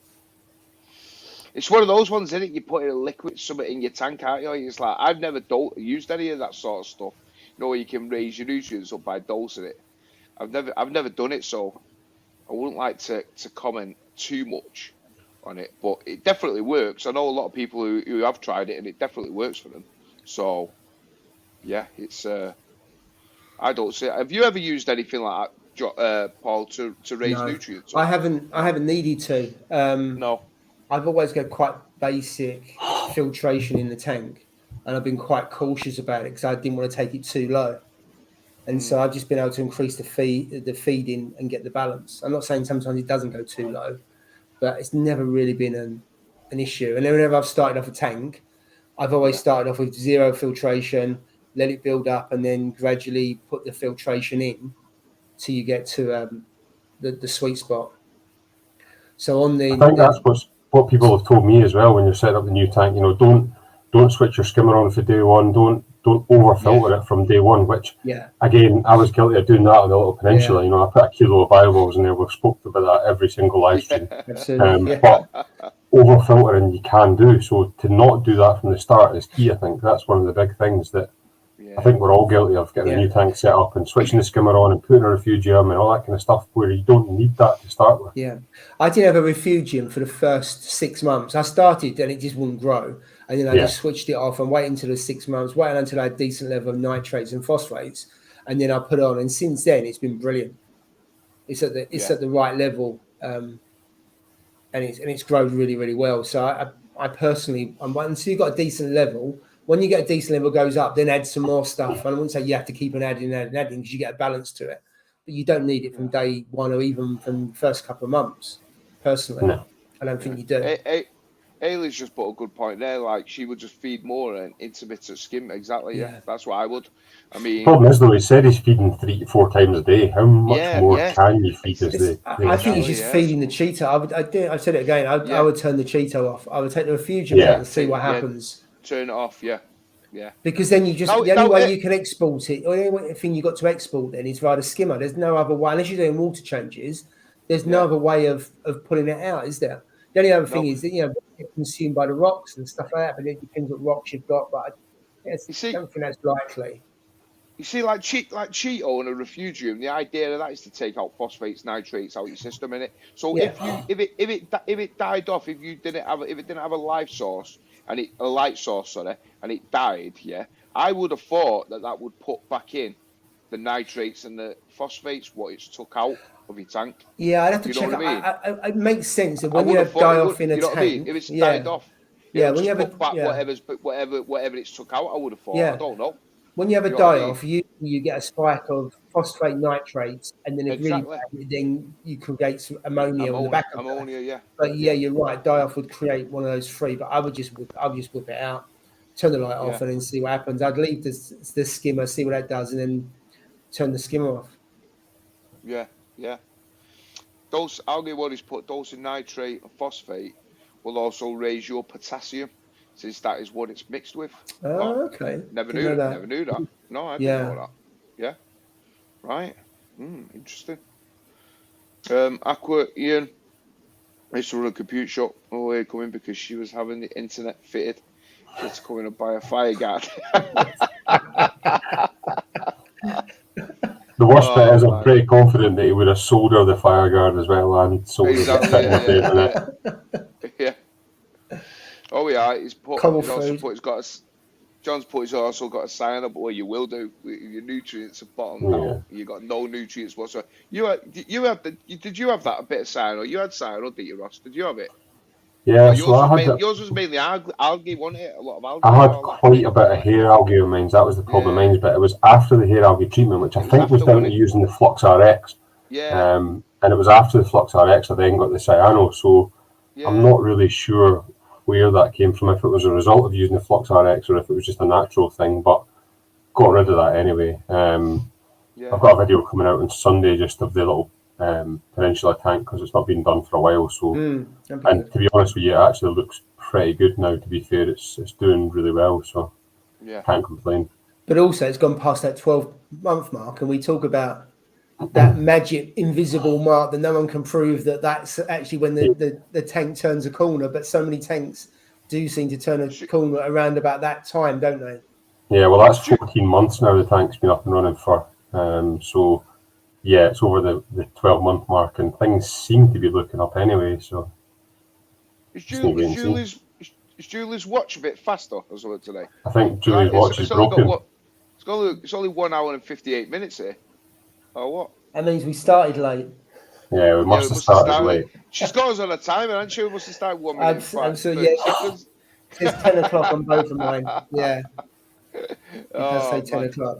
It's one of those ones, isn't it? You put in a liquid, something in your tank, aren't you? It's like I've never used any of that sort of stuff. You know, where you can raise your nutrients up by dosing it. I've never done it, so I wouldn't like to comment too much on it, but it definitely works. I know a lot of people who have tried it, and it definitely works for them. So, yeah, it's. I don't see. Have you ever used anything like that, Paul, to raise nutrients? I haven't needed to. No. I've always got quite basic filtration in the tank, and I've been quite cautious about it because I didn't want to take it too low. And so I've just been able to increase the feeding and get the balance. I'm not saying sometimes it doesn't go too low, but it's never really been an issue. And whenever I've started off a tank, I've always started off with 0 filtration, let it build up, and then gradually put the filtration in till you get to the sweet spot. So on the, I think that's what people have told me as well when you're setting up the new tank. You know, don't switch your skimmer on for day one. Don't over filter it from day one. Which again, I was guilty of doing that on the little peninsula. You know, I put a kilo of bivalves in there. We've spoken about that every single live stream. But over filtering you can do. So to not do that from the start is key. I think that's one of the big things that I think we're all guilty of, getting a new tank set up and switching the skimmer on and putting a refugium and all that kind of stuff where you don't need that to start with. Yeah. I did have a refugium for the first 6 months. I started and it just wouldn't grow. And then I just switched it off and waited until the 6 months, waited until I had a decent level of nitrates and phosphates. And then I put it on. And since then, it's been brilliant. It's at the right level. And it's grown really, really well. So I personally, once you've got a decent level, when you get a decent level goes up, then add some more stuff. And I wouldn't say you have to keep on adding because you get a balance to it. But you don't need it from day one or even from the first couple of months. Personally, no. I don't think you do. Ailey's just put a good point there. Like, she would just feed more and intermittent skim. Exactly. Yeah, that's what I would. I mean, problem is though, he said he's feeding 3 to 4 times a day. How much more can you feed as the? I think he's just feeding the Cheeto. I said it again. I would turn the Cheeto off. I would take the refugium out and see what happens. Turn it off. Yeah. Because then you just the only way you can export it, or the only thing you got to export then is via the skimmer. There's no other way unless you're doing water changes. There's no other way of pulling it out, is there? The only other thing is that get consumed by the rocks and stuff like that. But it depends what rocks you've got. But I don't think that's likely. You see, like Cheeto and a refugium, the idea of that is to take out phosphates, nitrates out your system, innit? So if it died off, if it didn't have a light source and it died, I would have thought that would put back in the nitrates and the phosphates what it's took out of your tank. Yeah, I'd have to check. It makes sense that when you have die off in a tank, if it's died off, when you have put back whatever it's took out, I would have thought. I don't know. When you have a die-off, you get a spike of phosphate nitrates, and then then you create some ammonia on the back of it. But you're right. Die-off would create one of those 3. But I would just whip it out, turn the light off, and then see what happens. I'd leave the skimmer, see what that does, and then turn the skimmer off. Yeah. Those algae bodies put dose in nitrate and phosphate will also raise your potassium, since that is what it's mixed with. Oh, okay. Never knew that. No, I didn't know that. Yeah. Right. Interesting. Aqua Ian used to run a computer shop all the way coming because she was having the internet fitted. She had to come in and buy a fire guard. The worst bit is I'm pretty confident that he would have sold her the fire guard as well and sold her the internet. Yeah. Oh yeah, John's also got a sign up where you will do your nutrients are bottomed out. You got no nutrients whatsoever. Did you have that bit of cyano? You had cyano, didn't you, Ross? Did you have it? Yeah, yours was mainly algae, wasn't it? A lot of algae. I had quite a bit of hair algae in mine. That was the problem. Mine's, but it was after the hair algae treatment, which I think was down to using the Flux RX. Yeah. And it was after the Flux RX I then got the cyano. So I'm not really sure where that came from, if it was a result of using the Flux RX or if it was just a natural thing, but got rid of that anyway. I've got a video coming out on Sunday just of the little peninsula tank because it's not been done for a while. So, and to be honest with you, it actually looks pretty good now. To be fair, it's doing really well. So, can't complain. But also, it's gone past that 12-month mark, and we talk about that magic invisible mark that no one can prove that's actually when the tank turns a corner. But so many tanks do seem to turn a corner around about that time, don't they? Yeah, well, that's 14 months now the tank's been up and running for. So, yeah, it's over the 12-month mark, and things seem to be looking up anyway. So, is Julie's watch a bit faster as well today? I think Julie's watch is broken. It's only 1 hour and 58 minutes here. Oh, what? That means we started late. Yeah, we must have started late. She's got us on a timer, hasn't she? We must have started 1 minute. It's 10 o'clock on both of mine. Yeah. Let's say 10 o'clock.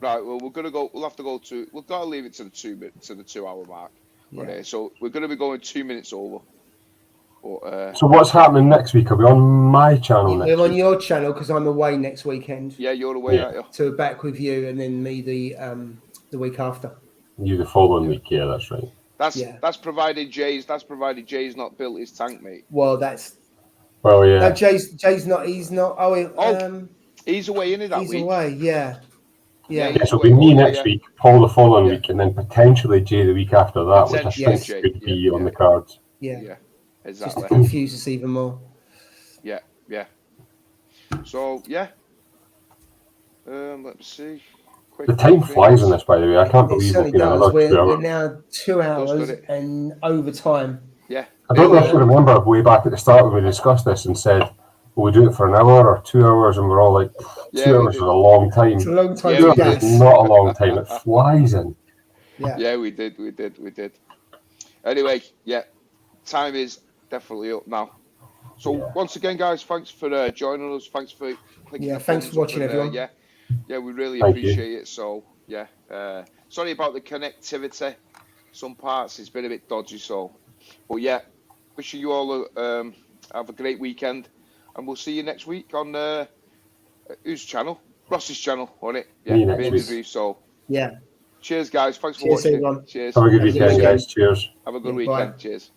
Right. Well, we'll have to go to. We've got to leave it to the 2 hour mark. Yeah. Okay. So we're going to be going 2 minutes over. But, so what's happening next week? Are we on my channel next week? We're on your channel because I'm away next weekend. Yeah, you're away, aren't you? So we're back with you, and then me the week after. You the following week, yeah, that's right. That's provided Jay's not built his tank, mate. Well, that's. Well, yeah. No, Jay's not. He's not. He's away, isn't he? That he's week? away. Yeah. So it'll be me next week, Paul the following week, and then potentially Jay the week after that, which I think could be on the cards. Yeah, exactly. Just to confuse us even more. Yeah. So let's see. The time flies in this, by the way. I can't believe we're now 2 hours and over time. Yeah. I don't know if you remember way back at the start when we discussed this and said, will we do it for an hour or 2 hours? And we're all like, 2 hours is a long time. It's a long time. It's not a long time. It flies in. Yeah, we did. Anyway, time is definitely up now. So once again, guys, thanks for joining us. Thanks for clicking. Thanks for watching, everyone. We really appreciate it. So sorry about the connectivity. Some parts it's been a bit dodgy. So, but wishing you all have a great weekend, and we'll see you next week on whose channel? Ross's channel, won't it? Me next week. So yeah. Cheers, guys. Thanks for watching. Everyone. Cheers. Have a good weekend, guys. Cheers. Have a good weekend. Cheers.